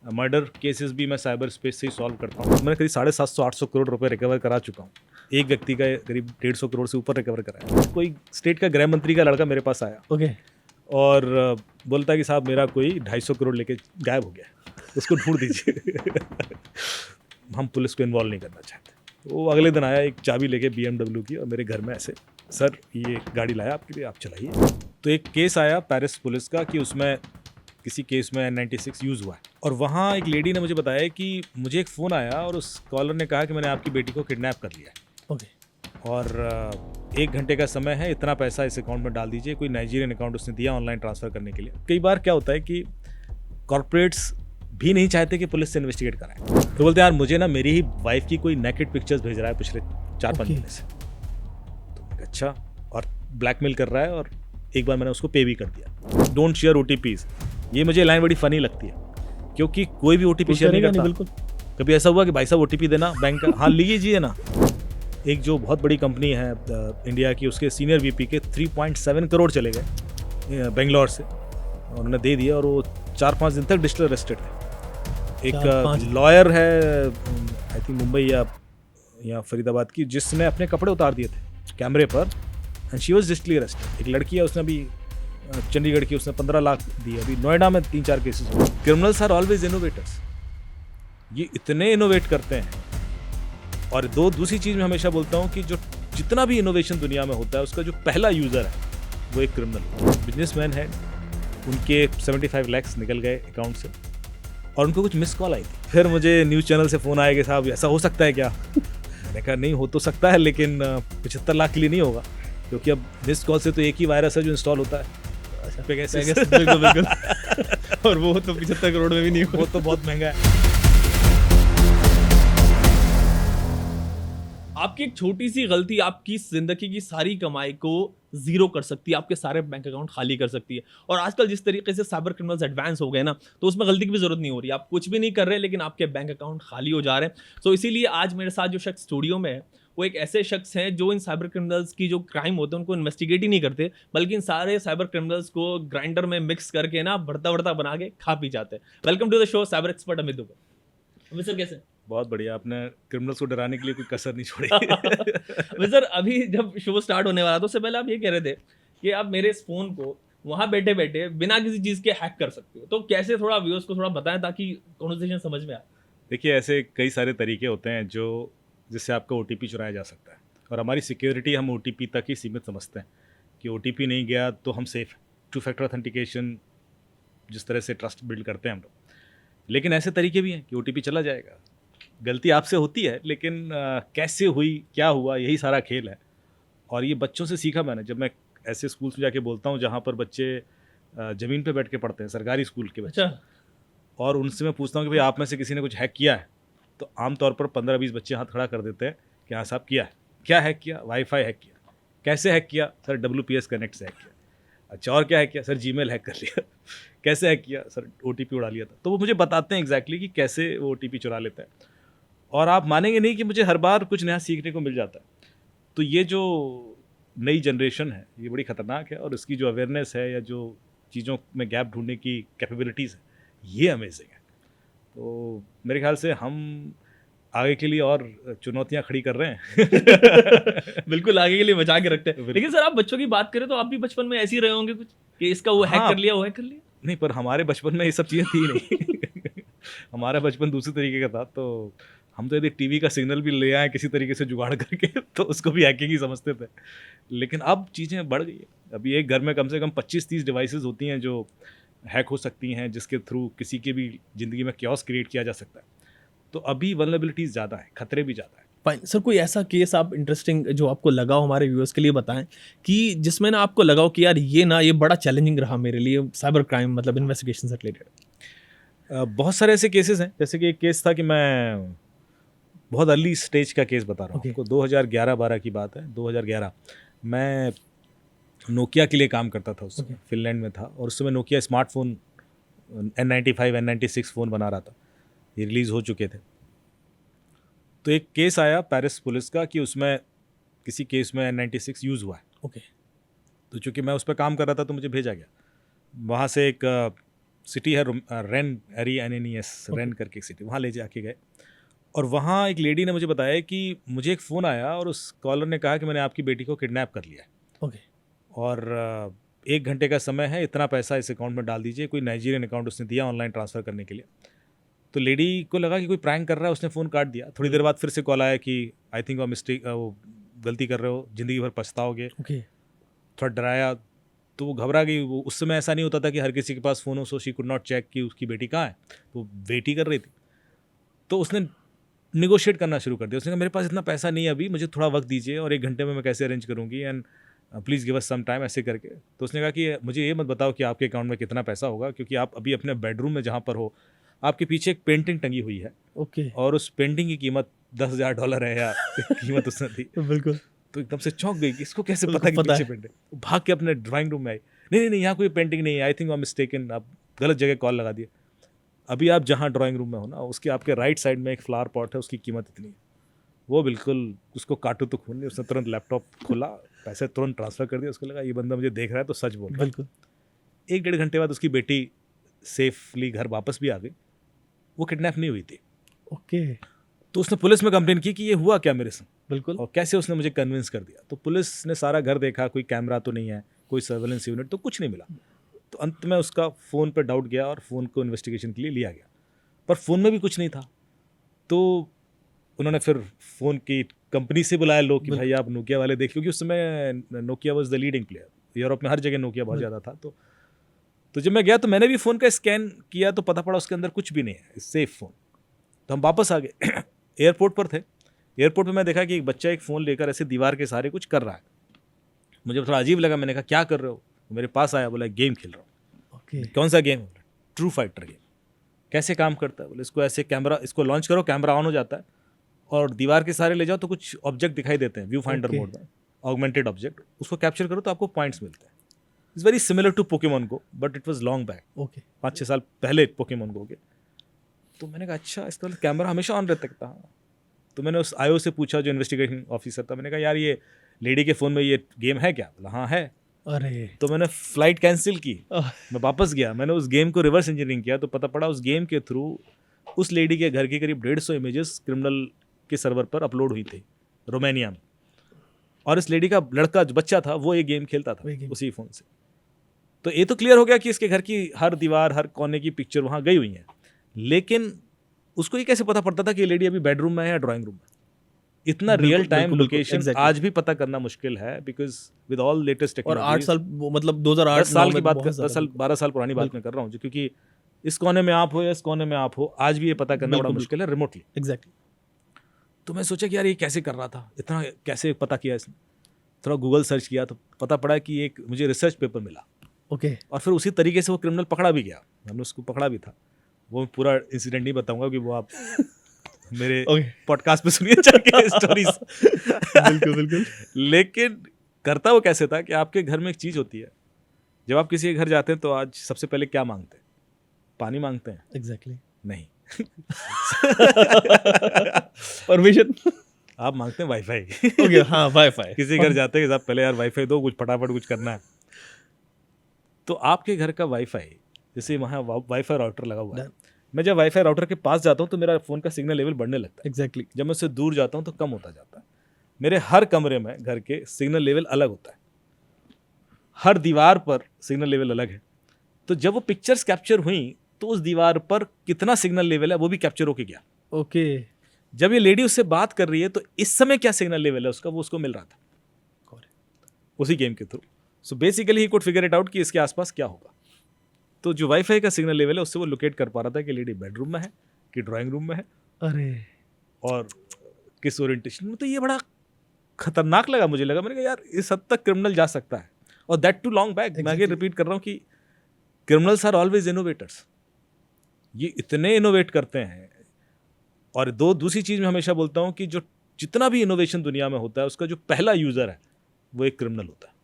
Murder cases भी मैं cyber space से ही सॉल्व करता हूँ। मैंने करीब 750-800 करोड़ रुपए रिकवर करा चुका हूँ। एक व्यक्ति का करीब 150 करोड़ से ऊपर रिकवर कराया है। कोई स्टेट का गृह मंत्री का लड़का मेरे पास आया ओके और बोलता है कि साहब मेरा कोई 250 करोड़ लेके गायब हो गया, उसको ढूंढ दीजिए। हम पुलिस को इन्वॉल्व नहीं करना चाहते। वो अगले दिन आया एक चाबी लेके BMW की और मेरे घर में ऐसे, सर ये गाड़ी लाया आपके लिए, आप चलाइए। तो एक केस आया पेरिस पुलिस का कि उसमें किसी केस में N96 यूज़ हुआ है और वहाँ एक लेडी ने मुझे बताया कि मुझे एक फ़ोन आया और उस कॉलर ने कहा कि मैंने आपकी बेटी को किडनैप कर लिया है ओके और 1 घंटे का समय है, इतना पैसा इस अकाउंट में डाल दीजिए। कोई नाइजीरियन अकाउंट उसने दिया ऑनलाइन ट्रांसफ़र करने के लिए। कई बार क्या होता है कि कॉर्पोरेट्स भी नहीं चाहते कि पुलिस से इन्वेस्टिगेट कराएं, तो बोलते हैं यार मुझे ना मेरी ही वाइफ की कोई नेकेड पिक्चर्स भेज रहा है पिछले 4-5 Okay. महीने से। तो मैंने कहा, अच्छा, और ब्लैकमेल कर रहा है और एक बार मैंने उसको पे भी कर दिया। Don't share OTPs। ये मुझे लाइन बड़ी फनी लगती है क्योंकि कोई भी OTP शेयर नहीं करता। बिल्कुल कभी ऐसा हुआ कि भाई साहब OTP देना बैंक का, हाँ लीजिए ना। एक जो बहुत बड़ी कंपनी है इंडिया की, उसके सीनियर VP के 3.7 करोड़ चले गए बेंगलोर से, उन्होंने दे दिया और वो 4-5 दिन तक डिजिटल अरेस्टेड थे। एक लॉयर है आई थिंक मुंबई या फरीदाबाद की, जिसने अपने कपड़े उतार दिए थे कैमरे पर and she was digitally arrested. एक लड़की है, उसने अभी चंडीगढ़ की, उसने 15 लाख दिए। अभी नोएडा में 3-4 केसेस हुए। क्रिमिनल्स आर ऑलवेज इनोवेटर्स, ये इतने इनोवेट करते हैं। और दूसरी चीज़ मैं हमेशा बोलता हूँ कि जो जितना भी इनोवेशन दुनिया में होता है उसका जो पहला यूज़र है वो एक क्रिमिनल बिजनेसमैन है। उनके 75 लाख निकल गए अकाउंट से और उनको कुछ मिस कॉल आई थी। फिर मुझे न्यूज़ चैनल से फ़ोन आया कि साहब ऐसा हो सकता है क्या? मैंने कहा नहीं, हो तो सकता है लेकिन 75 लाख के लिए नहीं होगा, क्योंकि अब मिस कॉल से तो एक ही वायरस है जो इंस्टॉल होता है। बिल्कुल बिल्कुल और वो तो 75 करोड़ में भी नहीं वो तो बहुत महंगा है। आपकी एक छोटी सी गलती आपकी जिंदगी की सारी कमाई को जीरो कर सकती है, आपके सारे बैंक अकाउंट खाली कर सकती है। और आजकल जिस तरीके से साइबर क्रिमिनल्स एडवांस हो गए ना, तो उसमें गलती की भी जरूरत नहीं हो रही। आप कुछ भी नहीं कर रहे लेकिन आपके बैंक अकाउंट खाली हो जा रहे हैं। तो इसीलिए आज मेरे साथ जो शख्स स्टूडियो में है वो एक ऐसे शख्स हैं जो इन साइबर क्रिमिनल्स की जो क्राइम होते हैं उनको इन्वेस्टिगेट ही नहीं करते, बल्कि इन सारे साइबर क्रिमिनल्स को ग्राइंडर में मिक्स करके ना भरता भरता बना के खा पी जाते हैं। Welcome to the show cyber expert Amit Dubey. Amit sir कैसे? बहुत बढ़िया, आपने क्रिमिनल्स को डराने के लिए कोई कसर नहीं छोड़ी। सर अभी जब शो स्टार्ट होने वाला था उससे पहले आप ये कह रहे थे कि आप मेरे इस फोन को वहां बैठे बैठे बिना किसी चीज के हैक कर सकते हो, तो कैसे थोड़ा व्यूअर्स को थोड़ा बताएं ताकि कॉन्वर्सेशन समझ में आए। देखिए, ऐसे कई सारे तरीके होते हैं जो जिससे आपका OTP चुराया जा सकता है, और हमारी सिक्योरिटी हम OTP तक ही सीमित समझते हैं कि OTP नहीं गया तो हम सेफ। 2 फैक्टर ऑथेंटिकेशन, जिस तरह से ट्रस्ट बिल्ड करते हैं हम लोग, लेकिन ऐसे तरीके भी हैं कि OTP चला जाएगा। गलती आपसे होती है लेकिन कैसे हुई, क्या हुआ, यही सारा खेल है। और ये बच्चों से सीखा मैंने, जब मैं ऐसे स्कूल्स में जाके बोलता हूँ जहाँ पर बच्चे ज़मीन पे बैठ के पढ़ते हैं, सरकारी स्कूल के बच्चे, अच्छा, और उनसे मैं पूछता हूँ कि भाई आप में से किसी ने कुछ हैक किया है, तो आमतौर पर 15-20 बच्चे हाथ खड़ा कर देते हैं कि हाँ साहब किया है। क्या हैक किया? वाईफाई हैक किया। कैसे हैक किया? सर WPS कनेक्ट से हैक किया। अच्छा, और क्या हैक किया? सर जीमेल हैक कर लिया। कैसे हैक किया? सर OTP उड़ा लिया था। तो वो मुझे बताते हैं एग्जैक्टली कि कैसे वो OTP चुरा लेता है। और आप मानेंगे नहीं कि मुझे हर बार कुछ नया सीखने को मिल जाता है। तो ये जो नई जनरेशन है ये बड़ी ख़तरनाक है, और इसकी जो अवेयरनेस है या जो चीज़ों में गैप ढूंढने की कैपेबिलिटीज़ है, ये अमेजिंग है। तो मेरे ख्याल से हम आगे के लिए और चुनौतियां खड़ी कर रहे हैं। बिल्कुल आगे के लिए बचा के रखते हैं। बिल्कुल। लेकिन सर आप बच्चों की बात करें तो आप भी बचपन में ऐसे ही रहे होंगे कुछ कि इसका वो हैक हाँ। कर लिया, वो हैक कर लिया। नहीं, पर हमारे बचपन में ये सब चीज़ें थी नहीं। हमारा बचपन दूसरे तरीके का था। तो हम तो यदि टीवी का सिग्नल भी ले आए किसी तरीके से जुगाड़ करके तो उसको भी हैकिंग ही समझते थे। लेकिन अब चीज़ें बढ़ गई है। अभी एक घर में कम से कम 25-30 डिवाइसेस होती हैं जो हैक हो सकती हैं, जिसके थ्रू किसी की भी ज़िंदगी में क्योस क्रिएट किया जा सकता है। तो अभी वल्नरेबिलिटीज़ ज़्यादा है, खतरे भी ज़्यादा है। फाइन सर, कोई ऐसा केस आप इंटरेस्टिंग जो आपको लगा हो हमारे व्यूअर्स के लिए बताएं कि जिसमें ना आपको लगा हो कि यार ये बड़ा चैलेंजिंग रहा मेरे लिए, साइबर क्राइम मतलब इन्वेस्टिगेशन से रिलेटेड। बहुत सारे ऐसे केसेस हैं। जैसे कि एक केस था कि मैं बहुत अर्ली स्टेज का केस बता रहा हूँ Okay. आपको। 2011-12 की बात है। 2011 मैं नोकिया के लिए काम करता था। उस समय फिनलैंड में था, और उस समय Nokia smartphone N95 N96 phone बना रहा था। ये रिलीज़ हो चुके थे। तो एक केस आया पेरिस पुलिस का कि उसमें किसी केस में N96 यूज़ हुआ है। ओके, तो चूँकि मैं उस पर काम कर रहा था तो मुझे भेजा गया। वहाँ से एक सिटी है रेन RENNES रेन करके एक सिटी, वहाँ ले जाके गए। और वहाँ एक लेडी ने मुझे बताया कि मुझे एक फ़ोन आया और उस कॉलर ने कहा कि मैंने आपकी बेटी को किडनैप कर लिया है ओके और 1 घंटे का समय है, इतना पैसा इस अकाउंट में डाल दीजिए। कोई नाइजीरियन अकाउंट उसने दिया ऑनलाइन ट्रांसफ़र करने के लिए। तो लेडी को लगा कि कोई प्रैंक कर रहा है, उसने फ़ोन काट दिया। थोड़ी देर बाद फिर से कॉल आया कि आई थिंक वो गलती कर रहे हो, ज़िंदगी भर पछताओगे। ओके थोड़ा डराया तो वो घबरा गई। वो उस समय ऐसा नहीं होता था कि हर किसी के पास फ़ोन हो, so she could not check कि उसकी बेटी कहाँ है, तो वेट ही कर रही थी। तो उसने निगोशिएट करना शुरू कर दिया। उसने कहा मेरे पास इतना पैसा नहीं है अभी, मुझे थोड़ा वक्त दीजिए और 1 घंटे में मैं कैसे अरेंज करूँगी, and please give us some time, ऐसे करके। तो उसने कहा कि मुझे ये मत बताओ कि आपके अकाउंट में कितना पैसा होगा, क्योंकि आप अभी अपने बेडरूम में जहाँ पर हो, आपके पीछे एक पेंटिंग टंगी हुई है ओके और उस पेंटिंग की कीमत $10,000 है या कीमत उसने थी। बिल्कुल तो एकदम से चौंक गई कि इसको कैसे बिल्कुल पता कि पता पीछे है। पेंटिंग। वो भाग के अपने ड्राइंग रूम में आई, नहीं यहाँ कोई पेंटिंग नहीं है, I think I am mistaken, आप गलत जगह कॉल लगा दिए। अभी आप जहाँ ड्राइंग रूम में हो ना, उसके आपके राइट साइड में एक फ्लावर पॉट है, उसकी कीमत इतनी है। वो बिल्कुल उसको काटो तो खून नहीं, उसने तुरंत लैपटॉप खोला, पैसे तुरंत ट्रांसफ़र कर दिया। उसको लगा ये बंदा मुझे देख रहा है तो सच बोल रहा है। बिल्कुल 1 डेढ़ घंटे बाद उसकी बेटी सेफली घर वापस भी आ गई। वो किडनैप नहीं हुई थी। ओके तो उसने पुलिस में कंप्लेन की कि ये हुआ क्या मेरे संग, बिल्कुल और कैसे उसने मुझे कन्विंस कर दिया। तो पुलिस ने सारा घर देखा, कोई कैमरा तो नहीं है, कोई सर्वेलेंस यूनिट, तो कुछ नहीं मिला। तो अंत में उसका फ़ोन पे डाउट गया और फ़ोन को इन्वेस्टिगेशन के लिए लिया गया, पर फ़ोन में भी कुछ नहीं था। तो उन्होंने फिर फ़ोन की कंपनी से बुलाया लोग कि भाई आप नोकिया वाले देख, क्योंकि उस समय Nokia was the leading player, Europe में हर जगह नोकिया बहुत ज़्यादा था। तो जब मैं गया तो मैंने भी फ़ोन का स्कैन किया, तो पता पड़ा उसके अंदर कुछ भी नहीं है, सेफ फ़ोन। तो हम वापस आ गए। एयरपोर्ट पर थे। एयरपोर्ट पे मैं देखा कि एक बच्चा एक फ़ोन लेकर ऐसे दीवार के सहारे कुछ कर रहा है। मुझे थोड़ा अजीब लगा, मैंने कहा क्या कर रहे हो? वो मेरे पास आया, बोला गेम खेल रहा हूँ। ओके कौन सा गेम? True fighter game. कैसे काम करता है? बोले इसको ऐसे कैमरा, इसको लॉन्च करो, कैमरा ऑन हो जाता है और दीवार के सहारे ले जाओ तो कुछ ऑब्जेक्ट दिखाई देते हैं व्यू फाइंडर Okay. मोड में, ऑगमेंटेड ऑब्जेक्ट। उसको कैप्चर करो तो आपको पॉइंट्स मिलते हैं। It's very similar to Pokemon Go, but it was long back, okay 5-6 साल पहले पोकेमॉन गो के। तो मैंने कहा अच्छा, इसका मतलब कैमरा हमेशा ऑन रहता है? हाँ। तो मैंने उस IO से पूछा जो इन्वेस्टिगेशन ऑफिसर था, मैंने कहा यार ये लेडी के फ़ोन में ये गेम है क्या? बोला हाँ है। अरे तो मैंने फ़्लाइट कैंसिल की, आह, मैं वापस गया, मैंने उस गेम को रिवर्स इंजीनियरिंग किया, तो पता पड़ा उस गेम के थ्रू उस लेडी के घर की करीब 150 इमेजेस क्रिमिनल के सर्वर पर अपलोड हुई थी रोमानिया में, और इस लेडी का लड़का जो बच्चा था वो ये गेम खेलता था वही गेम। उसी फ़ोन से। तो ये तो क्लियर हो गया कि इसके घर की हर दीवार, हर कोने की पिक्चर वहाँ गई हुई है, लेकिन उसको ये कैसे पता पड़ता था कि ये लेडी अभी बेडरूम में है या ड्राइंग रूम में? इतना बिल्कुल, रियल टाइम बिल्कुल, बिल्कुल, लोकेशन exactly. आज भी पता करना मुश्किल है, बिकॉज विद ऑल लेटेस्ट और 8 टेक्नोलॉजी। साल वो मतलब 2008 10 साल 9 की में बात बहुत कर, ज़्यादा 10 साल बिल्कुल। 12 साल पुरानी बात मैं कर रहा हूँ, क्योंकि इस कोने में आप हो या इस कोने में आप हो, आज भी ये पता करना बड़ा बिल्कुल, मुश्किल है रिमोटली। एग्जैक्टली तो मैं सोचा कि यार ये कैसे कर रहा था, इतना कैसे पता किया इसने। थोड़ा गूगल सर्च किया तो पता पड़ा कि एक मुझे रिसर्च पेपर मिला, ओके और फिर उसी तरीके से वो क्रिमिनल पकड़ा भी गया। हमने उसको पकड़ा भी था। वो पूरा इंसिडेंट नहीं बताऊंगा कि वो आप मेरे ओके पॉडकास्ट पे सुनिए जाके स्टोरीज। बिल्कुल बिल्कुल लेकिन करता वो कैसे था कि आपके घर में एक चीज़ होती है, जब आप किसी के घर जाते हैं तो आज सबसे पहले क्या मांगते हैं? पानी मांगते हैं? एग्जैक्टली नहीं। परमिशन आप मांगते हैं वाईफाई। ओके हाँ वाईफाई किसी घर जाते हैं कि साहब पहले यार वाईफाई दो, कुछ फटाफट कुछ करना है। तो आपके घर का वाईफाई, जैसे वहाँ वाईफाई राउटर लगा हुआ है, मैं जब वाईफाई राउटर के पास जाता हूँ तो मेरा फ़ोन का सिग्नल लेवल बढ़ने लगता है। एग्जैक्टली जब मैं उससे दूर जाता हूँ तो कम होता जाता है। मेरे हर कमरे में घर के सिग्नल लेवल अलग होता है, हर दीवार पर सिग्नल लेवल अलग है। तो जब वो पिक्चर्स कैप्चर हुई तो उस दीवार पर कितना सिग्नल लेवल है वो भी कैप्चर होके गया। ओके जब ये लेडी उससे बात कर रही है तो इस समय क्या सिग्नल लेवल है उसका, वो उसको मिल रहा था उसी गेम के through. So basically he could figure it out कि इसके आसपास क्या होगा। तो जो वाईफाई का सिग्नल लेवल है उससे वो लोकेट कर पा रहा था कि लेडी बेडरूम में है कि ड्राइंग रूम में है अरे और किस ओरिएंटेशन में। तो ये बड़ा खतरनाक लगा, मुझे लगा, मैंने कहा यार इस हद तक क्रिमिनल जा सकता है, और दैट टू लॉन्ग बैक। मैं आगे रिपीट कर रहा हूँ कि क्रिमिनल्स आर ऑलवेज इनोवेटर्स। ये इतने इनोवेट करते हैं। और दूसरी चीज़ मैं हमेशा बोलता हूँ कि जो जितना भी इनोवेशन दुनिया में होता है उसका जो पहला यूज़र है वो एक क्रिमिनल होता है।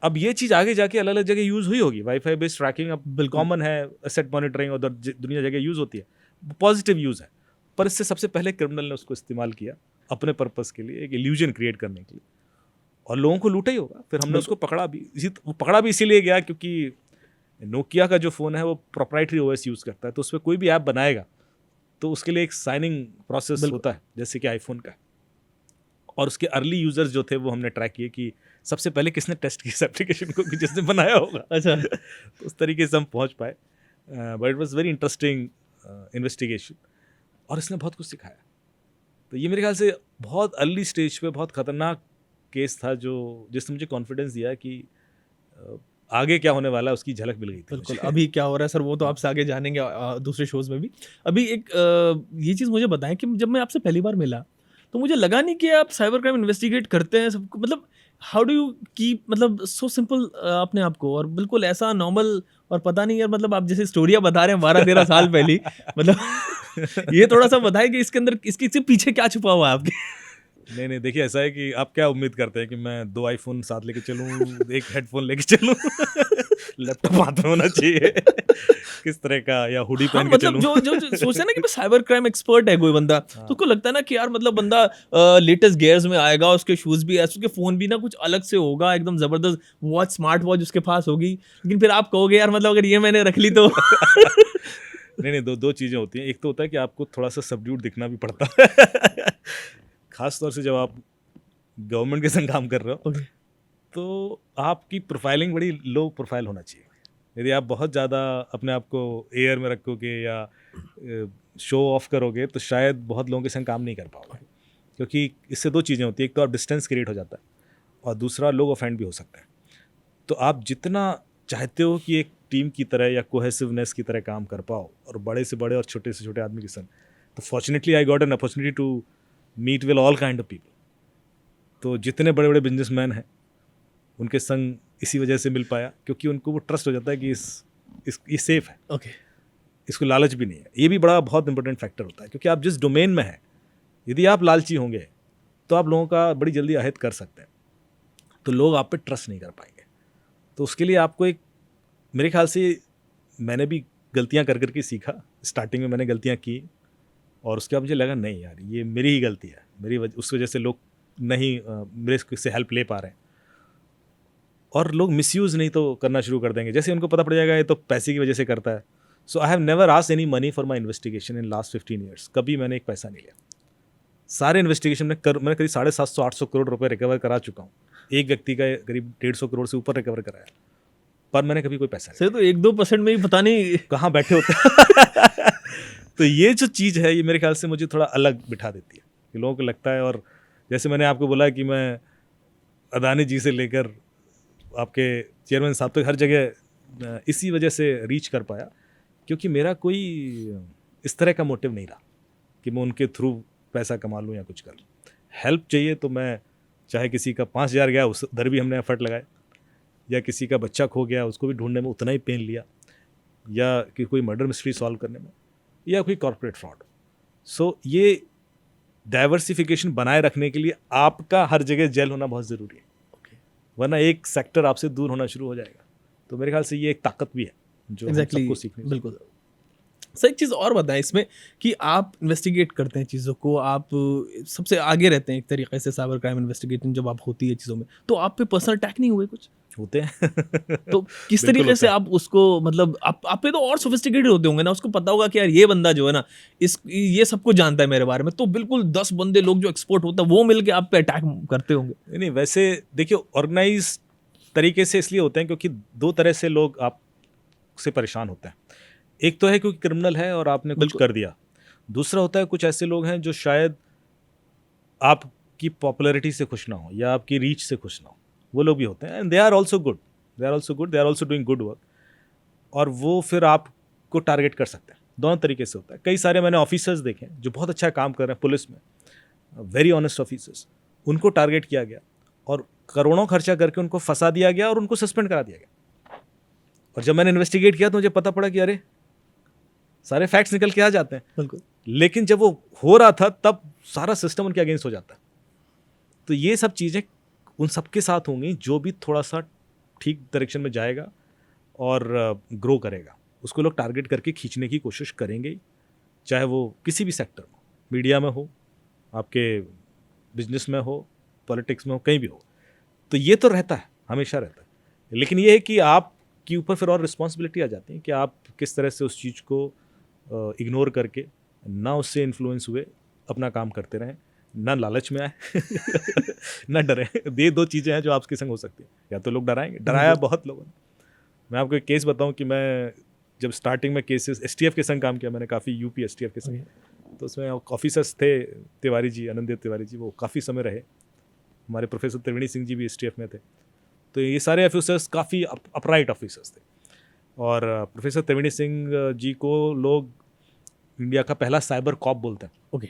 अब ये चीज़ आगे जाके अलग अलग जगह यूज़ हुई होगी। वाईफाई बेस्ड ट्रैकिंग अब कॉमन है, एसेट मॉनिटरिंग और दुनिया जगह यूज़ होती है, पॉजिटिव यूज़ है। पर इससे सबसे पहले क्रिमिनल ने उसको इस्तेमाल किया अपने पर्पस के लिए, एक इल्यूजन क्रिएट करने के लिए, और लोगों को लूटा ही होगा। फिर हमने उसको पकड़ा भी, वो पकड़ा भी इसीलिए गया क्योंकि नोकिया का जो फ़ोन है वो प्रोप्राइटरी ओएस यूज़ करता है, तो उस पर कोई भी ऐप बनाएगा तो उसके लिए एक साइनिंग प्रोसेस बिल्कुल। होता है जैसे कि आईफोन का है। और उसके अर्ली यूजर्स जो थे वो हमने ट्रैक किए कि सबसे पहले किसने टेस्ट किया इस एप्लीकेशन को कि जिसने बनाया होगा। अच्छा। तो उस तरीके से हम पहुंच पाए, but it was very interesting investigation और इसने बहुत कुछ सिखाया। तो ये मेरे ख्याल से बहुत अर्ली स्टेज पे बहुत खतरनाक केस था जो जिसने मुझे कॉन्फिडेंस दिया कि अ, आगे क्या होने वाला है उसकी झलक मिल गई थी बिल्कुल, मुझे। अभी क्या हो रहा है सर वो तो आपसे आगे जानेंगे दूसरे शोज़ में भी। अभी एक ये चीज़ मुझे बताएँ कि जब मैं आपसे पहली बार मिला, तो मुझे लगा नहीं कि आप साइबर क्राइम इन्वेस्टिगेट करते हैं सबको, मतलब हाउ डू यू कीप, मतलब सो सिंपल अपने आप को, और बिल्कुल ऐसा नॉर्मल, और पता नहीं यार, मतलब आप जैसे स्टोरियाँ बता रहे हैं 12-13 साल पहली, मतलब ये थोड़ा-सा बताएँ कि इसके अंदर इसके पीछे क्या छुपा हुआ है आपके? नहीं देखिए, ऐसा है कि आप क्या उम्मीद करते हैं कि मैं 2 आईफ़ोन साथ लेके चलूँ, 1 हेडफ़ोन लेके चलूँ, लैपटॉप हाथ में होना चाहिए, किस तरह का, या हुडी हाँ, पहन के मतलब चलूँ? जो सोचते हैं ना कि मैं साइबर क्राइम एक्सपर्ट है कोई बंदा, तो हाँ। उसको लगता है ना कि यार मतलब बंदा लेटेस्ट गियर्स में आएगा, उसके शूज़ भी ऐसे, उसके फ़ोन भी ना कुछ अलग से होगा, एकदम ज़बरदस्त वॉच, स्मार्ट वॉच उसके पास होगी। लेकिन फिर आप कहोगे यार मतलब अगर ये मैंने रख ली तो नहीं, 2 चीज़ें होती हैं। एक तो होता है कि आपको थोड़ा-सा सबड्यूड दिखना भी पड़ता है। ख़ास तौर से जब आप गवर्नमेंट के संग काम कर रहे हो, ओके, तो आपकी प्रोफाइलिंग बड़ी लो प्रोफाइल होना चाहिए। यदि आप बहुत ज़्यादा अपने आप को एयर में रखोगे या शो ऑफ करोगे तो शायद बहुत लोगों के संग काम नहीं कर पाओगे, क्योंकि इससे 2 चीज़ें होती हैं। एक तो आप डिस्टेंस क्रिएट हो जाता है और दूसरा लोग ऑफेंड भी हो सकते हैं। तो आप जितना चाहते हो कि एक टीम की तरह या कोहेसिवनेस की तरह काम कर पाओ और बड़े से बड़े और छोटे से छोटे आदमी के संग, तो fortunately I got an opportunity to meet with all kind of people. तो जितने बड़े बड़े बिजनेसमैन हैं उनके संग इसी वजह से मिल पाया, क्योंकि उनको वो ट्रस्ट हो जाता है कि ये सेफ है, ओके, इसको लालच भी नहीं है। ये भी बड़ा बहुत इंपॉर्टेंट फैक्टर होता है, क्योंकि आप जिस डोमेन में हैं, यदि आप लालची होंगे तो आप लोगों का बड़ी जल्दी अहित कर सकते हैं, तो लोग आप पे ट्रस्ट नहीं कर पाएंगे। तो उसके लिए आपको एक, मेरे ख्याल से मैंने भी गलतियां कर करके सीखा। स्टार्टिंग में मैंने गलतियां की और उसके बाद मुझे लगा नहीं यार, ये मेरी ही गलती है, उस वजह से लोग नहीं मेरे से हेल्प ले पा रहे हैं। और लोग मिसयूज़ नहीं तो करना शुरू कर देंगे, जैसे उनको पता पड़ जाएगा ये तो पैसे की वजह से करता है। So I have never asked any money for my investigation in last 15 years. कभी मैंने एक पैसा नहीं लिया। सारे इन्वेस्टिगेशन में मैंने करीब 750-800 करोड़ रुपए रिकवर करा चुका हूँ। एक व्यक्ति का करीब 150 करोड़ से ऊपर रिकवर कराया, पर मैंने कभी कोई पैसा नहीं सर तो 1-2% में ही पता नहीं। लिया। कहाँ बैठे होते हैं। तो ये जो चीज़ है ये मेरे ख्याल से मुझे थोड़ा अलग बिठा देती है कि लोगों को लगता है, और जैसे मैंने आपको बोला कि मैं अदानी जी से लेकर आपके चेयरमैन साहब तक हर जगह इसी वजह से रीच कर पाया, क्योंकि मेरा कोई इस तरह का मोटिव नहीं रहा कि मैं उनके थ्रू पैसा कमा लूँ या कुछ कर लूँ। हेल्प चाहिए तो मैं, चाहे किसी का 5,000 गया उस उधर भी हमने एफर्ट लगाए, या किसी का बच्चा खो गया उसको भी ढूंढने में उतना ही पेन लिया, या कि कोई मर्डर मिस्ट्री सॉल्व करने में, या कोई कॉर्पोरेट फ्रॉड। सो ये डाइवर्सिफिकेशन बनाए रखने के लिए आपका हर जगह जेल होना बहुत ज़रूरी है, वरना एक सेक्टर आपसे दूर होना शुरू हो जाएगा। तो मेरे ख्याल से ये एक ताकत भी है जो हम एग्जैक्टली, सबको सीखनी चाहिए। बिल्कुल। सर एक चीज़ और बताएं इसमें कि आप इन्वेस्टिगेट करते हैं चीज़ों को, आप सबसे आगे रहते हैं एक तरीके से साइबर क्राइम इन्वेस्टिगेटिंग जब आप होती है चीज़ों में, तो आप पे पर्सनल अटैक नहीं हुए कुछ? होते हैं। तो किस बिल्कुल तरीके से होता है। आप उसको, मतलब आप पे तो और सोफिस्टिकेटेड होते होंगे ना, उसको पता होगा कि यार ये बंदा जो है ना, ये सब कुछ जानता है मेरे बारे में, तो बिल्कुल 10 बंदे लोग जो एक्सपर्ट होता है वो मिल के आप पे अटैक करते होंगे। नहीं वैसे देखिए, ऑर्गेनाइज तरीके से इसलिए होते हैं क्योंकि 2 तरह से लोग आपसे परेशान होते हैं। एक तो है क्योंकि क्रिमिनल है और आपने कुछ बिल्कुल। कर दिया। दूसरा होता है कुछ ऐसे लोग हैं जो शायद आपकी पॉपुलैरिटी से खुश ना हो या आपकी रीच से खुश ना हो, वो लोग भी होते हैं, and they are also good, they are also doing good work, और वो फिर आपको टारगेट कर सकते हैं। दोनों तरीके से होता है। कई सारे मैंने ऑफिसर्स देखे हैं जो बहुत अच्छा काम कर रहे हैं पुलिस में, वेरी ऑनेस्ट ऑफिसर्स, उनको टारगेट किया गया और करोड़ों खर्चा करके उनको फंसा दिया गया और उनको सस्पेंड करा दिया गया। और जब मैंने इन्वेस्टिगेट किया तो मुझे पता पड़ा कि अरे सारे फैक्ट्स निकल के आ जाते हैं, बिल्कुल। लेकिन जब वो हो रहा था तब सारा सिस्टम उनके अगेंस्ट हो जाता है। तो ये सब चीज़ें उन सबके साथ होंगी जो भी थोड़ा सा ठीक डायरेक्शन में जाएगा और ग्रो करेगा, उसको लोग टारगेट करके खींचने की कोशिश करेंगे ही, चाहे वो किसी भी सेक्टर में, मीडिया में हो, आपके बिजनेस में हो, पॉलिटिक्स में हो, कहीं भी हो। तो ये तो रहता है, हमेशा रहता है। लेकिन ये है कि आप आपके ऊपर फिर और रिस्पॉन्सिबिलिटी आ जाती है कि आप किस तरह से उस चीज़ को इग्नोर करके ना उससे इन्फ्लुएंस हुए अपना काम करते रहें, ना लालच में आए ना डरें। ये दो चीज़ें हैं जो आपके संग हो सकती हैं। या तो लोग डराएंगे, डराया बहुत लोगों ने। मैं आपको एक केस बताऊं कि मैं जब स्टार्टिंग में केसेस एसटीएफ के संग काम किया, मैंने काफ़ी यूपी एसटीएफ के संग, तो उसमें ऑफिसर्स थे तिवारी जी, आनंद तिवारी जी, वो काफ़ी समय रहे। हमारे प्रोफेसर त्रिवेणी सिंह जी भी एसटीएफ में थे। तो ये सारे ऑफिसर्स काफ़ी अपराइट ऑफिसर्स थे। और प्रोफेसर त्रिवेणी सिंह जी को लोग इंडिया का पहला साइबर कॉप बोलते हैं। ओके।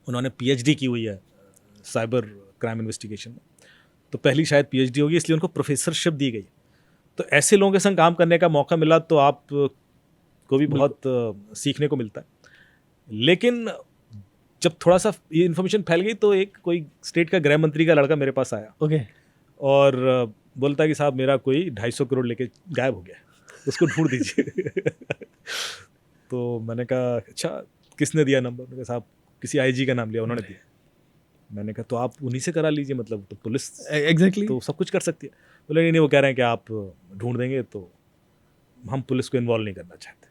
उन्होंने पीएचडी की हुई है साइबर क्राइम इन्वेस्टिगेशन में, तो पहली शायद पीएचडी होगी, इसलिए उनको प्रोफेसरशिप दी गई। तो ऐसे लोगों के संग काम करने का मौका मिला तो आप को भी बहुत सीखने को मिलता है। लेकिन जब थोड़ा सा ये इन्फॉर्मेशन फैल गई तो एक कोई स्टेट का गृह मंत्री का लड़का मेरे पास आया ओके। और बोलता है कि साहब मेरा कोई 250 करोड़ लेके गायब हो गया, उसको ढूंढ दीजिए। तो मैंने कहा अच्छा किसने दिया नंबर? मैंने कहा साहब किसी आईजी का नाम लिया, उन्होंने दिया। मैंने कहा तो आप उन्हीं से करा लीजिए, मतलब तो पुलिस एग्जैक्टली तो सब कुछ कर सकती है। बोले नहीं नहीं, वो कह रहे हैं कि आप ढूंढ देंगे तो हम पुलिस को इन्वॉल्व नहीं करना चाहते।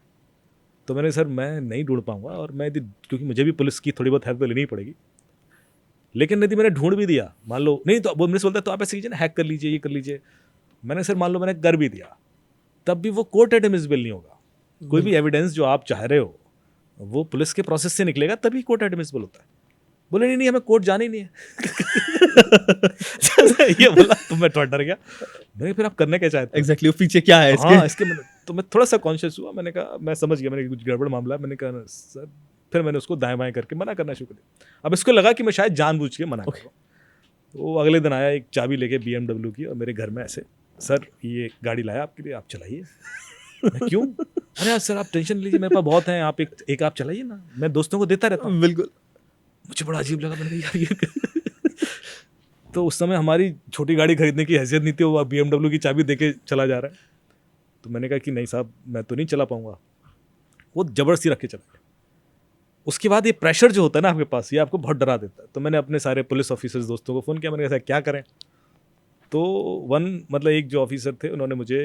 तो मैंने सर मैं नहीं ढूंढ पाऊंगा, और मैं क्योंकि मुझे भी पुलिस की थोड़ी बहुत हेल्प तो लेनी ही पड़ेगी। लेकिन यदि मैंने ढूंढ भी दिया, मान लो नहीं, तो वो मुझे बोलता है तो आप ऐसे कीजिए ना, हैक कर लीजिए, ये कर लीजिए। मैंने सर मान लो मैंने कर भी दिया, तब भी वो कोर्ट एडमिसिबल नहीं होगा। कोई भी एविडेंस जो आप चाह रहे हो वो पुलिस के प्रोसेस से निकलेगा तभी कोर्ट एडमिसिबल होता है। बोले नहीं नहीं हमें कोर्ट जाना ही नहीं है। ये बोला तो मैं थोड़ा डर गया। मैंने फिर आप करने क्या चाहते हैं? एग्जैक्टली वो पीछे क्या है इसके? हाँ इसके तो मैं थोड़ा सा कॉन्शियस हुआ। मैंने कहा मैं समझ गया मैंने कुछ गड़बड़ मामला है। मैंने कहा सर, फिर मैंने उसको दाएं बाएं करके मना करना शुरू कर दिया। अब इसको लगा कि मैं शायद जानबूझ के मना कर रहा हूँ। वो अगले दिन आया एक चाबी लेके BMW की, और मेरे घर में ऐसे, सर ये गाड़ी लाया आपके लिए, आप चलाइए। मैं क्यों? अरे सर आप टेंशन लीजिए, मेरे पास बहुत हैं, आप एक आप चलाइए ना, मैं दोस्तों को देता रहता हूँ। बिल्कुल। मुझे बड़ा अजीब लगा। मैंने कहा यार ये तो उस समय हमारी छोटी गाड़ी खरीदने की हैसियत नहीं थी, वो BMW की चाबी देके चला जा रहा है। तो मैंने कहा कि नहीं साहब मैं तो नहीं चला पाऊंगा। वो जबरदस्ती रख के चला गया। उसके बाद ये प्रेशर जो होता है ना आपके पास, ये आपको बहुत डरा देता है। तो मैंने अपने सारे पुलिस ऑफिसर्स दोस्तों को फ़ोन किया। मैंने कहा क्या करें? तो एक जो ऑफिसर थे उन्होंने मुझे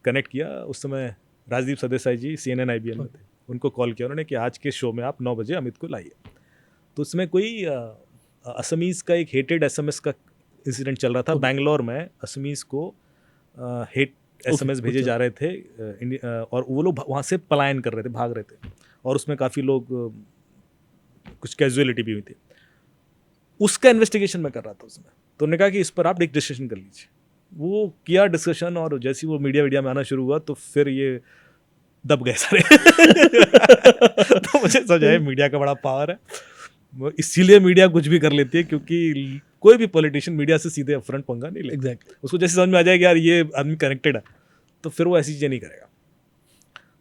कनेक्ट किया। उस समय राजदीप सरदेसाई जी CNN IBN में थे। उनको कॉल किया उन्होंने कि आज के शो में आप 9 बजे अमित को लाइए। तो उसमें कोई असमीज़ का एक हेटेड SMS का इंसिडेंट चल रहा था। बैंगलोर में असमीज़ को हेट SMS भेजे जा रहे थे, और वो लोग वहाँ से पलायन कर रहे थे, भाग रहे थे, और उसमें काफ़ी लोग कुछ कैजुअलिटी भी हुई थी। उसका इन्वेस्टिगेशन मैं कर रहा था उसमें। तो उन्होंने कहा कि इस पर आप एक डिस्कशन कर लीजिए। वो किया डिस्कशन, और जैसे वो मीडिया में आना शुरू हुआ तो फिर ये दब गए सारे। तो मुझे समझ आया मीडिया का बड़ा पावर है, इसीलिए मीडिया कुछ भी कर लेती है, क्योंकि कोई भी पॉलिटिशियन मीडिया से सीधे अपफ्रंट पंगा नहीं ले। एग्जैक्टली। उसको जैसे समझ में आ जाएगा यार ये आदमी कनेक्टेड है, तो फिर वो ऐसी चीज़ें नहीं करेगा।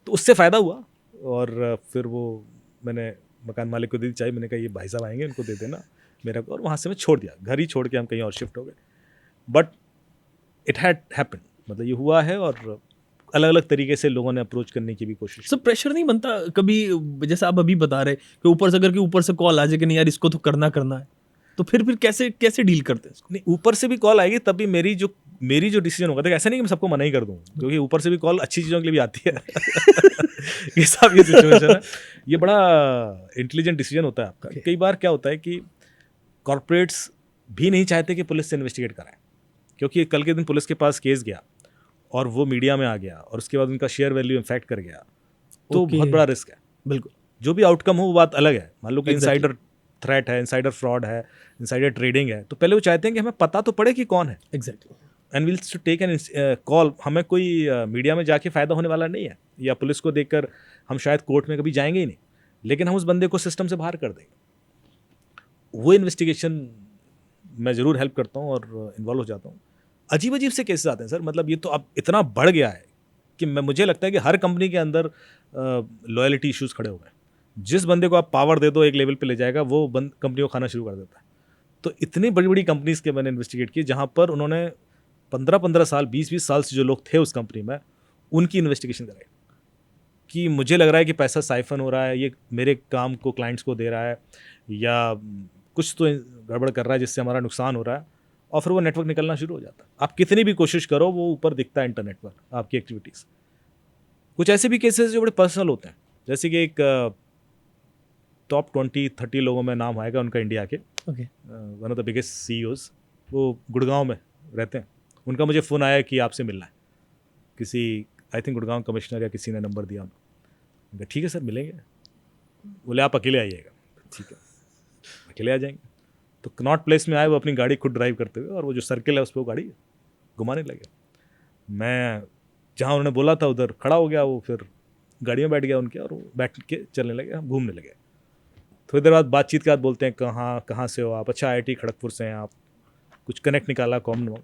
तो उससे फ़ायदा हुआ, और फिर वो मैंने मकान मालिक को दी चाहिए। मैंने कहा ये भाई साहब आएंगे, उनको दे देना मेरा को, और वहाँ से मैं छोड़ दिया, घर ही छोड़ के हम कहीं और शिफ्ट हो गए। बट इट हैड हैपन, मतलब ये हुआ है, और अलग अलग तरीके से लोगों ने अप्रोच करने की भी कोशिश। सब प्रेशर नहीं बनता कभी, जैसे आप अभी बता रहे कि ऊपर से अगर कि ऊपर से कॉल आ जाए कि नहीं यार इसको तो करना है, तो फिर कैसे डील करते हैं इसको? नहीं, ऊपर से भी कॉल आएगी तब भी मेरी जो डिसीजन होगा, देखो ऐसा नहीं कि मैं सबको मना ही कर दूँ, क्योंकि ऊपर से भी कॉल अच्छी चीज़ों के लिए भी आती है। ये सब ये सिचुएशन है, ये बड़ा इंटेलिजेंट डिसीजन होता है आपका। कई बार क्या होता है कि कॉर्पोरेट्स भी नहीं चाहते कि पुलिस से इन्वेस्टिगेट कराएं, क्योंकि कल के दिन पुलिस के पास केस गया और वो मीडिया में आ गया, और उसके बाद उनका शेयर वैल्यू इम्पैक्ट कर गया, तो बहुत बड़ा रिस्क है। बिल्कुल। जो भी आउटकम हो वो बात अलग है। मान लो कि इनसाइडर थ्रेट है, इनसाइडर फ्रॉड है, इनसाइडर ट्रेडिंग है, तो पहले वो चाहते हैं कि हमें पता तो पड़े कि कौन है। Exactly. And will to take an call. हमें कोई मीडिया में जाके फ़ायदा होने वाला नहीं है, या पुलिस को देखकर हम शायद कोर्ट में कभी जाएंगे ही नहीं, लेकिन हम उस बंदे को सिस्टम से बाहर कर देंगे। वो इन्वेस्टिगेशन मैं ज़रूर हेल्प करता हूँ और इन्वॉल्व हो जाता हूँ। अजीब अजीब से केसेस आते हैं सर, मतलब ये तो अब इतना बढ़ गया है कि मुझे लगता है कि हर कंपनी के अंदर लॉयल्टी इश्यूज़ खड़े हो गए। जिस बंदे को आप पावर दे दो एक लेवल पे ले जाएगा, वो कंपनी को खाना शुरू कर देता है। तो इतनी बड़ी बड़ी कंपनीज़ के मैंने इन्वेस्टिगेट किए जहाँ पर उन्होंने 15-15 साल 20-20 साल से जो लोग थे उस कंपनी में, उनकी इन्वेस्टिगेशन कराई कि मुझे लग रहा है कि पैसा साइफन हो रहा है, ये मेरे काम को क्लाइंट्स को दे रहा है, या कुछ तो गड़बड़ कर रहा है जिससे हमारा नुकसान हो रहा है, और फिर वो नेटवर्क निकलना शुरू हो जाता है। आप कितनी भी कोशिश करो वो ऊपर दिखता है इंटरनेट पर आपकी एक्टिविटीज़, कुछ ऐसे भी केसेस जो बड़े पर्सनल होते हैं, जैसे कि एक टॉप 20-30 लोगों में नाम आएगा उनका इंडिया के, okay one of the biggest CEOs, वो गुड़गांव में रहते हैं। उनका मुझे फ़ोन आया कि आपसे मिलना है, किसी आई थिंक गुड़गांव कमिश्नर या किसी ने नंबर दिया उनको। ठीक है सर, मिलेंगे। बोले आप अकेले आइएगा। ठीक है, अकेले आ जाएंगे। तो कनॉट प्लेस में आए, वो अपनी गाड़ी खुद ड्राइव करते हुए, और वो जो सर्किल है उस पर वो गाड़ी घुमाने लगे। मैं जहाँ उन्होंने बोला था उधर खड़ा हो गया, वो फिर गाड़ी में बैठ गया उनके, और वो बैठ के चलने लगे, हम घूमने लगे। थोड़ी देर बाद बातचीत के बाद बोलते हैं कहाँ से हो आप? अच्छा, IIT खड़गपुर से हैं आप। कुछ कनेक्ट निकाला कॉमन।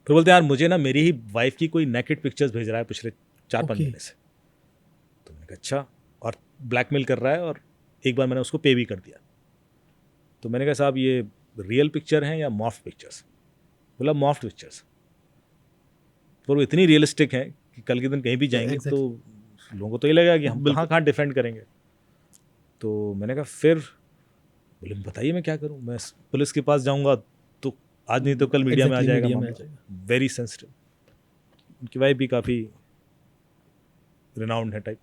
फिर बोलते हैं यार मुझे ना मेरी ही वाइफ की कोई नेकेड पिक्चर्स भेज रहा है पिछले 4-5 Okay. महीने से। तो मैंने कहा अच्छा, और ब्लैकमेल कर रहा है, और एक बार मैंने उसको पे भी कर दिया। तो मैंने कहा साहब ये रियल पिक्चर हैं या मॉफ्ट पिक्चर्स? बोला मॉफ्ट पिक्चर्स। पर वो इतनी रियलिस्टिक हैं कि कल के दिन कहीं भी जाएंगे Exactly. तो लोगों को तो ये लगेगा कि हम बिल्कुल। कहाँ डिफेंड करेंगे। तो मैंने कहा फिर, बोले बताइए मैं क्या करूँ? मैं पुलिस के पास जाऊँगा तो आज नहीं तो कल मीडिया में आ Exactly, जाएगा मीडिया में आ मामला। जाएगा। Very sensitive. उनकी वाइफ भी काफ़ी रिनाउंड है टाइप।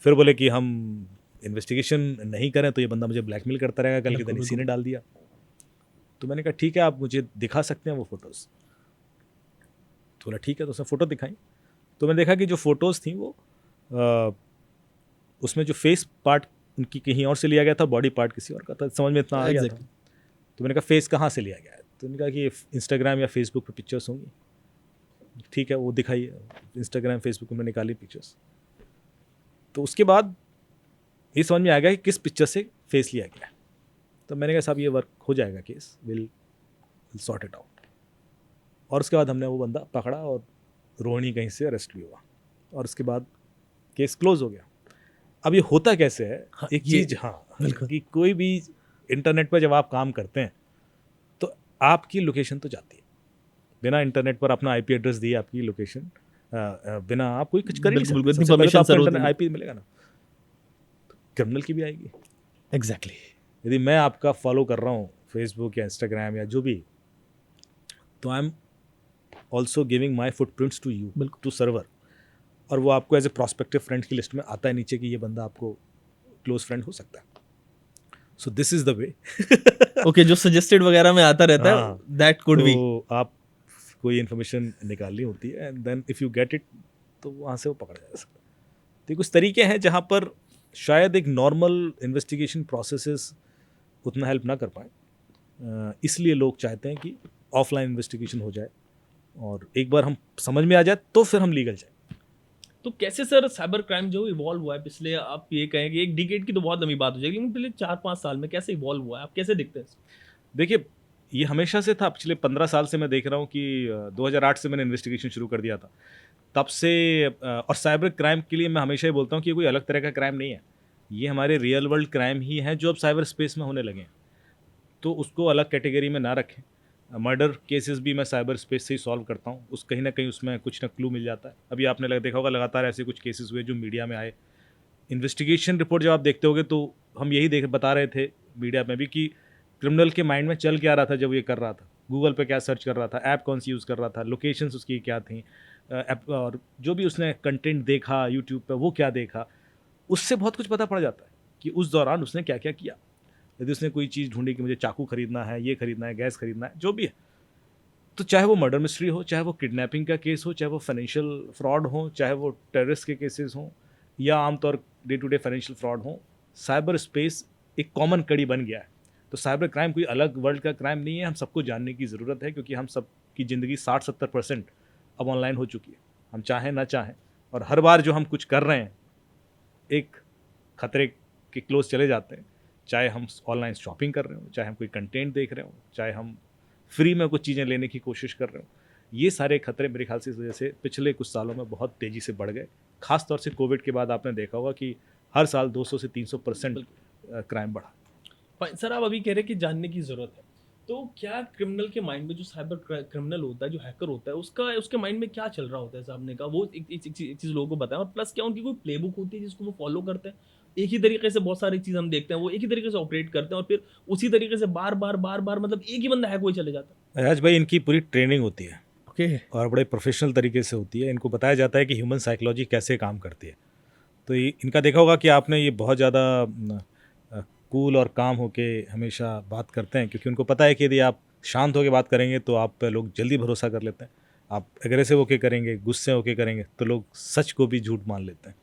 फिर बोले कि हम इन्वेस्टिगेशन नहीं करें तो ये बंदा मुझे ब्लैकमेल करता रहेगा, कल के बिल्कुल, दिन इसी ने बिल्कुल। डाल दिया। तो मैंने कहा ठीक है, आप मुझे दिखा सकते हैं वो फ़ोटोज़? तो बोला ठीक है। तो उसने फ़ोटो दिखाई। तो मैंने देखा कि जो फ़ोटोज़ थी वो उसमें जो फेस पार्ट उनकी कहीं और से लिया गया था, बॉडी पार्ट किसी और का था। समझ में इतना आ गया था। Exactly. तो मैंने कहा फेस कहाँ से लिया गया है? तो उन्होंने कहा कि ये इंस्टाग्राम या फेसबुक पे पिक्चर्स होंगी। ठीक है, वो दिखाइए। इंस्टाग्राम फेसबुक पे मैंने निकाली पिक्चर्स। तो उसके बाद ये समझ में आ गया कि किस पिक्चर से फेस लिया गया है। तो मैंने कहा साहब ये वर्क हो जाएगा, case will sort it out. और उसके बाद हमने वो बंदा पकड़ा, और रोहिणी कहीं से अरेस्ट भी हुआ, और उसके बाद केस क्लोज हो गया। अब ये होता कैसे है? हाँ, एक ये- चीज़, हाँ, बिल्कुल। कि कोई भी इंटरनेट पर जब आप काम करते हैं तो आपकी लोकेशन तो जाती है। बिना इंटरनेट पर अपना IP एड्रेस दिए आपकी लोकेशन बिना आप कोई कुछ कर ही नहीं बिल्कुल, सकते। बिल्कुल, सबसे पहले तो permission आपको सर्व होती इंटरनेट है। IP मिलेगा ना, क्रिमिनल की भी आएगी। Exactly. यदि मैं आपका फॉलो कर रहा हूँ फेसबुक या इंस्टाग्राम या जो भी, तो I am also giving my footprints to you, बिल्कुल। टू सर्वर, और वो आपको एज ए प्रोस्पेक्टिव फ्रेंड की लिस्ट में आता है नीचे कि ये बंदा आपको क्लोज फ्रेंड हो सकता है। So this is the way. Okay, जो सजेस्टेड वगैरह में आता रहता है, हाँ, that could be. तो आप कोई इन्फॉर्मेशन निकालनी होती है, and then if you get it तो वहाँ से वो पकड़ा जा सकता है। तो कुछ तरीके हैं जहाँ पर शायद एक नॉर्मल इन्वेस्टिगेशन प्रोसेसेस उतना हेल्प ना कर पाए, इसलिए लोग चाहते हैं कि ऑफलाइन इन्वेस्टिगेशन हो जाए, और एक बार हम समझ में आ जाए तो फिर हम लीगल जाए। तो कैसे सर साइबर क्राइम जो इवॉल्व हुआ है पिछले, आप ये कहें कि एक डिकेड की तो बहुत लंबी बात हो जाएगी, लेकिन पिछले 4-5 साल में कैसे इवॉल्व हुआ है, आप कैसे दिखते हैं? देखिए, ये हमेशा से था। पिछले 15 साल से मैं देख रहा हूँ कि 2008 से मैंने इन्वेस्टिगेशन शुरू कर दिया था तब से। और साइबर क्राइम के लिए मैं हमेशा ही बोलता हूँ कि ये कोई अलग तरह का क्राइम नहीं है, ये हमारे रियल वर्ल्ड क्राइम ही है जो अब साइबर स्पेस में होने लगे हैं। तो उसको अलग कैटेगरी में ना रखें। मर्डर केसेस भी मैं साइबर स्पेस से ही सॉल्व करता हूँ, उस कहीं ना कहीं उसमें कुछ ना क्लू मिल जाता है। अभी आपने देखा होगा लगातार ऐसे कुछ केसेस हुए जो मीडिया में आए। इन्वेस्टिगेशन रिपोर्ट जब आप देखते होगे तो हम यही बता रहे थे मीडिया में भी कि क्रिमिनल के माइंड में चल क्या रहा था जब ये कर रहा था, गूगल पे क्या सर्च कर रहा था, ऐप कौन सी यूज़ कर रहा था, लोकेशंस उसकी क्या थी, ऐप और जो भी उसने कंटेंट देखा यूट्यूब पे वो क्या देखा, उससे बहुत कुछ पता पड़ जाता है कि उस दौरान उसने क्या क्या किया। यदि उसने कोई चीज़ ढूंढी कि मुझे चाकू खरीदना है, ये खरीदना है, गैस खरीदना है, जो भी है, तो चाहे वो मर्डर मिस्ट्री हो, चाहे वो किडनैपिंग का केस हो, चाहे वो फाइनेंशियल फ्रॉड हो, चाहे वो टेररिस्ट के केसेस हों, या आमतौर day to day financial fraud हो, साइबर स्पेस एक कॉमन कड़ी बन गया है। तो साइबर क्राइम कोई अलग वर्ल्ड का क्राइम नहीं है, हम सबको जानने की ज़रूरत है, क्योंकि हम सब की ज़िंदगी 60-70% अब ऑनलाइन हो चुकी है, हम चाहें ना चाहें। और हर बार जो हम कुछ कर रहे हैं एक खतरे के क्लोज चले जाते हैं, चाहे हम ऑनलाइन शॉपिंग कर रहे हो, चाहे हम कोई कंटेंट देख रहे हो, चाहे हम फ्री में कुछ चीज़ें लेने की कोशिश कर रहे हो। ये सारे खतरे मेरे ख्याल से इस वजह से पिछले कुछ सालों में बहुत तेज़ी से बढ़ गए। खास तौर से कोविड के बाद आपने देखा होगा कि हर साल 200 से 300% क्राइम बढ़ा। सर आप अभी कह रहे हैं कि जानने की जरूरत है, तो क्या क्रिमिनल के माइंड में, जो साइबर क्रिमिनल होता है, जो हैकर होता है, उसके माइंड में क्या चल रहा होता है? साहब ने कहा वो एक चीज़ लोगों को बताएं, और प्लस क्या उनकी कोई प्लेबुक होती है जिसको वो फॉलो करते हैं? एक ही तरीके से बहुत सारी चीज़ हम देखते हैं, वो एक ही तरीके से ऑपरेट करते हैं, और फिर उसी तरीके से बार बार मतलब एक ही बंदा हैक हुए चले जाता है। राज भाई, इनकी पूरी ट्रेनिंग होती है। ओके। और बड़े प्रोफेशनल तरीके से होती है। इनको बताया जाता है कि ह्यूमन साइकोलॉजी कैसे काम करती है। तो ये इनका देखा होगा कि आपने ये बहुत ज़्यादा कूल और काम होके हमेशा बात करते हैं, क्योंकि उनको पता है कि यदि आप शांत होकर बात करेंगे तो आप पे लोग जल्दी भरोसा कर लेते हैं। आप एग्रेसिव होके करेंगे, गुस्से होके करेंगे तो लोग सच को भी झूठ मान लेते हैं।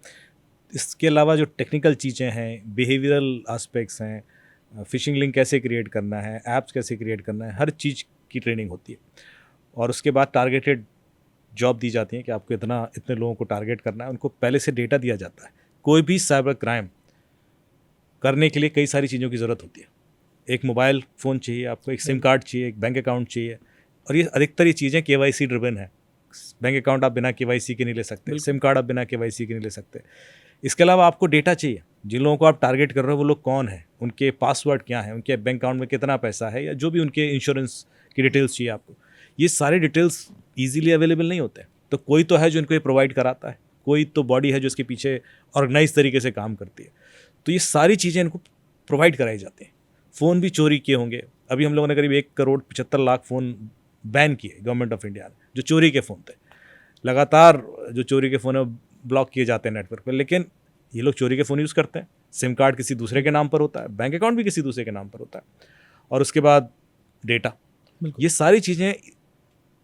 इसके अलावा जो टेक्निकल चीज़ें हैं, बिहेवियरल एस्पेक्ट्स हैं, फ़िशिंग लिंक कैसे क्रिएट करना है, ऐप्स कैसे क्रिएट करना है, हर चीज़ की ट्रेनिंग होती है। और उसके बाद टारगेटेड जॉब दी जाती है कि आपको इतने लोगों को टारगेट करना है। उनको पहले से डेटा दिया जाता है। कोई भी साइबर क्राइम करने के लिए कई सारी चीज़ों की ज़रूरत होती है। एक मोबाइल फ़ोन चाहिए आपको, एक सिम कार्ड चाहिए, एक बैंक अकाउंट चाहिए, और ये अधिकतर ये चीज़ें KYC ड्रिवन है। बैंक अकाउंट आप बिना KYC के नहीं ले सकते, सिम कार्ड आप बिना KYC के नहीं ले सकते। इसके अलावा आपको डेटा चाहिए, जिन लोगों को आप टारगेट कर रहे हो वो लोग कौन हैं, उनके पासवर्ड क्या है, उनके बैंक अकाउंट में कितना पैसा है, या जो भी उनके इंश्योरेंस की डिटेल्स चाहिए आपको। ये सारे डिटेल्स ईजिली अवेलेबल नहीं होते। तो कोई तो है जो इनको ये प्रोवाइड कराता है, कोई तो बॉडी है जो इसके पीछे ऑर्गेनाइज तरीके से काम करती है। तो ये सारी चीज़ें इनको प्रोवाइड कराई जाती हैं। फ़ोन भी चोरी किए होंगे। अभी हम लोगों ने करीब 1,75,00,000 फ़ोन बैन किए गवर्नमेंट ऑफ इंडिया ने, जो चोरी के फ़ोन थे। लगातार जो चोरी के फ़ोन है ब्लॉक किए जाते हैं नेटवर्क पर, लेकिन ये लोग चोरी के फ़ोन यूज़ करते हैं। सिम कार्ड किसी दूसरे के नाम पर होता है, बैंक अकाउंट भी किसी दूसरे के नाम पर होता है, और उसके बाद डेटा। ये सारी चीज़ें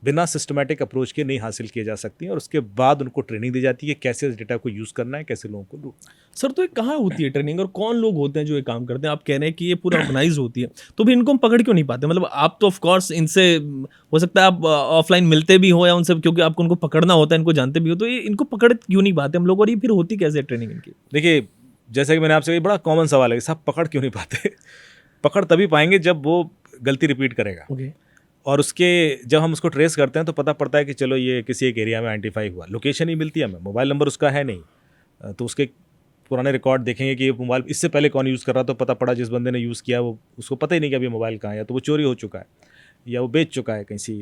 बिना सिस्टमैटिक अप्रोच के नहीं हासिल किए जा सकती हैं, और उसके बाद उनको ट्रेनिंग दी जाती है कैसे इस डेटा को यूज़ करना है, कैसे लोगों को लूटना है। सर, तो ये कहाँ होती है ट्रेनिंग, और कौन लोग होते हैं जो ये काम करते हैं? आप कह रहे हैं कि ये पूरा ऑर्गेनाइज होती है, तो भी इनको हम पकड़ क्यों नहीं पाते? मतलब आप तो ऑफ कोर्स इनसे हो सकता है आप ऑफलाइन मिलते भी हो या उनसे, क्योंकि आपको उनको पकड़ना होता है, इनको जानते भी हो, तो ये इनको पकड़ क्यों नहीं पाते हम लोग? और ये फिर होती कैसे ट्रेनिंग इनकी? देखिए, जैसे कि मैंने आपसे कहा, बड़ा कॉमन सवाल है कि साहब पकड़ क्यों नहीं पाते। पकड़ तभी पाएंगे जब वो गलती रिपीट करेगा। ओके। और उसके जब हम उसको ट्रेस करते हैं तो पता पड़ता है कि चलो ये किसी एक एरिया में आइडेंटिफाई हुआ। लोकेशन ही मिलती है हमें, मोबाइल नंबर उसका है नहीं, तो उसके पुराने रिकॉर्ड देखेंगे कि ये मोबाइल इससे पहले कौन यूज़ कर रहा, तो पता पड़ा जिस बंदे ने यूज़ किया वो उसको पता ही नहीं कि अभी मोबाइल कहाँ है, या तो वो चोरी हो चुका है या वो बेच चुका है किसी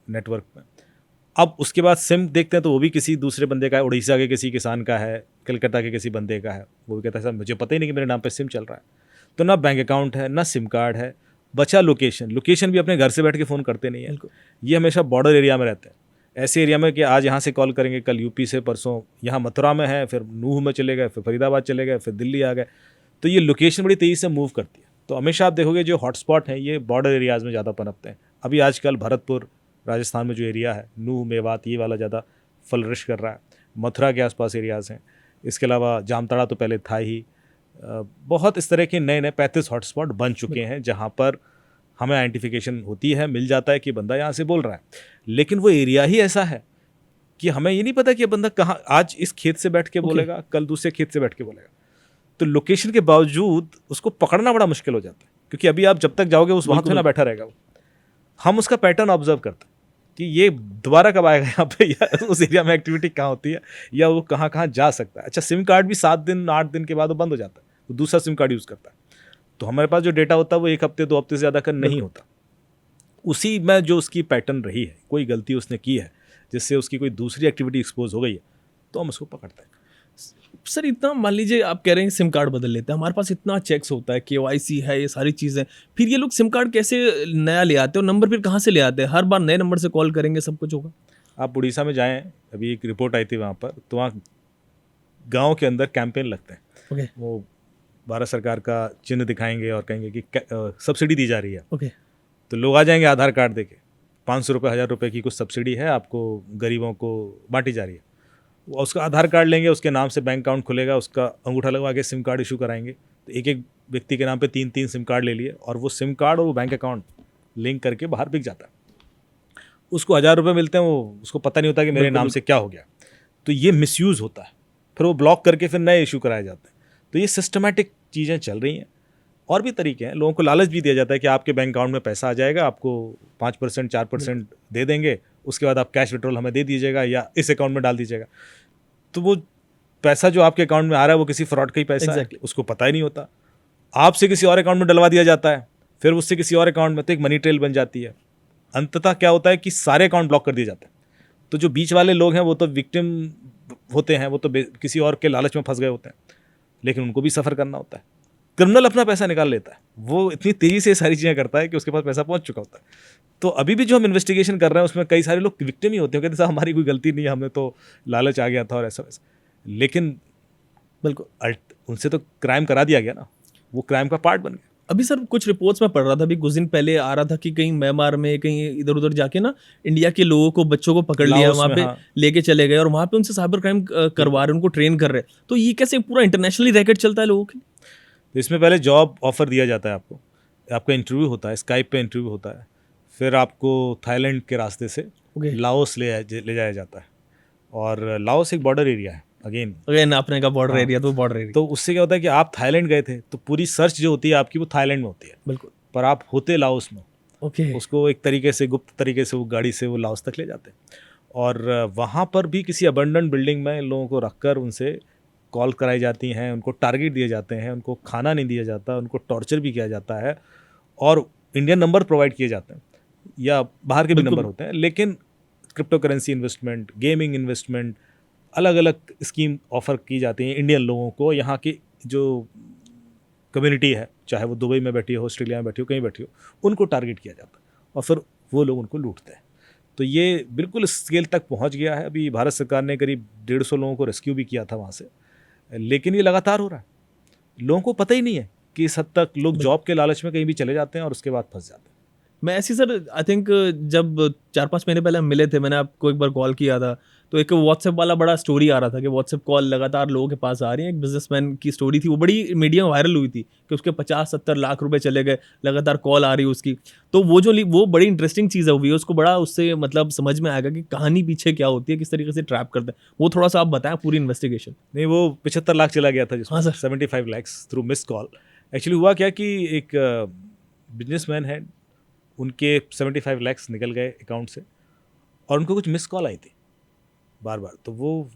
नेटवर्क में। अब उसके बाद सिम देखते हैं तो वो भी किसी दूसरे बंदे का है, उड़ीसा के किसी किसान का है, कलकत्ता के किसी बंदे का है। वो भी कहता है सर मुझे पता ही नहीं कि मेरे नाम पर सिम चल रहा है। तो ना बैंक अकाउंट है, ना सिम कार्ड है, बचा लोकेशन भी अपने घर से बैठ के फ़ोन करते नहीं है। ये हमेशा बॉर्डर एरिया में रहते हैं, ऐसे एरिया में कि आज यहाँ से कॉल करेंगे, कल यूपी से, परसों यहाँ मथुरा में है, फिर नूह में चले गए, फिर फरीदाबाद चले गए, फिर दिल्ली आ गए। तो ये लोकेशन बड़ी तेज़ी से मूव करती है। तो हमेशा आप देखोगे जो हॉटस्पॉट हैं ये बॉर्डर एरियाज़ में ज़्यादा पनपते हैं। अभी आजकल भरतपुर राजस्थान में जो एरिया है, नूह मेवात, ये वाला ज़्यादा फ्लरिश कर रहा है। मथुरा के आसपास एरियाज़ हैं। इसके अलावा जामताड़ा तो पहले था ही। बहुत इस तरह के नए 35 हॉटस्पॉट बन चुके हैं जहाँ पर हमें आइडेंटिफिकेशन होती है, मिल जाता है कि बंदा यहाँ से बोल रहा है। लेकिन वो एरिया ही ऐसा है कि हमें ये नहीं पता कि ये बंदा कहाँ, आज इस खेत से बैठ के बोलेगा, कल दूसरे खेत से बैठ के बोलेगा। तो लोकेशन के बावजूद उसको पकड़ना बड़ा मुश्किल हो जाता है, क्योंकि अभी आप जब तक जाओगे उस वहाँ थोड़ा बैठा रहेगा वो। हम उसका पैटर्न ऑब्जर्व करते हैं कि ये दोबारा कब आएगा यहाँ पे, या उस एरिया में एक्टिविटी कहाँ होती है, या वो कहाँ कहाँ जा सकता है। अच्छा, सिम कार्ड भी 7 दिन 8 दिन के बाद वो बंद हो जाता है, वो दूसरा सिम कार्ड यूज़ करता है। तो हमारे पास जो डेटा होता है वो 1 हफ्ते 2 हफ्ते से ज़्यादा का नहीं होता। उसी में जो उसकी पैटर्न रही है, कोई गलती उसने की है जिससे उसकी कोई दूसरी एक्टिविटी एक्सपोज हो गई है, तो हम उसको पकड़ते हैं। सर, इतना मान लीजिए आप कह रहे हैं सिम कार्ड बदल लेते हैं, हमारे पास इतना चेक्स होता है, KYC है, ये सारी चीज़ें, फिर ये लोग सिम कार्ड कैसे नया ले आते हैं, और नंबर फिर कहाँ से ले आते हैं? हर बार नए नंबर से कॉल करेंगे, सब कुछ होगा? आप उड़ीसा में जाएँ, अभी एक रिपोर्ट आई थी वहाँ पर, तो वहाँ गाँव के अंदर कैंपेन लगते हैं। ओके। वो भारत सरकार का चिन्ह दिखाएंगे और कहेंगे कि सब्सिडी दी जा रही है। ओके। तो लोग आ जाएंगे आधार कार्ड देके, 500 रुपये 1000 रुपये की कुछ सब्सिडी है, आपको गरीबों को बांटी जा रही है। वो उसका आधार कार्ड लेंगे, उसके नाम से बैंक अकाउंट खुलेगा, उसका अंगूठा लगवा के सिम कार्ड इशू कराएंगे। तो एक एक व्यक्ति के नाम पे 3-3 सिम कार्ड ले लिए, और वो सिम कार्ड और वो बैंक अकाउंट लिंक करके बाहर बिक जाता है। उसको 1000 रुपये मिलते हैं, वो उसको पता नहीं होता कि मेरे नाम से क्या हो गया। तो ये मिसयूज़ होता है, फिर वो ब्लॉक करके फिर नए इशू कराए जाते हैं। तो ये सिस्टमेटिक चीज़ें चल रही हैं। और भी तरीके हैं, लोगों को लालच भी दिया जाता है कि आपके बैंक अकाउंट में पैसा आ जाएगा, आपको 5% 4% दे देंगे, उसके बाद आप कैश विड्रॉल हमें दे दीजिएगा या इस अकाउंट में डाल दीजिएगा। तो वो पैसा जो आपके अकाउंट में आ रहा है वो किसी फ्रॉड का ही पैसा है, उसको पता ही नहीं होता। आपसे किसी और अकाउंट में डलवा दिया जाता है, फिर उससे किसी और अकाउंट में, तो एक मनी ट्रेल बन जाती है। अंततः क्या होता है कि सारे अकाउंट ब्लॉक कर दिए जाते हैं। तो जो बीच वाले लोग हैं वो तो विक्टिम होते हैं, वो तो किसी और के लालच में फंस गए होते हैं, लेकिन उनको भी सफ़र करना होता है। क्रिमिनल अपना पैसा निकाल लेता है, वो इतनी तेज़ी से सारी चीज़ें करता है कि उसके पास पैसा पहुंच चुका होता है। तो अभी भी जो हम इन्वेस्टिगेशन कर रहे हैं उसमें कई सारे लोग विक्टिम ही होते हैं, कहते हैं साहब हमारी कोई गलती नहीं है, हमें तो लालच आ गया था और ऐसा वैसा। लेकिन बिल्कुल उनसे तो क्राइम करा दिया गया ना, वो क्राइम का पार्ट बन गया। अभी सर कुछ रिपोर्ट्स में पढ़ रहा था, अभी कुछ दिन पहले आ रहा था कि कहीं म्यांमार में कहीं इधर उधर जाके ना इंडिया के लोगों को, बच्चों को पकड़ लिया, लाओस वहाँ में, पे हाँ। लेके चले गए और वहाँ पे उनसे साइबर क्राइम करवा रहे हैं, उनको ट्रेन कर रहे हैं। तो ये कैसे पूरा इंटरनेशनली रैकेट चलता है लोगों के? तो इसमें पहले जॉब ऑफर दिया जाता है आपको, आपका इंटरव्यू होता है, स्काइप पे इंटरव्यू होता है, फिर आपको थाईलैंड के रास्ते से Okay. लाओस ले जाया जाता है। और लाओस एक बॉर्डर एरिया है अगेन आपने कहा बॉर्डर हाँ। एरिया, तो बॉर्डर एरिया तो उससे क्या होता है कि आप थाईलैंड गए थे तो पूरी सर्च जो होती है आपकी वो थाईलैंड में होती है, बिल्कुल। पर आप होते लाओस में। ओके। उसको एक तरीके से गुप्त तरीके से वो गाड़ी से वो लाओस तक ले जाते हैं और वहाँ पर भी किसी अबंडन बिल्डिंग में इन लोगों को रखकर उनसे कॉल कराई जाती हैं, उनको टारगेट दिए जाते हैं, उनको खाना नहीं दिया जाता, उनको टॉर्चर भी किया जाता है और इंडियन नंबर प्रोवाइड किए जाते हैं या बाहर के भी नंबर होते हैं। लेकिन crypto currency investment, gaming investment, अलग अलग स्कीम ऑफर की जाती हैं इंडियन लोगों को। यहाँ की जो कम्युनिटी है, चाहे वो दुबई में बैठी हो, ऑस्ट्रेलिया में बैठी हो, कहीं बैठी हो, उनको टारगेट किया जाता है और फिर वो लोग उनको लूटते हैं। तो ये बिल्कुल स्केल तक पहुँच गया है। अभी भारत सरकार ने करीब 150 लोगों को रेस्क्यू भी किया था वहाँ से, लेकिन ये लगातार हो रहा है। लोगों को पता ही नहीं है कि इस हद तक लोग जॉब के लालच में कहीं भी चले जाते हैं और उसके बाद फंस जाते हैं। मैं ऐसी सर आई थिंक जब 4-5 महीने पहले हम मिले थे, मैंने आपको एक बार कॉल किया था, तो एक व्हाट्सएप वाला बड़ा स्टोरी आ रहा था कि व्हाट्सएप कॉल लगातार लोगों के पास आ रही है। एक बिजनेसमैन की स्टोरी थी, वो बड़ी मीडिया में वायरल हुई थी कि उसके 50-70 लाख रुपए चले गए, लगातार कॉल आ रही है उसकी। तो वो बड़ी इंटरेस्टिंग चीज़ हुई है, उसको बड़ा उससे मतलब समझ में आएगा कि कहानी पीछे क्या होती है, किस तरिके से ट्रैप करते हैं। वो थोड़ा सा आप बताएं पूरी इन्वेस्टिगेशन। नहीं, वो 75 लाख चला गया था जिसमें। हाँ sir. 75 lakhs through miss call. Actually हुआ क्या कि एक बिजनेसमैन है, उनके 75 lakhs निकल गए अकाउंट से और उनको कुछ मिस कॉल आई थी बार बार। तो वो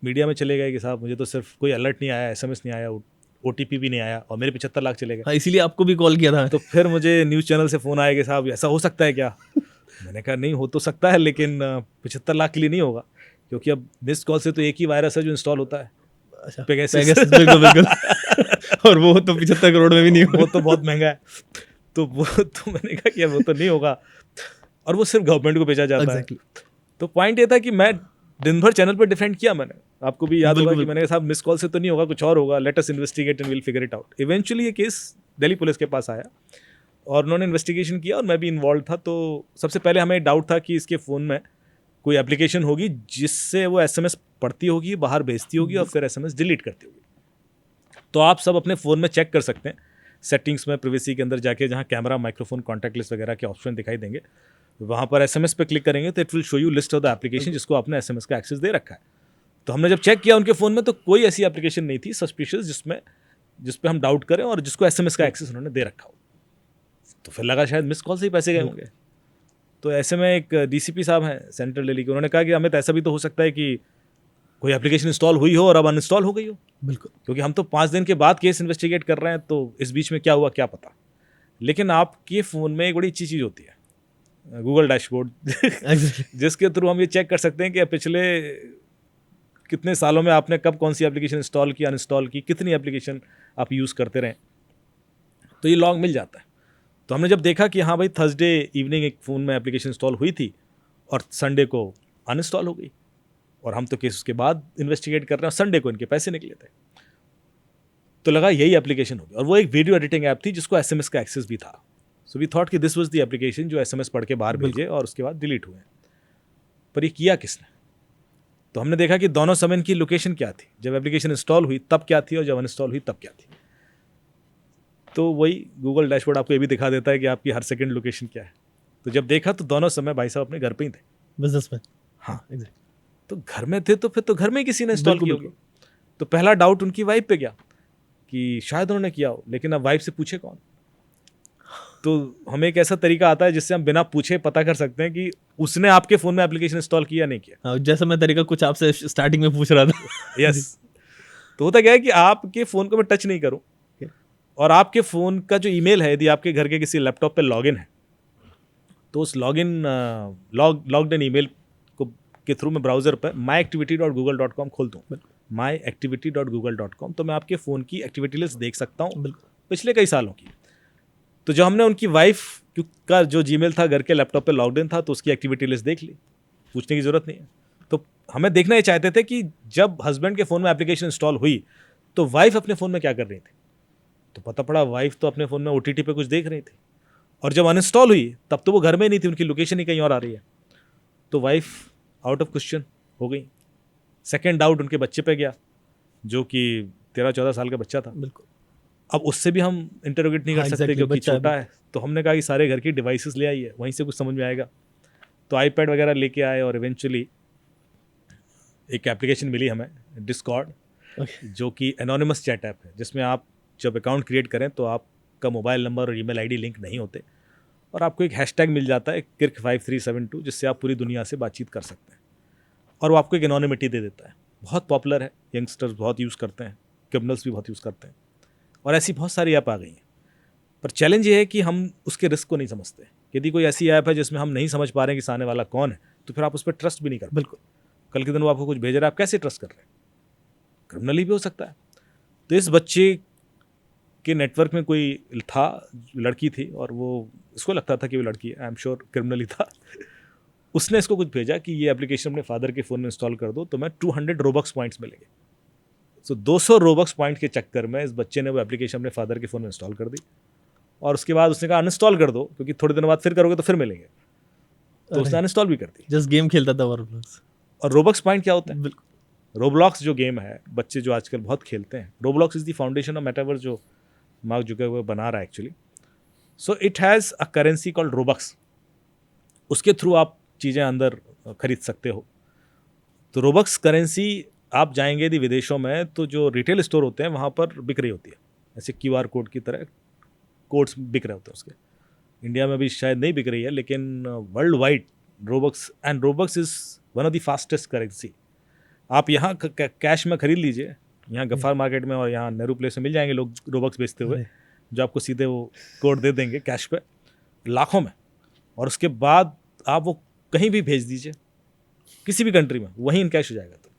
मीडिया में चले गए कि साहब मुझे तो सिर्फ कोई अलर्ट नहीं आया, SMS नहीं आया, OTP भी नहीं आया और मेरे 75 लाख चले गए। हाँ, इसीलिए आपको भी कॉल किया था। तो फिर मुझे न्यूज़ चैनल से फ़ोन आया कि साहब ऐसा हो सकता है क्या? मैंने कहा नहीं, हो तो सकता है लेकिन 75 लाख के लिए नहीं होगा, क्योंकि अब मिस कॉल से तो एक ही वायरस है जो इंस्टॉल होता है, अच्छा, पेगासस। बिल्कुल बिल्कुल। और वो तो 75 करोड़ में भी नहीं वो तो बहुत महंगा है। तो मैंने कहा कि वो तो नहीं होगा और वो सिर्फ गवर्नमेंट को भेजा जाता है। तो पॉइंट ये था कि मैं दिन भर चैनल पर डिफेंड किया मैंने, आपको भी याद होगा कि मैंने कहा साहब मिस कॉल से तो नहीं होगा, कुछ और होगा, let us investigate and will figure it out. Eventually ये केस दिल्ली पुलिस के पास आया और उन्होंने इन्वेस्टिगेशन किया और मैं भी इन्वॉल्व था। तो सबसे पहले हमें डाउट था कि इसके फ़ोन में कोई एप्लीकेशन होगी जिससे वो SMS पढ़ती होगी, बाहर भेजती होगी और फिर SMS डिलीट करती होगी। तो आप सब अपने फ़ोन में चेक कर सकते हैं, सेटिंग्स में प्रिवेसी के अंदर जाके, जहाँ कैमरा, माइक्रोफोन, कॉन्टैक्ट लिस्ट वगैरह के ऑप्शन दिखाई देंगे, वहाँ पर SMS पे क्लिक करेंगे तो it will show you list of the application जिसको आपने SMS का एक्सेस दे रखा है। तो हमने जब चेक किया उनके फ़ोन में तो कोई ऐसी एप्लीकेशन नहीं थी सस्पिशियस जिस पे हम डाउट करें और जिसको SMS का एक्सेस उन्होंने दे रखा हो। तो फिर लगा शायद मिस कॉल से ही पैसे गए होंगे। तो ऐसे में एक DCP साहब हैं सेंट्रल दिल्ली के, उन्होंने कहा कि हमें तो ऐसा भी तो हो सकता है कि कोई एप्लीकेशन इंस्टॉल हुई हो और अब अनइंस्टॉल हो गई हो। बिल्कुल, क्योंकि हम तो 5 दिन के बाद केस इन्वेस्टिगेट कर रहे हैं, तो इस बीच में क्या हुआ क्या पता। लेकिन आपके फ़ोन में एक बड़ी अच्छी चीज़ होती है, गूगल डैशबोर्ड, जिसके थ्रू हम ये चेक कर सकते हैं कि पिछले कितने सालों में आपने कब कौन सी एप्लीकेशन इंस्टॉल की, अनइंस्टॉल की, कितनी एप्लीकेशन आप यूज़ करते रहें, तो ये लॉग मिल जाता है। तो हमने जब देखा कि हाँ भाई थर्सडे इवनिंग एक फ़ोन में एप्लीकेशन इंस्टॉल हुई थी और संडे को अनइंस्टॉल हो गई, और हम तो केस उसके बाद इन्वेस्टिगेट कर रहे हैं और संडे को इनके पैसे निकले थे, तो लगा यही एप्लीकेशन होगी। और वो एक वीडियो एडिटिंग ऐप थी जिसको SMS का एक्सेस भी था। सो वी थॉट कि दिस वाज द एप्लीकेशन जो SMS पढ़ के बाहर भेजे और उसके बाद डिलीट हुए। पर ये किया किसने? तो हमने देखा कि दोनों समय की लोकेशन क्या थी, जब एप्लीकेशन इंस्टॉल हुई तब क्या थी और जब अनइंस्टॉल हुई तब क्या थी। तो वही गूगल डैशबोर्ड आपको ये भी दिखा देता है कि आपकी हर सेकंड लोकेशन क्या है। तो जब देखा तो दोनों समय भाई साहब अपने घर पे ही थे, बिजनेसमैन। हाँ तो घर में थे, तो फिर तो घर में ही किसी ने इंस्टॉल की होगी। तो पहला डाउट उनकी वाइफ पे गया कि शायद उन्होंने किया हो, लेकिन अब वाइफ से पूछे कौन। तो हमें एक ऐसा तरीका आता है जिससे हम बिना पूछे पता कर सकते हैं कि उसने आपके फ़ोन में एप्लीकेशन इंस्टॉल किया नहीं किया। हाँ, जैसा मैं तरीका कुछ आपसे स्टार्टिंग में पूछ रहा था। यस। तो होता क्या है कि आपके फ़ोन को मैं टच नहीं करूं और आपके फ़ोन का जो ईमेल है, यदि आपके घर के किसी लैपटॉप पे लॉगिन है, तो उस लॉग्ड इन ईमेल को के थ्रू मैं ब्राउज़र पर myactivity.google.com खोल दूँ myactivity.google.com, तो मैं आपके फ़ोन की एक्टिविटी लिस्ट देख सकता हूँ बिल्कुल। पिछले कई सालों की। तो जब हमने उनकी वाइफ का जो जीमेल था घर के लैपटॉप पे लॉग्ड इन था, तो उसकी एक्टिविटी लिस्ट देख ली, पूछने की ज़रूरत नहीं है। तो हमें देखना ये चाहते थे कि जब हस्बैंड के फ़ोन में एप्लीकेशन इंस्टॉल हुई तो वाइफ अपने फ़ोन में क्या कर रही थी। तो पता पड़ा वाइफ तो अपने फ़ोन में OTT पे कुछ देख रही थी, और जब अनइंस्टॉल हुई तब तो वो घर में नहीं थी, उनकी लोकेशन ही कहीं और आ रही है। तो वाइफ आउट ऑफ क्वेश्चन हो गई। सेकेंड डाउट उनके बच्चे पे गया, जो कि 13-14 साल का बच्चा था। बिल्कुल। अब उससे भी हम इंटरोगेट नहीं कर हाँ, सकते exactly, क्योंकि बच्चा है छोटा है। तो हमने कहा कि सारे घर की डिवाइसेस ले आइए, वहीं से कुछ समझ में आएगा। तो आईपैड वगैरह लेके आए, और इवेंचुअली एक एप्लीकेशन मिली हमें, डिस्कॉर्ड, जो कि एनोनिमस चैट ऐप है, जिसमें आप जब अकाउंट क्रिएट करें तो आपका मोबाइल नंबर और ईमेल आईडी लिंक नहीं होते, और आपको एक हैशटैग मिल जाता है KIRK5372, जिससे आप पूरी दुनिया से बातचीत कर सकते हैं, और वो आपको एक एनोनिमिटी दे देता है। बहुत पॉपुलर है, यंगस्टर्स बहुत यूज़ करते हैं, क्रिमिनल्स भी बहुत यूज़ करते हैं, और ऐसी बहुत सारी ऐप आ गई हैं। पर चैलेंज ये है कि हम उसके रिस्क को नहीं समझते। यदि कोई ऐसी ऐप है जिसमें हम नहीं समझ पा रहे हैं कि सामने वाला कौन है, तो फिर आप उस पर ट्रस्ट भी नहीं कर। बिल्कुल। कल के दिन वो आपको कुछ भेज रहा है, आप कैसे ट्रस्ट कर रहे हैं? क्रिमिनली भी हो सकता है। तो इस बच्चे के नेटवर्क में कोई था, लड़की थी, और वो इसको लगता था कि वो लड़की है, आई एम श्योर क्रिमिनली था। उसने इसको कुछ भेजा कि ये एप्लीकेशन अपने फादर के फ़ोन में इंस्टॉल कर दो, तो मैं 200 रोबक्स पॉइंट्स मिलेंगे। सो 200 रोबक्स पॉइंट के चक्कर में इस बच्चे ने वो एप्लीकेशन अपने फादर के फ़ोन में इंस्टॉल कर दी, और उसके बाद उसने कहा अनइंस्टॉल कर दो, क्योंकि थोड़े दिनों बाद फिर करोगे तो फिर मिलेंगे। तो उसने अनइंस्टॉल भी कर दी। जस्ट गेम खेलता था रोब्लॉक्स। और रोबक्स पॉइंट क्या होता है? बिल्कुल। रोब्लॉक्स जो गेम है, बच्चे जो आजकल बहुत खेलते हैं, Roblox is the foundation of metaverse जो मार्क जुकरबर्ग बना रहा है actually. So it has a currency called Robux, उसके थ्रू आप चीज़ें अंदर खरीद सकते हो। तो रोबक्स करेंसी आप जाएंगे यदि विदेशों में, तो जो रिटेल स्टोर होते हैं वहाँ पर बिक रही होती है, ऐसे QR कोड की तरह कोड्स बिक रहे होते हैं उसके। इंडिया में भी शायद नहीं बिक रही है, लेकिन world wide Robux is one of the fastest currency. आप यहाँ कैश में खरीद लीजिए, यहाँ गफ्फार मार्केट में और यहाँ नेहरू प्लेस में मिल जाएंगे लोग रोबक्स बेचते हुए, जो आपको सीधे वो कोड दे देंगे कैश पे, लाखों में। और उसके बाद आप वो कहीं भी भेज दीजिए, किसी भी कंट्री में, वहीं इन कैश हो जाएगा। तो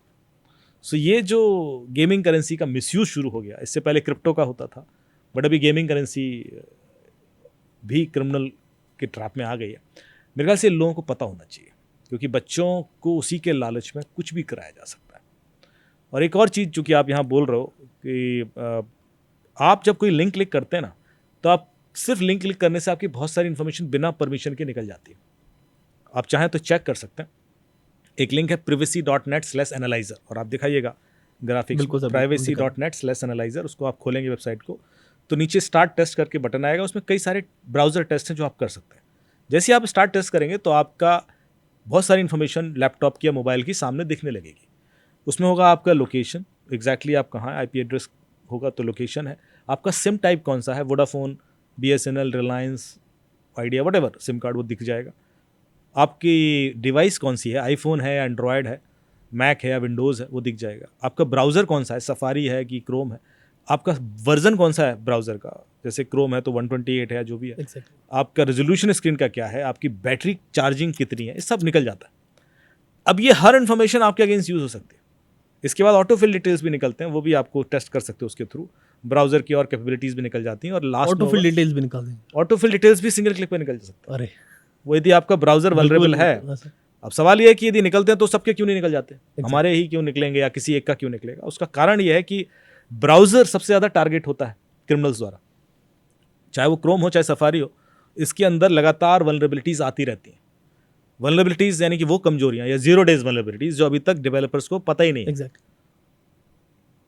सो ये जो गेमिंग करेंसी का मिसयूज़ शुरू हो गया, इससे पहले क्रिप्टो का होता था, बट अभी गेमिंग करेंसी भी क्रिमिनल के ट्रैप में आ गई है। मेरे ख्याल से लोगों को पता होना चाहिए, क्योंकि बच्चों को उसी के लालच में कुछ भी कराया जा सकता है। और एक और चीज़ जो कि आप यहाँ बोल रहे हो कि आप जब कोई लिंक क्लिक करते हैं ना, तो आप सिर्फ लिंक क्लिक करने से आपकी बहुत सारी इन्फॉर्मेशन बिना परमिशन के निकल जाती है। आप चाहें तो चेक कर सकते हैं। एक लिंक है privacy.net/analyzer, और आप दिखाइएगा ग्राफिक्स, privacy.net/analyzer, उसको आप खोलेंगे वेबसाइट को, तो नीचे स्टार्ट टेस्ट करके बटन आएगा, उसमें कई सारे ब्राउज़र टेस्ट हैं जो आप कर सकते हैं। जैसे आप स्टार्ट टेस्ट करेंगे तो आपका बहुत सारी इन्फॉर्मेशन लैपटॉप की या मोबाइल की सामने दिखने लगेगी। उसमें होगा आपका लोकेशन, एग्जैक्टली आप कहाँ हैं, IP एड्रेस होगा तो लोकेशन है, आपका सिम टाइप कौन सा है, Vodafone, BSNL, Reliance, idea, whatever SIM card वो दिख जाएगा। आपकी डिवाइस कौन सी है, आईफोन है, एंड्रॉयड है, मैक है या विंडोज़ है, वो दिख जाएगा। आपका ब्राउज़र कौन सा है, सफारी है कि क्रोम है, आपका वर्जन कौन सा है ब्राउज़र का, जैसे क्रोम है तो 128 है, जो भी है। Exactly. आपका रेजोल्यूशन स्क्रीन का क्या है, आपकी बैटरी चार्जिंग कितनी है, ये सब निकल जाता है। अब ये हर इन्फॉर्मेशन आपके अगेंस्ट यूज़ हो सकती है। इसके बाद ऑटोफिल डिटेल्स भी निकलते हैं, वो भी आपको टेस्ट कर सकते हो उसके थ्रू। ब्राउज़र की और कैपेबिलिटीज़ भी निकल जाती हैं, और लास्ट ऑटोफिल डिटेल्स भी निकाल देंगे। ऑटोफिल डिटेल्स भी सिंगल क्लिक पे निकल सकते हैं। अरे वो यदि आपका ब्राउज़र वल्नरेबल है। अब सवाल ये है कि यदि निकलते हैं तो सबके क्यों नहीं निकल जाते, हमारे ही क्यों निकलेंगे या किसी एक का क्यों निकलेगा? उसका कारण ये है कि ब्राउज़र सबसे ज़्यादा टारगेट होता है क्रिमिनल्स द्वारा, चाहे वो क्रोम हो चाहे सफारी हो। इसके अंदर लगातार वल्नरेबिलिटीज़ आती रहती हैं। वल्नरेबिलिटीज़ यानी कि वो कमजोरियाँ या 0 डेज वल्नरेबिलिटीज़ जो अभी तक डेवलपर्स को पता ही नहीं है, Exactly.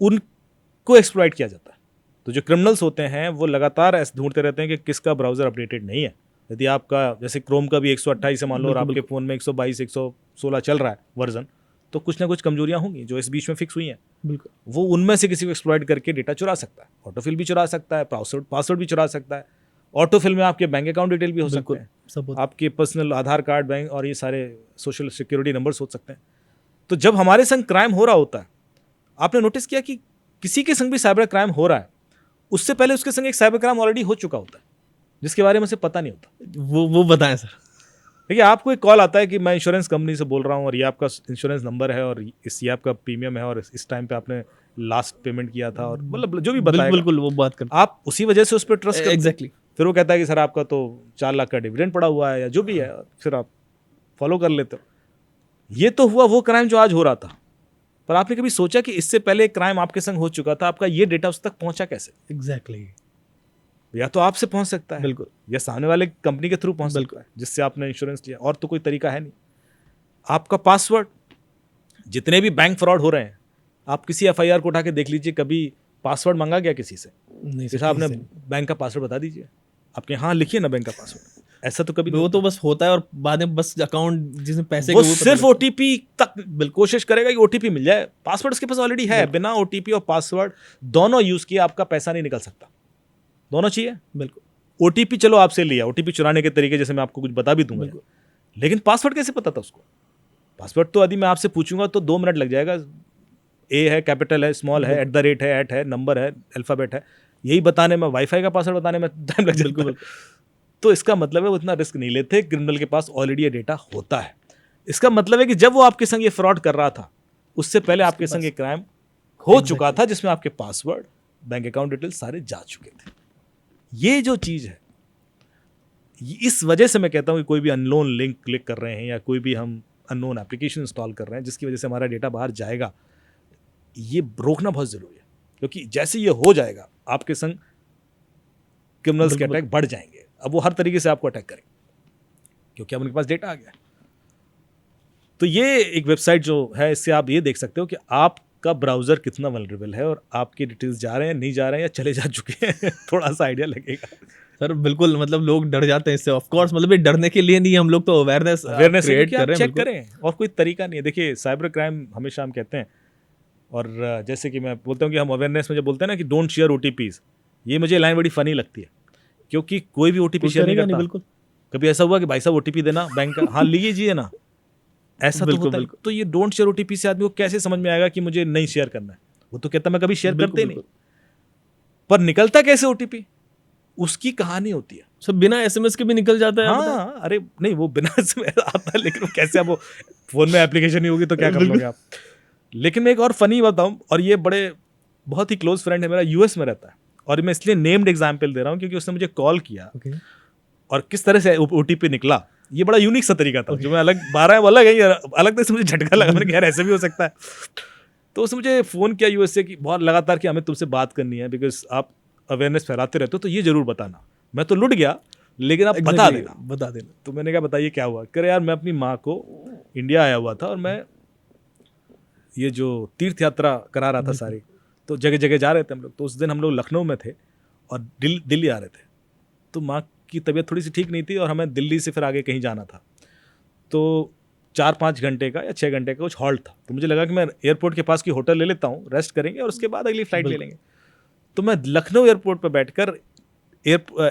उनको एक्सप्लॉइट किया जाता है। तो जो क्रिमिनल्स होते हैं वो लगातार ऐसे ढूंढते रहते हैं कि किसका ब्राउज़र अपडेटेड नहीं है। यदि आपका जैसे क्रोम का भी 128 है मान लो, और आपके फ़ोन में 122, 116 चल रहा है वर्जन, तो कुछ ना कुछ कमजोरियाँ होंगी जो इस बीच में फिक्स हुई हैं। बिल्कुल। वो उनमें से किसी को एक्सप्लॉइट करके डेटा चुरा सकता है। ऑटोफिल भी चुरा सकता है, पासवर्ड भी चुरा सकता है। ऑटोफिल में आपके बैंक अकाउंट डिटेल भी हो सकते हैं, सब आपके पर्सनल आधार कार्ड, बैंक और ये सारे सोशल सिक्योरिटी नंबर्स हो सकते हैं। तो जब हमारे संग क्राइम हो रहा होता है, आपने नोटिस किया कि किसी के संग भी साइबर क्राइम हो रहा है, उससे पहले उसके संग एक साइबर क्राइम ऑलरेडी हो चुका होता है जिसके बारे में उसे पता नहीं होता। वो बताएं सर। देखिए आपको एक कॉल आता है कि मैं इंश्योरेंस कंपनी से बोल रहा हूँ और ये आपका इंश्योरेंस नंबर है और ये आपका प्रीमियम है और इस टाइम पे आपने लास्ट पेमेंट किया था और मतलब जो भी बताएगा बिल्कुल वो बात कर आप उसी वजह से उस पर ट्रस्ट करते हैं। एग्जैक्टली। फिर वो कहता है कि सर आपका तो 4 लाख का डिविडेंड पड़ा हुआ है या जो भी है, फिर आप फॉलो कर लेते हो। ये तो हुआ वो क्राइम जो आज हो रहा था, पर आपने कभी सोचा कि इससे पहले एक क्राइम आपके संग हो चुका था, आपका ये डेटा उस तक पहुंचा कैसे? एग्जैक्टली। या तो आपसे पहुंच सकता है बिल्कुल। या सामने वाले कंपनी के थ्रू पहुंच बिल्कुल। सकता है जिससे आपने इंश्योरेंस लिया, और तो कोई तरीका है नहीं। आपका पासवर्ड, जितने भी बैंक फ्रॉड हो रहे हैं, आप किसी एफआईआर को उठा के देख लीजिए, कभी पासवर्ड मांगा गया किसी से? नहीं जैसे आपने बैंक का पासवर्ड बता दीजिए, आपके यहाँ लिखिए ना बैंक का पासवर्ड, ऐसा तो कभी वो तो बस होता है और बाद में बस अकाउंट जिसमें पैसे वो गए सिर्फ ओटीपी तक कोशिश करेगा कि ओटीपी मिल जाए। पासवर्ड उसके पास ऑलरेडी है, बिना ओटीपी और पासवर्ड दोनों यूज किए आपका पैसा नहीं निकल सकता। दोनों चाहिए। बिल्कुल। ओटीपी चलो आपसे लिया, ओटीपी चुराने के तरीके जैसे मैं आपको कुछ बता भी दूंगा, लेकिन पासवर्ड कैसे पता था उसको? पासवर्ड तो यदि मैं आपसे पूछूंगा तो 2 मिनट लग जाएगा। ए है, कैपिटल है, स्मॉल है, @ है, @ है, नंबर है, अल्फाबेट है, यही बताने में, वाईफाई का पासवर्ड बताने में टाइम लग जाता है। तो इसका मतलब है वो इतना रिस्क नहीं लेते, क्रिमिनल के पास ऑलरेडी ये डेटा होता है। इसका मतलब है कि जब वो आपके संग ये फ्रॉड कर रहा था, उससे पहले आपके संग ये क्राइम हो चुका था जिसमें आपके पासवर्ड, बैंक अकाउंट डिटेल सारे जा चुके थे। ये जो चीज है, इस वजह से मैं कहता हूं कि कोई भी अननोन लिंक क्लिक कर रहे हैं या कोई भी हम अननोन एप्लीकेशन इंस्टॉल कर रहे हैं जिसकी वजह से हमारा डेटा बाहर जाएगा, ये रोकना बहुत जरूरी है। क्योंकि जैसे ये हो जाएगा, आपके संग क्रिमिनल्स के अटैक बढ़ जाएंगे। अब वो हर तरीके से आपको अटैक करेंगे क्योंकि अब उनके पास डेटा आ गया। तो ये एक वेबसाइट जो है, इससे आप ये देख सकते हो कि आपका ब्राउजर कितना वल्नरेबल है और आपके डिटेल्स जा रहे हैं, नहीं जा रहे हैं या चले जा चुके हैं। थोड़ा सा आइडिया लगेगा सर। बिल्कुल, मतलब लोग डर जाते हैं इससे। ऑफ कोर्स, मतलब ये डरने के लिए नहीं, हम लोग तो अवेयरनेस क्रिएट कर रहे हैं। चेक करें, और कोई तरीका नहीं है। देखिए साइबर क्राइम हमेशा हम कहते हैं, और जैसे कि मैं बोलता हूँ कि हम अवेयरनेस में जब बोलते हैं ना कि डोंट शेयर ओटीपीज, ये मुझे लाइन बड़ी फनी लगती है क्योंकि कोई भी ओटीपी शेयर नहीं करता। बिल्कुल। कभी ऐसा हुआ कि भाई साहब ओटीपी देना बैंक का, हाँ लीजिए ना, ऐसा तो होता है। तो ये डोंट शेयर ओटीपी से आदमी को कैसे समझ में आएगा कि मुझे नहीं शेयर करना है? वो तो कहता मैं कभी शेयर करते ही नहीं, पर निकलता कैसे ओटीपी, उसकी कहानी होती है। सब बिना एसएमएस के भी निकल जाता है। हाँ, अरे नहीं, वो बिना एसएमएस आता है, लेकिन कैसे? अब वो फोन में एप्लीकेशन नहीं होगी तो क्या कर लोगे आप? लेकिन मैं एक और फनी बताऊं, और ये बहुत ही क्लोज फ्रेंड है मेरा, यूएस में रहता है, और मैं इसलिए नेम्ड एग्जाम्पल दे रहा हूँ क्योंकि उसने मुझे कॉल किया और किस तरह से ओटीपी निकला, ये बड़ा यूनिक सा तरीका था जो मैं अलग 12 अलग है, अलग तरह से मुझे झटका लगा। मैंने कहा यार ऐसे भी हो सकता है। तो उसने मुझे फ़ोन किया यूएस से कि बहुत लगातार कि हमें तुमसे बात करनी है, बिकॉज आप अवेयरनेस फैलाते रहते हो, तो ये जरूर बताना। मैं तो लुट गया, लेकिन आप बता देना। तो मैंने कहा बताइए क्या हुआ? कह रहे यार मैं अपनी माँ को, इंडिया आया हुआ था और मैं ये जो तीर्थ यात्रा करा रहा था सारी, तो जगह जगह जा रहे थे हम लोग। तो उस दिन हम लोग लखनऊ में थे और दिल्ली आ रहे थे, तो माँ की तबीयत थोड़ी सी ठीक नहीं थी और हमें दिल्ली से फिर आगे कहीं जाना था। तो 4-5 घंटे का या 6 घंटे का कुछ हॉल्ट था, तो मुझे लगा कि मैं एयरपोर्ट के पास की होटल ले लेता हूँ, रेस्ट करेंगे और उसके बाद अगली फ्लाइट ले लेंगे। तो मैं लखनऊ एयरपोर्ट पर बैठकर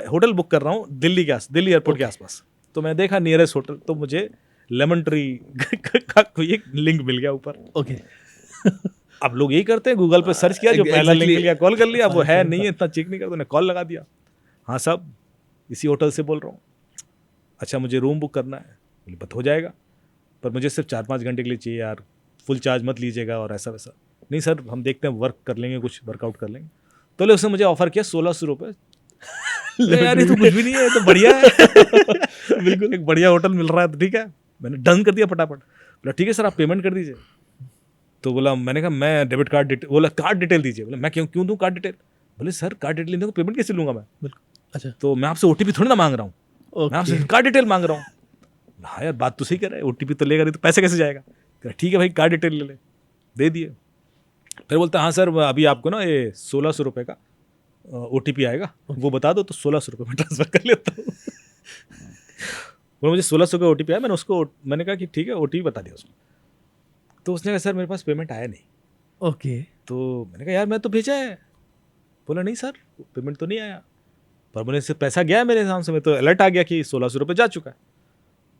होटल बुक कर रहा हूँ दिल्ली एयरपोर्ट के आसपास। तो मैं देखा नियरेस्ट होटल, तो मुझे लेमन ट्री का कोई एक लिंक मिल गया ऊपर। ओके। अब लोग यही करते हैं, गूगल पे सर्च किया, जो पहला लिंक मिल गया कॉल कर लिया। वो है नहीं है, इतना चेक नहीं करता, मैंने कॉल लगा दिया। हाँ साहब, इसी होटल से बोल रहा हूँ। अच्छा मुझे रूम बुक करना है। बोले बत हो जाएगा, पर मुझे सिर्फ 4-5 घंटे के लिए चाहिए यार, फुल चार्ज मत लीजिएगा और ऐसा वैसा। नहीं सर हम देखते हैं, वर्क कर लेंगे, कुछ वर्कआउट कर लेंगे। तो उसने मुझे ऑफर किया 1600 रुपये। यार ये तो कुछ भी नहीं है, ये तो बढ़िया है। बिल्कुल एक बढ़िया होटल मिल रहा है, तो ठीक है। मैंने डन कर दिया फटाफट। बोला ठीक है सर आप पेमेंट कर दीजिए। तो बोला, मैंने कहा मैं डेबिट कार्ड डिटेल, बोला कार्ड डिटेल दीजिए। बोला मैं क्यों दूं कार्ड डिटेल? बोले सर कार्ड डिटेल नहीं, पेमेंट कैसे लूंगा मैं? बिल्कुल। अच्छा, तो मैं आपसे ओटीपी थोड़ी ना मांग रहा हूँ, मैं आपसे कार्ड डिटेल मांग रहा हूँ। हाँ यार बात तो सही कर रहा है, ओटीपी तो लेगा नहीं तो पैसे कैसे जाएगा? ठीक है भाई कार्ड डिटेल ले ले, दे दिए। फिर बोलता हाँ सर अभी आपको ना ये 1600 रुपये का ओटीपी आएगा, वो बता दो तो 1600 रुपये में ट्रांसफर कर लेता हूँ। बोला मुझे 1600 का ओटीपी आया, मैंने कहा कि ठीक है ओटीपी बता दिया उसको। तो उसने कहा सर मेरे पास पेमेंट आया नहीं। ओके। तो मैंने कहा यार मैं तो भेजा है। बोला नहीं सर पेमेंट तो नहीं आया, पर मुझे से पैसा गया मेरे हिसाब से, मैं तो अलर्ट आ गया कि 1600 रुपये जा चुका है।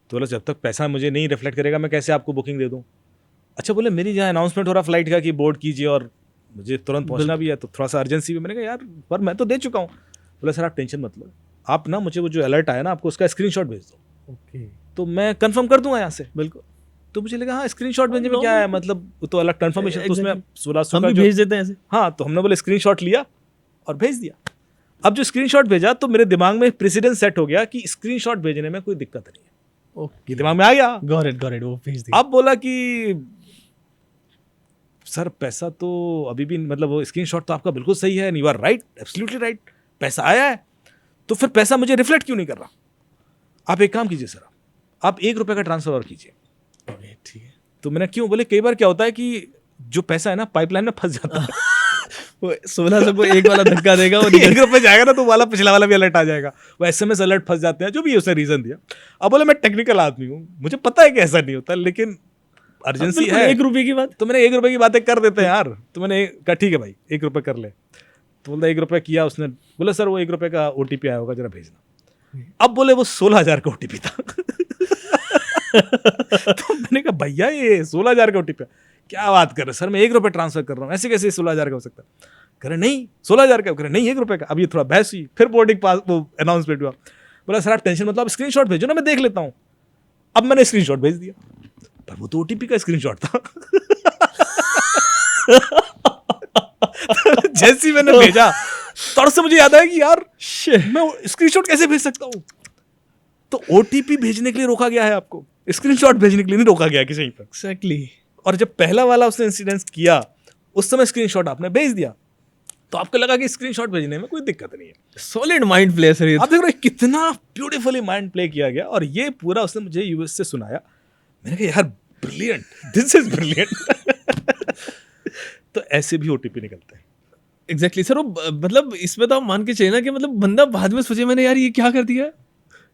तो बोला जब तक पैसा मुझे नहीं रिफ्लेक्ट करेगा मैं कैसे आपको बुकिंग दे दूँ? अच्छा बोले मेरी जहाँ अनाउंसमेंट हो रहा फ्लाइट का कि बोर्ड कीजिए और मुझे तुरंत पहुँचना भी है, तो थोड़ा सा अर्जेंसी भी। मैंने कहा यार पर मैं तो दे चुका हूँ। बोला सर आप टेंशन मत लो, आप ना मुझे वो जो अलर्ट आया ना आपको उसका स्क्रीनशॉट भेज दो। ओके। तो मैं कंफर्म कर दूंगा यहाँ से। बिल्कुल। तो मुझे लगा हाँ स्क्रीनशॉट भेजने में क्या है, मतलब वो तो अलग कंफर्मेशन, तो उसमें 1600 हम का भी जो, भेज देते हैं ऐसे। हाँ तो हमने बोले स्क्रीनशॉट लिया और भेज दिया। अब जो स्क्रीनशॉट भेजा तो मेरे दिमाग में प्रेसिडेंस सेट हो गया कि स्क्रीनशॉट भेजने में कोई दिक्कत नहीं है, ओके, ये दिमाग में आ गया। गॉट इट, वो भेज दिया। अब बोला कि सर पैसा तो अभी भी, मतलब वो स्क्रीनशॉट तो आपका बिल्कुल सही है, you are right, absolutely right, पैसा आया है, तो फिर पैसा मुझे रिफ्लेक्ट क्यों नहीं कर रहा? आप एक काम कीजिए सर, आप ₹1 का ट्रांसफर और कीजिए। ओके, ठीक है। तो मैंने क्यों, बोले कई बार क्या होता है कि जो पैसा है ना पाइपलाइन में फंस जाता है। वो 1600 को एक वाला धक्का देगा, वो ₹1 जाएगा ना तो वाला पिछला वाला भी अलर्ट आ जाएगा, वो SMS अलर्ट फंस जाते हैं, जो भी उसने रीजन दिया। अब बोले मैं टेक्निकल आदमी हूँ, मुझे पता है कि ऐसा नहीं होता, लेकिन अर्जेंसी है। ₹1 की बात, तो मैंने ₹1 की बातें कर देते हैं यार, तो मैंने कहा ठीक है भाई ₹1 कर ले। तो बोलता ₹1 किया उसने, बोला सर वो ₹1 का OTP आया होगा, जरा भेजना। अब बोले वो 16,000 का OTP था। तो मैंने कहा भैया ये 16,000 का OTP, क्या बात कर रहे सर, मैं ₹1 ट्रांसफर कर रहा हूँ, ऐसे कैसे 16,000 का हो सकता है? कह रहे नहीं 16,000 का, कह रहे नहीं ₹1 का। अब ये थोड़ा बहस हुई, फिर बोर्डिंग पास वो अनाउंसमेंट हुआ। बोला सर आप टेंशन मतलब आप स्क्रीनशॉट भेजो ना, मैं देख लेता हूँ। अब मैंने स्क्रीनशॉट भेज दिया, पर वो तो OTP का स्क्रीनशॉट था। जैसे ही मैंने भेजा तौर से मुझे याद आया कि यार मैं स्क्रीनशॉट कैसे भेज सकता हूँ? तो OTP भेजने के लिए रोका गया है आपको, स्क्रीनशॉट भेजने के लिए नहीं रोका गया किसी पर। एक्जैक्टली। और जब पहला वाला उसने इंसिडेंस किया, उस समय स्क्रीनशॉट आपने भेज दिया, तो आपको लगा कि स्क्रीनशॉट भेजने में कोई दिक्कत नहीं है। सॉलिड माइंड प्ले सर ये। आप देख रहे हैं कितना ब्यूटीफुली माइंड प्ले किया गया, और ये पूरा उसने मुझे US से सुनाया। मैंने कहा यार ब्रिलियंट, दिस इज ब्रिलियंट। तो ऐसे भी OTP निकलते हैं। एग्जैक्टली सर, वो मतलब इसमें तो आप मान के चलिए ना कि मतलब बंदा बाद में सोचे मैंने यार ये क्या कर दिया।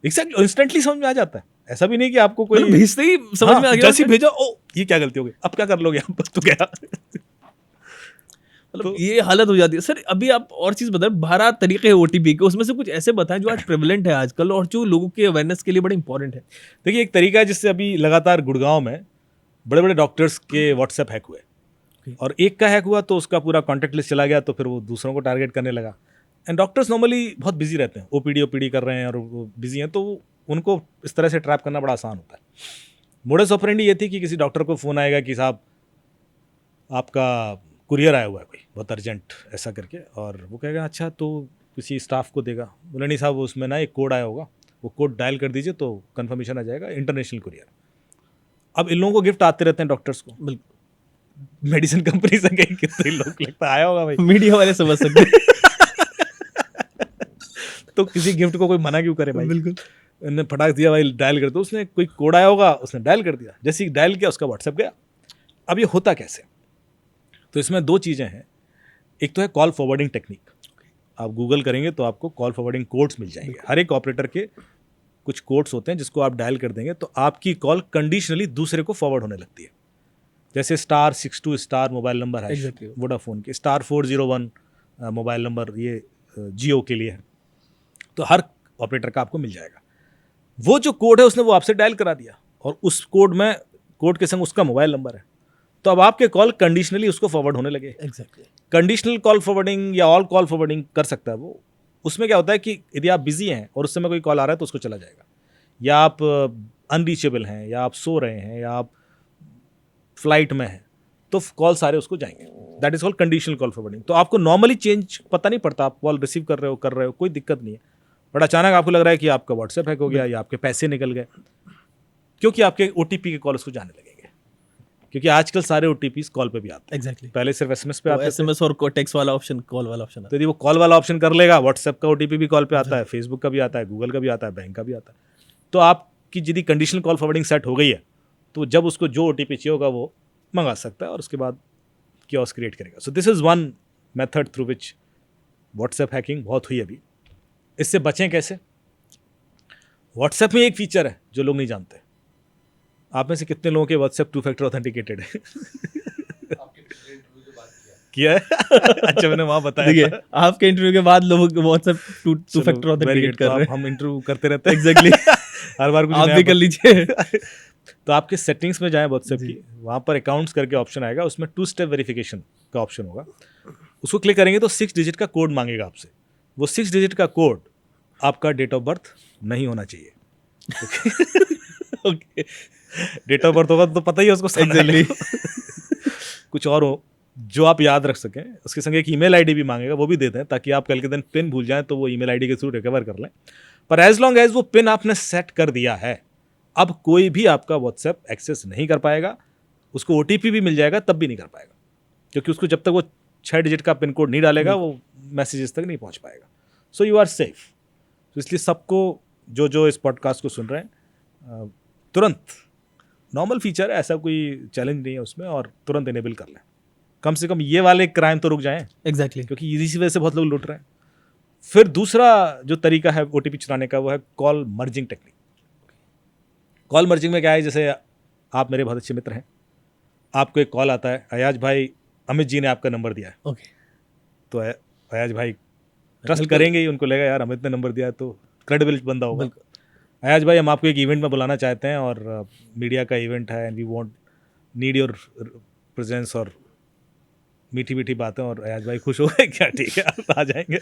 एग्जैक्टली, इंस्टेंटली समझ में आ जाता है, ऐसा भी नहीं कि आपको कोई भेजते ही समझ में आ गया। जैसे ही भेजा, ओ ये क्या गलती हो गई, अब क्या कर लोगे आप, तो गया। मतलब ये हालत हो जाती है सर। अभी आप और चीज बताएं, 12 तरीके हैं OTP के, उसमें से कुछ ऐसे बताएं जो आज प्रेवलेंट है आजकल और जो लोगों के अवेयरनेस के लिए बड़े इंपॉर्टेंट है। देखिए एक तरीका है जिससे अभी लगातार गुड़गांव में बड़े बड़े डॉक्टर्स के WhatsApp हैक हुए, और एक का हैक हुआ तो उसका पूरा कॉन्टैक्ट लिस्ट चला गया, तो फिर वो दूसरों को टारगेट करने लगा। एंड डॉक्टर्स नॉर्मली बहुत बिजी रहते हैं, OPD कर रहे हैं और वो बिजी हैं, तो उनको इस तरह से ट्रैप करना बड़ा आसान होता है। मोडस ऑपरेंडी ये थी कि किसी डॉक्टर को फ़ोन आएगा कि साहब आपका कुरियर आया हुआ है कोई बहुत अर्जेंट, ऐसा करके, और वो कहेगा अच्छा, तो किसी स्टाफ को देगा। बोले नहीं साहब उसमें ना एक कोड आया होगा, वो कोड डायल कर दीजिए तो कंफर्मेशन आ जाएगा, इंटरनेशनल कुरियर। अब इन लोगों को गिफ्ट आते रहते हैं डॉक्टर्स को, बिल्कुल मेडिसिन कंपनी से कहीं कितने लोग लगता आया होगा भाई, मीडिया वाले समझ सकते हैं। तो किसी गिफ्ट को कोई मना क्यों करे भाई। बिल्कुल। उन्होंने फटाक दिया भाई डायल कर दो, उसने कोई कोड आया होगा, उसने डायल कर दिया, जैसे ही डायल किया उसका WhatsApp गया। अब ये होता कैसे? तो इसमें 2 चीज़ें हैं। एक तो है कॉल फॉरवर्डिंग टेक्निक, आप गूगल करेंगे तो आपको कॉल फॉरवर्डिंग कोड्स मिल जाएंगे। हर एक ऑपरेटर के कुछ कोड्स होते हैं जिसको आप डायल कर देंगे तो आपकी कॉल कंडीशनली दूसरे को फॉरवर्ड होने लगती है। जैसे *62* मोबाइल नंबर है Exactly. वोडाफोन के, *401 मोबाइल नंबर ये जियो के लिए है, तो हर ऑपरेटर का आपको मिल जाएगा। वो जो कोड है उसने वो आपसे डायल करा दिया, और उस कोड के संग उसका मोबाइल नंबर है, तो अब आपके कॉल कंडीशनली उसको फॉरवर्ड होने लगे। एग्जैक्टली। कंडीशनल कॉल फॉरवर्डिंग या ऑल कॉल फॉरवर्डिंग कर सकता है वो। उसमें क्या होता है कि यदि आप बिजी हैं और उस समय कोई कॉल आ रहा है तो उसको चला जाएगा, या आप अनरीचेबल हैं, या आप सो रहे हैं, या आप फ्लाइट में हैं, तो कॉल सारे उसको जाएंगे। That is called conditional call forwarding. तो आपको नॉर्मली चेंज पता नहीं पड़ता, आप कॉल रिसीव कर रहे हो कोई दिक्कत नहीं है, बट अचानक आपको लग रहा है कि आपका WhatsApp हैक हो गया या आपके पैसे निकल गए, क्योंकि आपके OTP के कॉल उसको जाने लगेंगे। क्योंकि आजकल सारे OTPs कॉल पे भी आते हैं। एग्जैक्टली। पहले सिर्फ SMS पे आते थे, SMS और टेक्स्ट वाला ऑप्शन, कॉल वाला ऑप्शन। तो यदि वो कॉल वाला ऑप्शन कर लेगा, WhatsApp का OTP भी कॉल पे आता है, Facebook का भी आता है, गूगल का भी आता है, बैंक का भी आता है। तो आपकी यदि कंडीशनल कॉल फॉरवर्डिंग सेट हो गई है तो जब उसको जो OTP चाहिए होगा वो मंगा सकता है, और उसके बाद क्योस क्रिएट करेगा। So this is one method through which WhatsApp hacking बहुत हुई अभी। इससे बचें कैसे? WhatsApp में एक फीचर है जो लोग नहीं जानते। आप में से कितने लोगों के WhatsApp 2 फैक्टर ऑथेंटिकेटेड है? किया है? अच्छा, मैंने वहाँ बताया। देखिए आपके इंटरव्यू के बाद लोग WhatsApp 2 फैक्टर ऑथेंटिकेट कर रहे हैं। हम इंटरव्यू करते रहते हैं। एग्जैक्टली। हर बार कुछ आप नया भी कर लीजिए। तो आपके सेटिंग्स में जाएं WhatsApp की, वहाँ पर अकाउंट्स करके ऑप्शन आएगा, उसमें 2 स्टेप वेरिफिकेशन का ऑप्शन होगा। उसको क्लिक करेंगे तो 6 डिजिट का कोड मांगेगा आपसे। वो 6 डिजिट का कोड आपका डेट ऑफ बर्थ नहीं होना चाहिए। ओके, डेट ऑफ बर्थ होगा तो पता ही है उसको सामने वाले को। कुछ और हो जो आप याद रख सकें, उसके संग एक ईमेल आईडी भी मांगेगा, वो भी देते हैं ताकि आप कल के दिन पिन भूल जाएं तो वो ईमेल आईडी के थ्रू रिकवर कर लें। पर एज लॉन्ग एज वो पिन आपने सेट कर दिया है, अब कोई भी आपका व्हाट्सएप एक्सेस नहीं कर पाएगा। उसको ओटीपी भी मिल जाएगा तब भी नहीं कर पाएगा, क्योंकि उसको जब तक वो 6 डिजिट का पिन कोड नहीं डालेगा वो मैसेजेस तक नहीं पहुंच पाएगा। So you are safe. तो इसलिए सबको जो इस पॉडकास्ट को सुन रहे हैं, तुरंत, नॉर्मल फीचर है, ऐसा कोई चैलेंज नहीं है उसमें, और तुरंत इनेबल कर लें। कम से कम ये वाले क्राइम तो रुक जाएं, एग्जैक्टली। क्योंकि इसी वजह से बहुत लोग लुट रहे हैं। फिर दूसरा जो तरीका है ओटीपी चुराने का वो है call merging technique. Call merging में क्या है, जैसे आप मेरे बहुत अच्छे मित्र हैं, आपको एक कॉल आता है, अयाज भाई अमित जी ने आपका नंबर दिया है। ओके, तो अयाज भाई ट्रस्ट करेंगे ही, उनको लगेगा यार अमित ने नंबर दिया है तो क्रेडिबल बंदा होगा। अयाज भाई हम आपको एक इवेंट में बुलाना चाहते हैं और मीडिया का इवेंट है and we want need your presence और मीठी मीठी बातें। और अयाज भाई खुश हो गए, क्या ठीक है आप आ जाएंगे।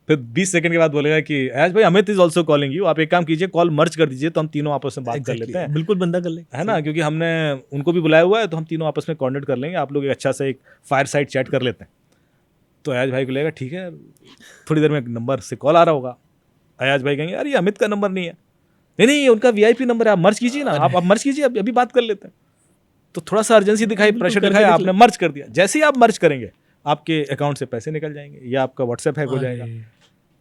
फिर 20 सेकंड के बाद बोलेगा कि अयाज भाई Amit is also calling you, आप एक काम कीजिए कॉल मर्ज कर दीजिए तो हम तीनों आपस में बात कर लेते हैं। बिल्कुल बंदा कर ले, है ना, क्योंकि हमने उनको भी बुलाया हुआ है तो हम तीनों आपस में कोऑर्डिनेट कर लेंगे, आप लोग एक अच्छा सा एक फायर साइड चैट कर लेते हैं। तो अयाज भाई को लगेगा ठीक है, थोड़ी देर में एक नंबर से कॉल आ रहा होगा। अयाज भाई कहेंगे अरे ये अमित का नंबर नहीं है, नहीं ये उनका वीआईपी नंबर है, आप मर्ज कीजिए ना, आप मर्ज कीजिए, अभी बात कर लेते हैं। तो थोड़ा सा अर्जेंसी दिखाई, प्रेशर दिखाया, आपने मर्ज कर दिया। जैसे ही आप मर्ज करेंगे आपके अकाउंट से पैसे निकल जाएंगे, या आपका व्हाट्सएप हैक हो जाएगा,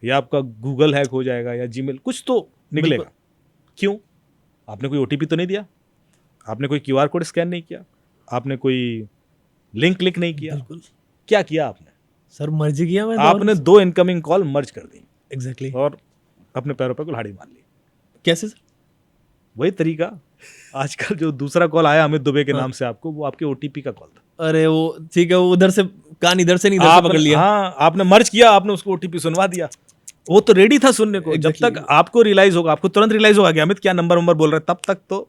या आपका गूगल हैक हो जाएगा, या जीमेल, कुछ तो निकलेगा। क्यों? आपने कोई ओटीपी तो नहीं दिया, आपने कोई क्यूआर कोड स्कैन नहीं किया, आपने कोई लिंक क्लिक नहीं किया। क्या किया आपने? सर मर्ज किया मैं, आपने 2 इनकमिंग कॉल मर्ज कर दी। एग्जैक्टली। और अपने पैरों पर कुल्हाड़ी मार ली। कैसे सर? वही तरीका, आजकल जो दूसरा कॉल आया अमित दुबे के नाम से आपको, वो आपके ओटीपी का कॉल था। अरे वो ठीक है, वो उधर से कान इधर से नहीं, इधर से पकड़ लिया। हाँ, आपने मर्ज किया, आपने उसको ओटीपी सुनवा दिया, वो तो रेडी था सुनने को। जब तक आपको रियलाइज होगा, आपको तुरंत रियलाइज होगा कि अमित क्या नंबर बोल रहा है, तब तक तो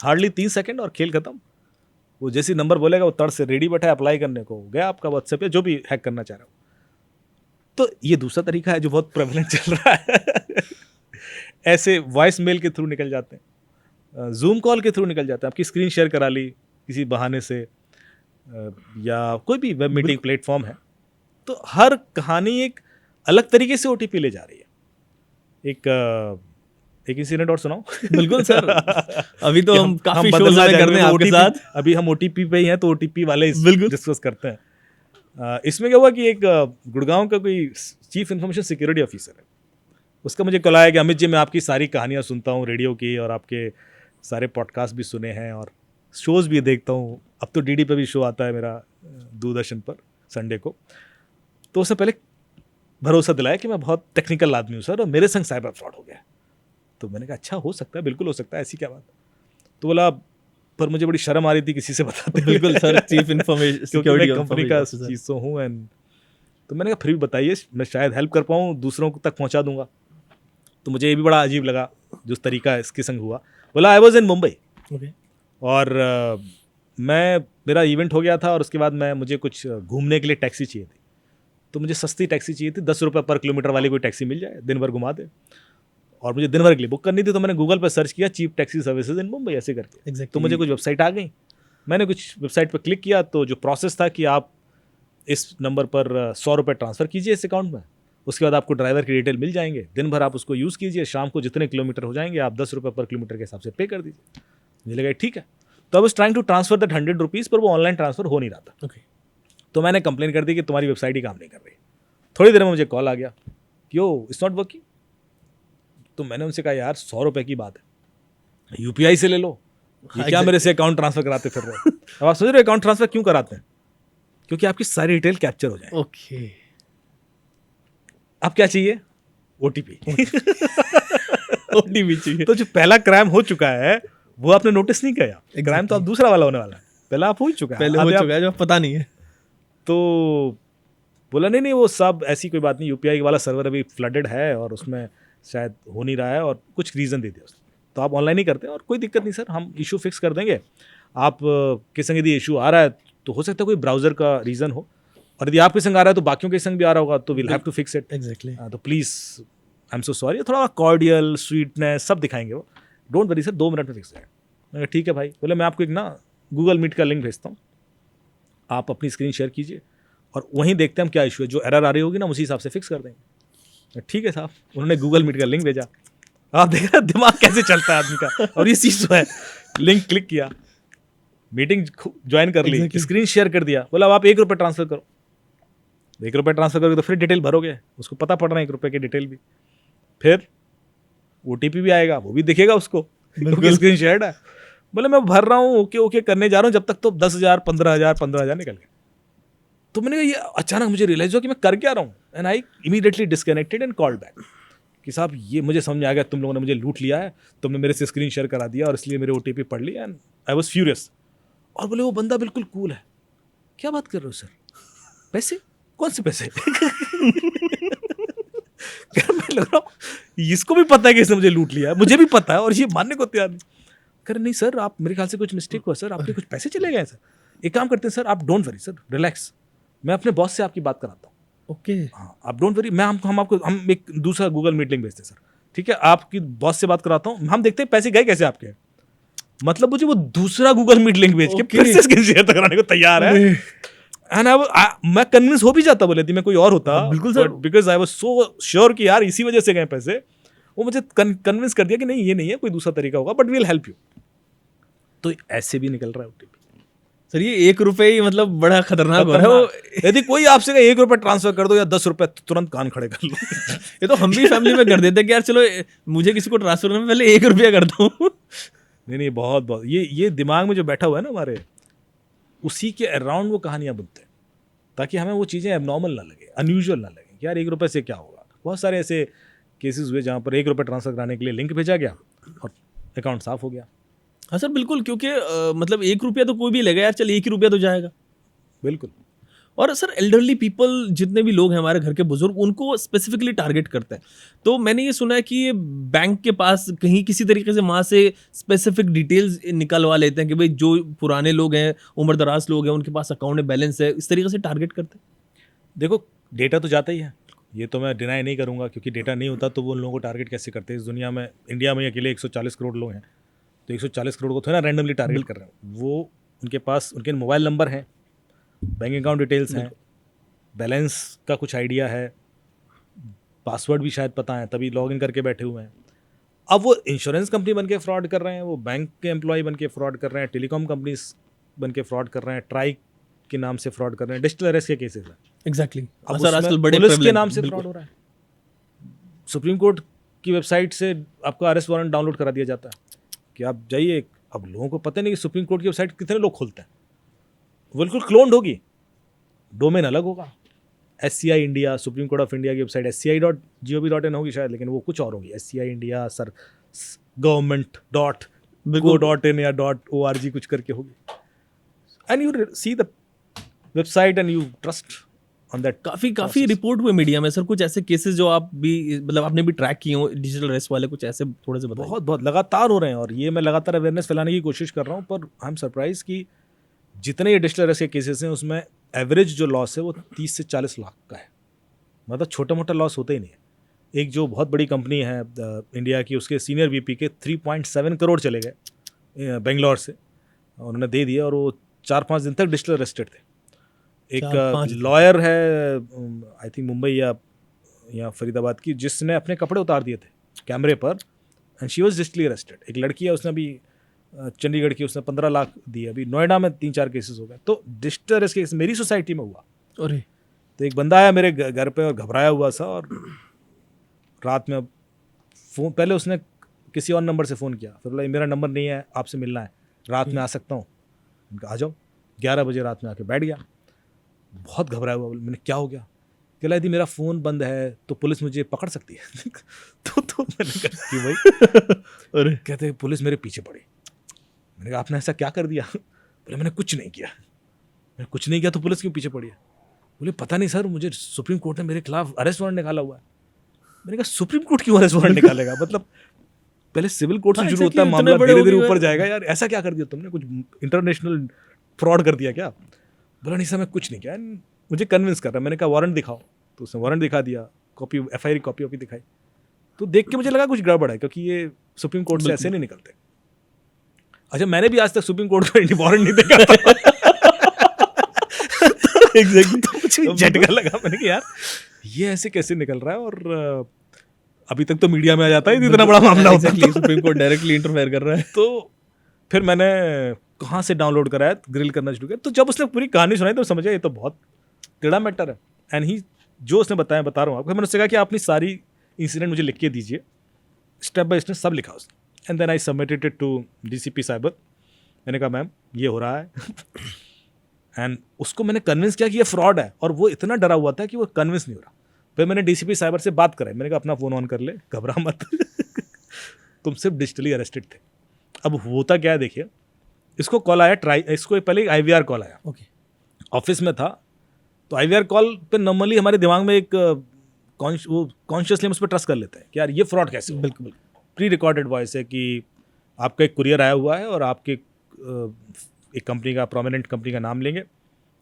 हार्डली 3 सेकंड और खेल खत्म। वो जैसे नंबर बोलेगा वो तड़ से रेडी बैठा है अप्लाई करने को, गया आपका व्हाट्सएप या जो भी हैक करना चाह रहा हो। तो ये दूसरा तरीका है जो बहुत प्रेवलेंट चल रहा है। ऐसे वॉइस मेल के थ्रू निकल जाते हैं, जूम कॉल के थ्रू निकल जाते हैं, आपकी स्क्रीन शेयर करा ली किसी बहाने से, या कोई भी वेब मीटिंग प्लेटफॉर्म है। तो हर कहानी एक अलग तरीके से ओटीपी ले जा रही है। एक इंसिडेंट और सुनाओ। बिल्कुल सर, अभी तो हम काफी शोज कर रहे हैं आपके साथ। अभी हम ओटीपी पे ही हैं तो ओटीपी वाले बिल्कुल डिस्कस करते हैं। इसमें क्या हुआ कि एक गुड़गांव का कोई चीफ इंफॉर्मेशन सिक्योरिटी ऑफिसर है, उसका मुझे कॉल आया कि अमित जी मैं आपकी सारी कहानियाँ सुनता हूँ रेडियो की, और आपके सारे पॉडकास्ट भी सुने हैं और शोज़ भी देखता हूँ। अब तो डीडी पे भी शो आता है मेरा, दूरदर्शन पर संडे को। तो उसने पहले भरोसा दिलाया कि मैं बहुत टेक्निकल आदमी हूँ सर, और मेरे संग साइबर फ्रॉड हो गया। तो मैंने कहा अच्छा, हो सकता है, बिल्कुल हो सकता है, ऐसी क्या बात। तो बोला पर मुझे बड़ी शर्म आ रही थी किसी से बताते। बिल्कुल sir, chief information security company का चीज़ तो हूँ। एंड तो मैंने कहा फिर भी बताइए, मैं शायद हेल्प कर पाऊँ, दूसरों तक पहुँचा दूंगा। तो मुझे ये भी बड़ा अजीब लगा जो तरीका इसके संग हुआ। बोला आई वॉज इन मुंबई, और मेरा इवेंट हो गया था, और उसके बाद मुझे कुछ घूमने के लिए टैक्सी चाहिए थी। तो मुझे सस्ती टैक्सी चाहिए थी, 10 रुपये पर किलोमीटर वाली कोई टैक्सी मिल जाए, दिन भर घुमा दे, और मुझे दिन भर के लिए बुक करनी थी। तो मैंने गूगल पर सर्च किया cheap taxi services in Mumbai ऐसे करके। तो मुझे कुछ वेबसाइट आ गई, मैंने कुछ वेबसाइट पर क्लिक किया। तो जो प्रोसेस था कि आप इस नंबर पर 100 रुपये ट्रांसफ़र कीजिए इस अकाउंट में, उसके बाद आपको ड्राइवर की डिटेल मिल जाएंगे, दिन भर आप उसको यूज़ कीजिए, शाम को जितने किलोमीटर हो जाएंगे आप 10 रुपये पर किलोमीटर के हिसाब से पे कर दीजिए। मुझे लगा ठीक है। तो I was trying to transfer that 100 rupees, पर वो ऑनलाइन ट्रांसफर हो नहीं रहा था। तो मैंने कंप्लेन कर दी कि तुम्हारी वेबसाइट ही काम नहीं कर रही। थोड़ी देर में मुझे कॉल आ गया कि ओ इट्स नॉट वर्किंग। तो मैंने उनसे कहा यार 100 रुपये की बात है, यूपीआई से ले लो, ये क्या मेरे से अकाउंट ट्रांसफर कराते फिर रहे हो। अब आप सोच रहे हो अकाउंट ट्रांसफर क्यों कराते हैं? क्योंकि आपकी सारी डिटेल कैप्चर हो जाए। ओके, अब क्या चाहिए? ओटीपी। ओटीपी चाहिए। तो जो पहला क्राइम हो चुका है वो आपने नोटिस नहीं किया, क्राइम तो अब दूसरा वाला होने वाला है। पहला आप हो ही चुका है, पहले हो चुका है जो पता नहीं है। तो बोला नहीं वो सब ऐसी कोई बात नहीं, यूपीआई वाला सर्वर अभी फ्लडेड है और उसमें शायद हो नहीं रहा है, और कुछ रीज़न दे दिया उसने। तो आप ऑनलाइन ही करते हैं और कोई दिक्कत नहीं सर, हम इशू फिक्स कर देंगे। आप के संग यदि इशू आ रहा है तो हो सकता है कोई ब्राउज़र का रीज़न हो, और यदि आपके संग आ रहा है तो बाकियों के संग भी आ रहा होगा, तो will have to fix it. Exactly. तो please I am so sorry. थोड़ा कॉर्डियल स्वीटनेस सब दिखाएंगे वो डोंट वरी सर, 2 मिनट में फिक्स है। मैंने कहा ठीक है भाई। बोले मैं आपको एक ना गूगल मीट का लिंक भेजता हूँ, आप अपनी स्क्रीन शेयर कीजिए और वहीं देखते हैं हम क्या इशू है, जो एरर आ रही होगी ना उसी हिसाब से फिक्स कर देंगे। ठीक है साहब, उन्होंने गूगल मीट का लिंक भेजा। आप देख रहे हैं दिमाग कैसे चलता है आदमी का, और ये चीज़ तो है। लिंक क्लिक किया, मीटिंग ज्वाइन कर ली, स्क्रीन शेयर कर दिया। बोला अब आप ₹1 ट्रांसफर करो। ₹1 ट्रांसफर करोगे तो फिर डिटेल भरोगे, उसको पता पड़ रहा है ₹1 की डिटेल भी। फिर OTP भी आएगा, वो भी दिखेगा उसको, क्योंकि स्क्रीन शेयर है। बोले मैं भर रहा हूँ, ओके ओके करने जा रहा हूँ, जब तक तो 10,000 15,000 निकल गए। तो मैंने कहा ये अचानक मुझे रियलाइज हुआ कि मैं कर क्या रहा हूँ, and I immediately disconnected and called back कि साहब ये मुझे समझ में आ गया, तुम लोगों ने मुझे लूट लिया है, तुमने मेरे से स्क्रीन शेयर करा दिया और इसलिए मेरे OTP पढ़ लिया, एंड आई वॉज फ्यूरियस। और बोले वो बंदा बिल्कुल कूल है, क्या बात कर रहे हो सर, पैसे कौन से पैसे? मैं लग रहा हूँ इसको भी पता है कि इसने मुझे लूट लिया है, मुझे भी पता है और ये मानने को तैयार नहीं। कह रहे नहीं सर, आप मेरे ख्याल से कुछ मिस्टेक हुआ सर, आपके कुछ पैसे चले गए सर। एक काम करते हैं सर, आप डोंट वरी सर, रिलैक्स, मैं अपने बॉस से आपकी बात कराता हूँ। ओके, हाँ आप डोंट वरी, मैं हम एक दूसरा गूगल मीट लिंक भेजते हैं सर, ठीक है, आपकी बॉस से बात कराता हूँ, हम देखते हैं पैसे गए कैसे आपके। मतलब मुझे वो दूसरा गूगल मीट लिंक भेज के फिर से स्क्रीन शेयर कराने को तैयार है। एंड मैं कन्विंस हो भी जाता, बोले थी मैं कोई और होता, बिल्कुल sir, because I was so sure कि यार इसी वजह से गए पैसे। वो मुझे कन्विंस कर दिया कि नहीं ये नहीं है, कोई दूसरा तरीका होगा, but we will help you. तो ऐसे भी निकल रहा है OTP सर। ये ₹1 ही मतलब बड़ा खतरनाक हो रहा है। वो यदि कोई आपसे कहे ₹1 ट्रांसफर कर दो या ₹10, तुरंत कान खड़े कर लो। ये तो हम भी फैमिली में कर देते हैं कि यार चलो मुझे किसी को ट्रांसफर करना, पहले ₹1 करता हूँ। नहीं बहुत ये दिमाग में जो बैठा हुआ है ना हमारे, उसी के अराउंड वो कहानियां बुनते हैं ताकि हमें वो चीज़ें एबनॉर्मल ना लगे, अनयूजुअल ना लगे कि यार ₹1 से क्या होगा। बहुत सारे ऐसे केसेस हुए जहाँ पर ₹1 ट्रांसफर कराने के लिए लिंक भेजा गया और अकाउंट साफ हो गया। हाँ सर बिल्कुल, क्योंकि मतलब ₹1 तो कोई भी लेगा यार, चल ₹1 तो जाएगा। बिल्कुल। और सर एल्डरली पीपल जितने भी लोग हैं हमारे घर के बुजुर्ग, उनको स्पेसिफिकली टारगेट करते हैं। तो मैंने ये सुना है कि ये बैंक के पास कहीं किसी तरीके से वहाँ से स्पेसिफिक डिटेल्स निकलवा लेते हैं कि भाई जो पुराने लोग हैं, उम्रदराज लोग हैं, उनके पास अकाउंट में बैलेंस है, इस तरीके से टारगेट करते हैं। देखो डेटा तो जाता ही है, ये तो मैं डिनाई नहीं करूँगा, क्योंकि डेटा नहीं होता तो वो उन लोगों को टारगेट कैसे करते हैं। इस दुनिया में, इंडिया में अकेले 140 करोड़ लोग हैं, तो 140 करोड़ को थोड़ा ना रैंडमली टारगेट कर रहे हैं। वो उनके पास उनके मोबाइल नंबर हैं, बैंक अकाउंट डिटेल्स हैं, बैलेंस का कुछ आइडिया है, पासवर्ड भी शायद पता है, तभी लॉगिन करके बैठे हुए हैं। अब वो इंश्योरेंस कंपनी बन के फ्रॉड कर रहे हैं, वो बैंक के एम्प्लॉय बन के फ्रॉड कर रहे हैं, टेलीकॉम कंपनीज बन के फ्रॉड कर रहे हैं, ट्राई के नाम से फ्रॉड कर रहे हैं, डिजिटल अरेस्ट के केसेस हैं। एग्जैक्टली अब सर आजकल बड़े पुलिस के नाम से फ्रॉड हो रहा है। सुप्रीम कोर्ट की वेबसाइट से आपका अरेस्ट वारंट डाउनलोड करा दिया जाता है कि आप जाइए। अब लोगों को पता नहीं कि सुप्रीम कोर्ट की वेबसाइट कितने लोग खोलते हैं, बिल्कुल क्लोन्ड होगी, डोमेन अलग होगा। SCI India, supreme court of India की वेबसाइट sci.gov.in होगी शायद, लेकिन वो कुछ और होगी। SCI इंडिया सर government.go.in या .org कुछ करके होगी, and you see the website and you trust on that. काफी रिपोर्ट हुए मीडिया में सर, कुछ ऐसे केसेस जो आप भी मतलब आपने भी ट्रैक किए हो, डिजिटल अरेस्ट वाले, कुछ ऐसे थोड़े से बताइए। बहुत लगातार हो रहे हैं, और ये मैं लगातार अवेयरनेस फैलाने की कोशिश कर रहा हूँ। पर आई एम सरप्राइज कि जितने ये डिजिटल अरेस्ट के केसेस हैं उसमें एवरेज जो लॉस है वो 30 से 40 लाख का है। मतलब छोटा मोटा लॉस होता ही नहीं है। एक जो बहुत बड़ी कंपनी है इंडिया की, उसके सीनियर VP के 3.7 करोड़ चले गए बेंगलोर से, उन्होंने दे दिया, और वो 4-5 दिन तक डिजिटल अरेस्टेड थे। एक लॉयर है आई थिंक मुंबई या फरीदाबाद की, जिसने अपने कपड़े उतार दिए थे कैमरे पर, and she was digitally arrested. एक लड़की है, उसने अभी चंडीगढ़ की, उसने 15 लाख दिए। अभी नोएडा में 3-4 केसेस हो गए। तो डिजिटल अरेस्ट केस मेरी सोसाइटी में हुआ। अरे तो एक बंदा आया मेरे घर पे और घबराया हुआ सा, और रात में फ़ोन, पहले उसने किसी और नंबर से फ़ोन किया, फिर बोला मेरा नंबर नहीं है, आपसे मिलना है, रात में आ सकता हूँ? आ जाओ। 11 बजे रात में आके बैठ गया, बहुत घबराया हुआ। मैंने क्या हो गया? कहला यदि मेरा फ़ोन बंद है तो पुलिस मुझे पकड़ सकती है। तो मैंने कहा कि भाई, अरे कहते पुलिस मेरे पीछे पड़ी। मैंने कहा आपने ऐसा क्या कर दिया? बोले मैंने कुछ नहीं किया। मैंने कुछ नहीं किया तो पुलिस क्यों पीछे पड़ी है? बोले पता नहीं सर, मुझे सुप्रीम कोर्ट ने मेरे खिलाफ अरेस्ट वारंट निकाला हुआ है। मैंने कहा सुप्रीम कोर्ट क्यों अरेस्ट वारंट निकालेगा? मतलब पहले सिविल कोर्ट से शुरू होता है मामला, धीरे धीरे ऊपर जाएगा। यार ऐसा क्या कर दिया तुमने? कुछ इंटरनेशनल फ्रॉड कर दिया क्या? बोला नहीं सर मैं कुछ नहीं किया। मुझे कन्विंस कर रहा है। मैंने कहा वारंट दिखाओ, तो उसने वारंट दिखा दिया, कॉपी FIR कॉपी दिखाई। तो देख के मुझे लगा कुछ गड़बड़ है, क्योंकि ये सुप्रीम कोर्ट से ऐसे नहीं निकलते। अच्छा, मैंने भी आज तक सुप्रीम कोर्ट का वारंट नहीं देखा था। एग्जैक्टली तो मुझे झटका लगा, मैंने कहा यार ये ऐसे कैसे निकल रहा है, और अभी तक तो मीडिया में आ जाता है इतना बड़ा मामला होता है, सुप्रीम कोर्ट डायरेक्टली इंटरफेयर कर रहा है। तो फिर मैंने कहाँ से डाउनलोड कराया, ग्रिल करना शुरू किया। तो जब उसने पूरी कहानी सुनाई तो समझा ये तो बहुत टेढ़ा मैटर है। एंड ही जो उसने बताया बता रहा हूँ आपको। मैंने उससे कहा कि आप अपनी सारी इंसिडेंट मुझे लिख के दीजिए, स्टेप बाय स्टेप सब लिखा उसने। And then I submitted it to DCP cyber. मैंने कहा मैम ये हो रहा है। एंड उसको मैंने कन्विंस किया कि ये फ्रॉड है, और वो इतना डरा हुआ था कि वो कन्विंस नहीं हो रहा। फिर मैंने DCP साइबर से बात कराई, मैंने कहा अपना फ़ोन ऑन कर ले, घबरा मत। तुम सिर्फ डिजिटली अरेस्टेड थे। अब होता क्या है देखिए, इसको कॉल आया, इसको पहले एक IVR कॉल आया। ओके, ऑफिस में था, तो IVR कॉल पे नॉर्मली हमारे दिमाग में एक कॉन्शियसली हम उस पर ट्रस्ट कर लेते हैं कि यार ये फ्रॉड कैसे हो। बिल्कुल प्री रिकॉर्डेड वॉइस है कि आपका एक कुरियर आया हुआ है और आपके एक कंपनी का, प्रोमिनेंट कंपनी का नाम लेंगे,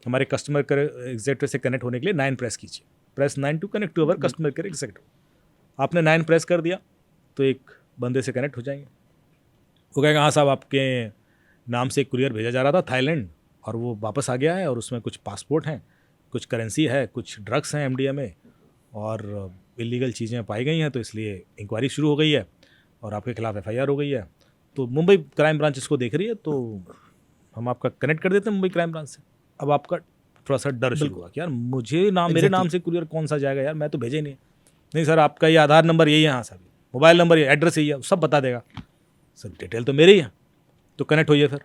हमारे कस्टमर केयर एग्जेक्टिव से कनेक्ट होने के लिए 9 प्रेस कीजिए, press 9 to connect to our customer care executive. आपने 9 प्रेस कर दिया तो एक बंदे से कनेक्ट हो जाएंगे। वो कहेगा हाँ साहब आपके नाम से एक कुरियर भेजा जा रहा था थाईलैंड, और वो वापस आ गया है, और उसमें कुछ पासपोर्ट हैं, कुछ करेंसी है, कुछ ड्रग्स हैं MDMA, और इलीगल चीज़ें पाई गई हैं, तो इसलिए इंक्वायरी शुरू हो गई है और आपके खिलाफ FIR हो गई है। तो मुंबई क्राइम ब्रांच इसको देख रही है, तो हम आपका कनेक्ट कर देते हैं मुंबई क्राइम ब्रांच से। अब आपका थोड़ा सा डर शुरू हुआ कि यार मुझे मेरे नाम से कुरियर कौन सा जाएगा यार, मैं तो भेजे नहीं। नहीं सर आपका ये आधार नंबर यही है, हाँ सर मोबाइल नंबर ये, एड्रेस यही है, सब बता देगा। सर डिटेल तो मेरे ही है। तो कनेक्ट होइए फिर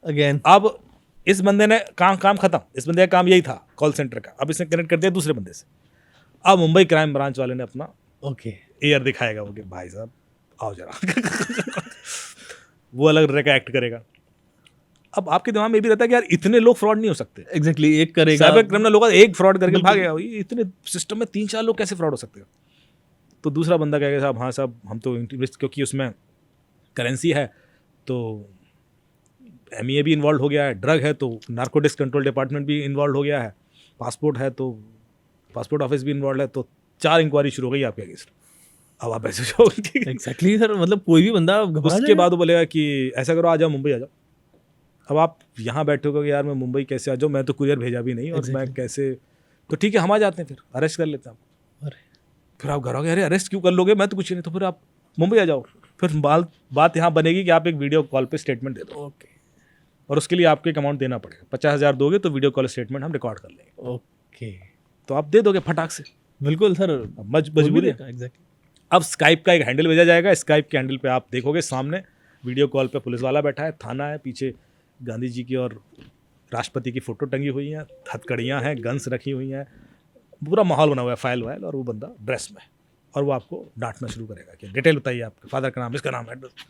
अगेन। अब इस बंदे ने काम खत्म, इस बंदे का काम यही था कॉल सेंटर का। अब इसने कनेक्ट कर दिया दूसरे बंदे से। अब मुंबई क्राइम ब्रांच वाले ने अपना ओके एयर दिखाएगा वो कि भाई साहब आओ जरा। वो अलग तरह का एक्ट करेगा। अब आपके दिमाग में ये भी रहता है कि यार इतने लोग फ्रॉड नहीं हो सकते। एग्जैक्टली, एक करेगा साइबर क्रिमिनल लोग एक फ्रॉड करके भागेगा, इतने सिस्टम में 3-4 लोग कैसे फ्रॉड हो सकते हैं। तो दूसरा बंदा कहेगा साहब हाँ साहब हम तो इंटरेस्ट, क्योंकि उसमें करेंसी है तो MEA भी इन्वॉल्व हो गया है, ड्रग है तो नार्कोटिक्स कंट्रोल डिपार्टमेंट भी इन्वॉल्व हो गया है, पासपोर्ट है तो पासपोर्ट ऑफिस भी इन्वॉल्व है, तो 4 इंक्वायरी शुरू हो गई आपके अगेंस्ट। अब आप ऐसे जाओगे। एग्जैक्टली सर, मतलब कोई भी बंदा उसके बाद वो बोलेगा कि ऐसा करो आ जाओ मुंबई आ जाओ। अब आप यहाँ बैठे हो यार मैं मुंबई कैसे आ जाऊँ, मैं तो कुरियर भेजा भी नहीं, और मैं कैसे, तो ठीक है हम आ जाते हैं, फिर अरेस्ट कर लेते हैं आप। फिर आप घर आओगे अरे अरेस्ट क्यों कर लोगे, मैं तो कुछ नहीं, तो फिर आप मुंबई आ जाओ। फिर बात यहाँ बनेगी कि आप एक वीडियो कॉल पे स्टेटमेंट दे दो। ओके, और उसके लिए आपको एक अमाउंट देना पड़ेगा, 50,000 दोगे तो वीडियो कॉल स्टेटमेंट हम रिकॉर्ड कर लेंगे। ओके, तो आप दे दोगे फटाक से। बिल्कुल सर, मजबूरी है। एग्जैक्टली। अब स्काइप का एक हैंडल भेजा जाएगा, स्काइप के हैंडल पे आप देखोगे सामने वीडियो कॉल पे पुलिस वाला बैठा है, थाना है, पीछे गांधी जी की और राष्ट्रपति की फ़ोटो टंगी हुई हैं, हथकड़ियाँ हैं, गन्स रखी हुई हैं, पूरा माहौल बना हुआ है, फाइल वाइल, और वो बंदा ड्रेस में, और वो आपको डांटना शुरू करेगा कि डिटेल बताइए आपके फादर का नाम, इसका नाम, एड्रेस।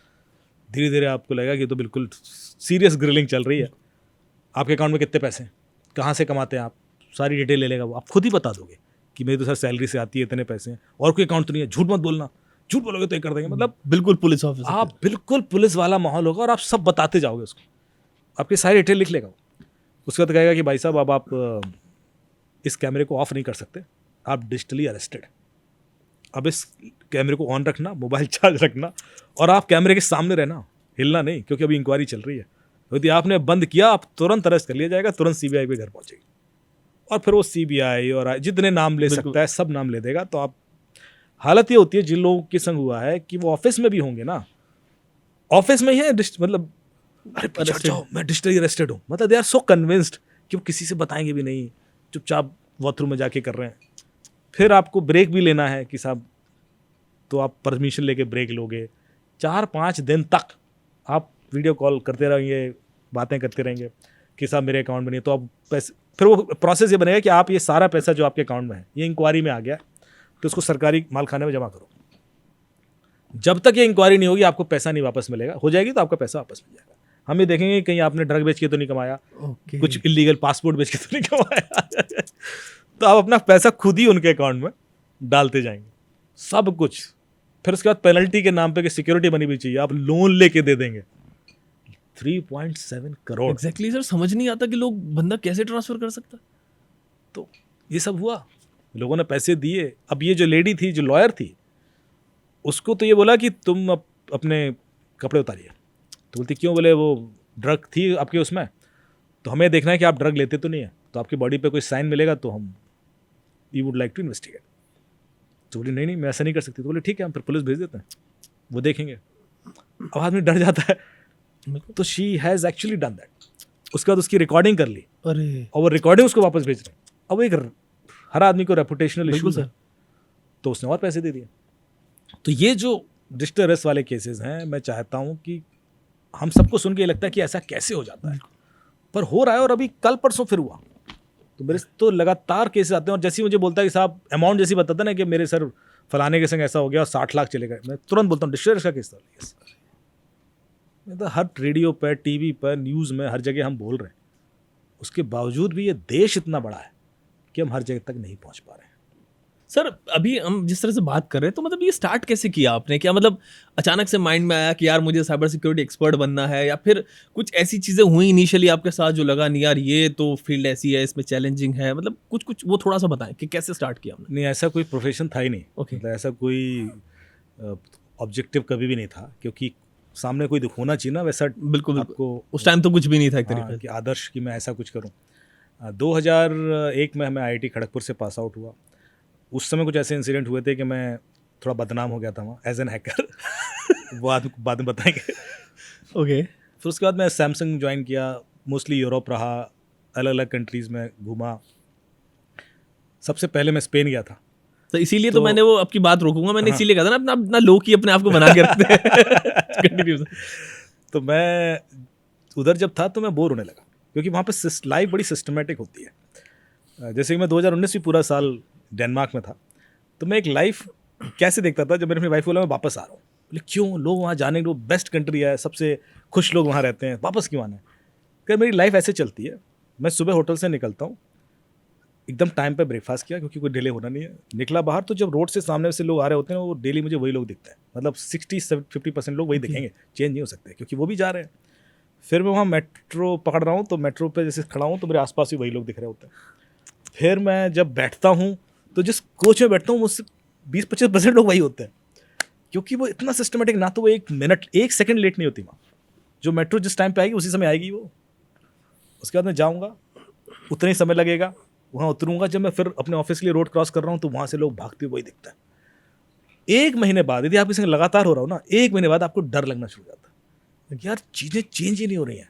धीरे धीरे आपको लगेगा कि तो बिल्कुल सीरियस ग्रिलिंग चल रही है। आपके अकाउंट में कितने पैसे हैं, कहाँ से कमाते हैं आप, सारी डिटेल ले लेगा वो। आप खुद ही बता दोगे कि मेरी तो सर सैलरी से आती है, इतने पैसे हैं, और कोई अकाउंट तो नहीं है, झूठ मत बोलना, झूठ बोलोगे तो ये कर देंगे। मतलब बिल्कुल पुलिस ऑफिसर, आप बिल्कुल पुलिस वाला माहौल होगा, और आप सब बताते जाओगे उसको, आपकी सारी डिटेल लिख लेगा वो। उसके बाद कहेगा कि भाई साहब अब आप इस कैमरे को ऑफ नहीं कर सकते, आप डिजिटली अरेस्टेड। अब इस कैमरे को ऑन रखना, मोबाइल चार्ज रखना, और आप कैमरे के सामने रहना, हिलना नहीं, क्योंकि अभी इंक्वायरी चल रही है। यदि आपने बंद किया आप तुरंत अरेस्ट कर लिया जाएगा, तुरंत CBI के घर पहुंचेगी, और फिर वो CBI और जितने नाम ले सकता है सब नाम ले देगा। तो आप, हालत ये होती है जिन लोगों के संग हुआ है कि वो ऑफिस में भी होंगे ना, ऑफिस में ही है, मतलब अरे पीछे हट जाओ मैं डिजिटली अरेस्टेड हूँ, मतलब दे आर सो कन्विंस्ड कि वो किसी से बताएंगे भी नहीं, चुपचाप वॉथरूम में जाके कर रहे हैं। फिर आपको ब्रेक भी लेना है कि साहब, तो आप परमिशन लेके ब्रेक लोगे। 4-5 दिन तक आप वीडियो कॉल करते रहेंगे, बातें करते रहेंगे कि साहब मेरे अकाउंट में नहीं, तो आप पैसे, फिर वो प्रोसेस ये बनेगा कि आप ये सारा पैसा जो आपके अकाउंट में है ये इंक्वायरी में आ गया, तो उसको सरकारी मालखाने में जमा करो। जब तक ये इंक्वायरी नहीं होगी आपको पैसा नहीं वापस मिलेगा, हो जाएगी तो आपका पैसा वापस मिल जाएगा। हम ये देखेंगे कहीं आपने ड्रग बेच के तो नहीं कमाया, कुछ इलीगल पासपोर्ट बेच के तो नहीं कमाया। तो आप अपना पैसा खुद ही उनके अकाउंट में डालते जाएंगे, सब कुछ। फिर उसके बाद पेनल्टी के नाम पे कि सिक्योरिटी बनी हुई चाहिए, आप लोन लेके दे देंगे 3.7 करोड़। एग्जैक्टली सर, समझ नहीं आता कि लोग बंदा कैसे ट्रांसफर कर सकता। तो ये सब हुआ, लोगों ने पैसे दिए। अब ये जो लेडी थी, जो लॉयर थी, उसको तो ये बोला कि तुम अपने कपड़े उतारिए। तो बोलती क्यों? बोले वो ड्रग थी आपके उसमें, तो हमें देखना है कि आप ड्रग लेते तो नहीं है, तो आपकी बॉडी पे कोई साइन मिलेगा तो हम we would like to investigate. तो बोली नहीं मैं ऐसा नहीं कर सकती। तो बोले ठीक है, हम फिर पुलिस भेज देते हैं, वो देखेंगे। अब आदमी डर जाता है, तो she has actually done that. उसके बाद उसकी रिकॉर्डिंग कर ली अरे और वो रिकॉर्डिंग उसको वापस भेज रहे हैं। अब वो एक हर आदमी को रेपुटेशनल बिल्कुल इश्यूज है, सर। तो उसने और पैसे दे दिए। तो ये जो डिजिटल अरेस्ट वाले केसेस हैं, मैं चाहता हूँ कि हम सबको सुन के ये लगता है कि ऐसा कैसे हो जाता है, पर हो रहा है। और अभी कल परसों फिर हुआ, तो मेरे तो लगातार केसेस आते हैं। और जैसे ही मुझे बोलता है कि साहब अमाउंट जैसी बताता ना कि मेरे सर फलाने के संग ऐसा हो गया और 60 लाख चले गए, मैं तुरंत बोलता हूँ डिजिटल अरेस्ट का केस था। Yes. तो हर रेडियो पर, टीवी पर, न्यूज़ में, हर जगह हम बोल रहे हैं, उसके बावजूद भी ये देश इतना बड़ा है कि हम हर जगह तक नहीं पहुंच पा रहे हैं। सर अभी हम जिस तरह से बात कर रहे हैं, तो मतलब ये स्टार्ट कैसे किया आपने? क्या मतलब अचानक से माइंड में आया कि यार मुझे साइबर सिक्योरिटी एक्सपर्ट बनना है, या फिर कुछ ऐसी चीज़ें हुई इनिशियली आपके साथ जो लगा नहीं यार ये तो फील्ड ऐसी है, इसमें चैलेंजिंग है, मतलब कुछ वो थोड़ा सा बताएं कि कैसे स्टार्ट किया आपने? नहीं, ऐसा कोई प्रोफेशन था ही नहीं। Okay. मतलब ऐसा कोई ऑब्जेक्टिव कभी भी नहीं था, क्योंकि सामने कोई होना चाहिए ना वैसा। बिल्कुल आपको उस टाइम तो कुछ भी नहीं था एक हाँ, तरीके से। कि आदर्श कि मैं ऐसा कुछ करूं। 2001 में मैं IIT खड़गपुर से पास आउट हुआ। उस समय कुछ ऐसे इंसिडेंट हुए थे कि मैं थोड़ा बदनाम हो गया था वहाँ एज एन हैकर। वो आपको बाद में बताएंगे। ओके। फिर उसके बाद मैं सैमसंग ज्वाइन किया, मोस्टली यूरोप रहा, अलग अलग कंट्रीज़ में घूमा। सबसे पहले मैं स्पेन गया था। तो इसीलिए तो तो- मैंने वो आपकी बात रोकूंगा, मैंने हाँ। इसीलिए कहा था ना अपना अपना लोग ही अपने आप को बना के रखते हैं। Continue sir. तो मैं उधर जब था तो मैं बोर होने लगा, क्योंकि वहाँ पे लाइफ बड़ी सिस्टमेटिक होती है। जैसे कि मैं 2019 भी पूरा साल डेनमार्क में था, तो मैं एक लाइफ कैसे देखता था। जब मैंने अपनी वाइफ को बोला मैं वापस आ रहा हूँ, बोले क्यों? लोग वहाँ जाने के, बेस्ट कंट्री है, सबसे खुश लोग वहाँ रहते हैं, वापस क्यों आना है? क्या मेरी लाइफ ऐसे चलती है, मैं सुबह होटल से निकलता हूँ, एकदम टाइम पे ब्रेकफास्ट किया क्योंकि कोई डिले होना नहीं है, निकला बाहर, तो जब रोड से सामने से लोग आ रहे होते हैं वो डेली मुझे वही लोग दिखते हैं। मतलब 60-50% लोग वही दिखेंगे, चेंज नहीं हो सकते क्योंकि वो भी जा रहे हैं। फिर मैं वहाँ मेट्रो पकड़ रहा हूँ, तो मेट्रो पे जैसे खड़ा हूँ तो मेरे आसपास भी वही लोग दिख रहे होते हैं। फिर मैं जब बैठता हूँ तो जिस कोच में बैठता हूँ मुझसे 20-25% लोग वही होते हैं, क्योंकि वो इतना सिस्टमेटिक, ना तो वो 1 मिनट 1 सेकंड लेट नहीं होती वहाँ। जो मेट्रो जिस टाइम पे आएगी उसी समय आएगी वो। उसके बाद मैं जाऊँगा, उतना ही समय लगेगा, वहाँ उतरूँगा। जब मैं फिर अपने ऑफिस के लिए रोड क्रॉस कर रहा हूँ तो वहाँ से लोग भागते हुए वही दिखता है। 1 महीने बाद, यदि आपके संग लगातार हो रहा हो ना, 1 महीने बाद आपको डर लगना शुरू हो जाता है, यार चीज़ें चेंज ही नहीं हो रही हैं।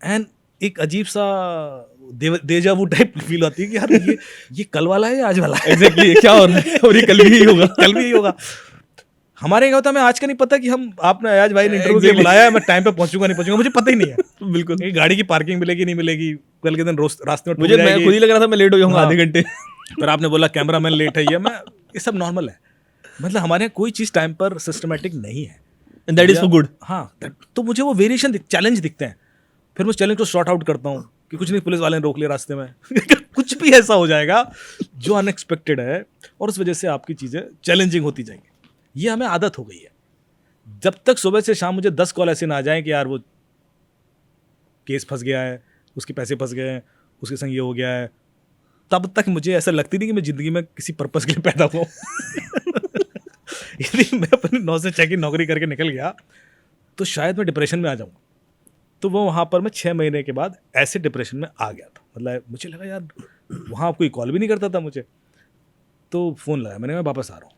एंड एक अजीब सा देजावू टाइप फील आती है कि यार ये कल वाला है या आज वाला है। एग्जैक्टली क्या हो रहा है और ये कल भी होगा। कल भी यही होगा। हमारे क्या होता है, मैं आज का नहीं पता कि हम आपने आज भाई ने इंटरव्यू के लिए Exactly. बुलाया है, मैं टाइम पे पहुंचूंगा नहीं पहुंचूंगा, मुझे पता ही नहीं है। बिल्कुल। कि गाड़ी की पार्किंग मिलेगी नहीं मिलेगी, कल के दिन रास्ते में मुझे मैं खुद ही लग रहा था मैं लेट हो जाऊंगा हाँ। आधे घंटे। फिर आपने बोला कैमरामैन लेट है, ये सब नॉर्मल है। मतलब हमारे यहाँ कोई चीज़ टाइम पर सिस्टमेटिक नहीं है। And that is for good. हाँ, तो मुझे वो वेरिएशन चैलेंज दिखते हैं। फिर मैं चैलेंज को शॉर्ट आउट करता हूँ कि कुछ नहीं, पुलिस वाले ने रोक लिया रास्ते में। कुछ भी ऐसा हो जाएगा जो अनएक्सपेक्टेड है, और उस वजह से आपकी चीज़ें चैलेंजिंग होती जाएंगी। ये हमें आदत हो गई है। जब तक सुबह से शाम मुझे 10 कॉल ऐसे ना आ जाएं कि यार वो केस फंस गया है, उसके पैसे फंस गए हैं, उसके संग ये हो गया है, तब तक मुझे ऐसा लगती नहीं कि मैं ज़िंदगी में किसी पर्पस के लिए पैदा हुआ हूँ। यदि मैं अपनी 9 से 6 की नौकरी करके निकल गया तो शायद मैं डिप्रेशन में आ जाऊँगा। तो वो वहाँ पर मैं 6 महीने के बाद ऐसे डिप्रेशन में आ गया था। मतलब मुझे लगा यार वहाँ कोई कॉल भी नहीं करता था मुझे। तो फ़ोन लगाया मैंने, मैं वापस आ रहा हूँ।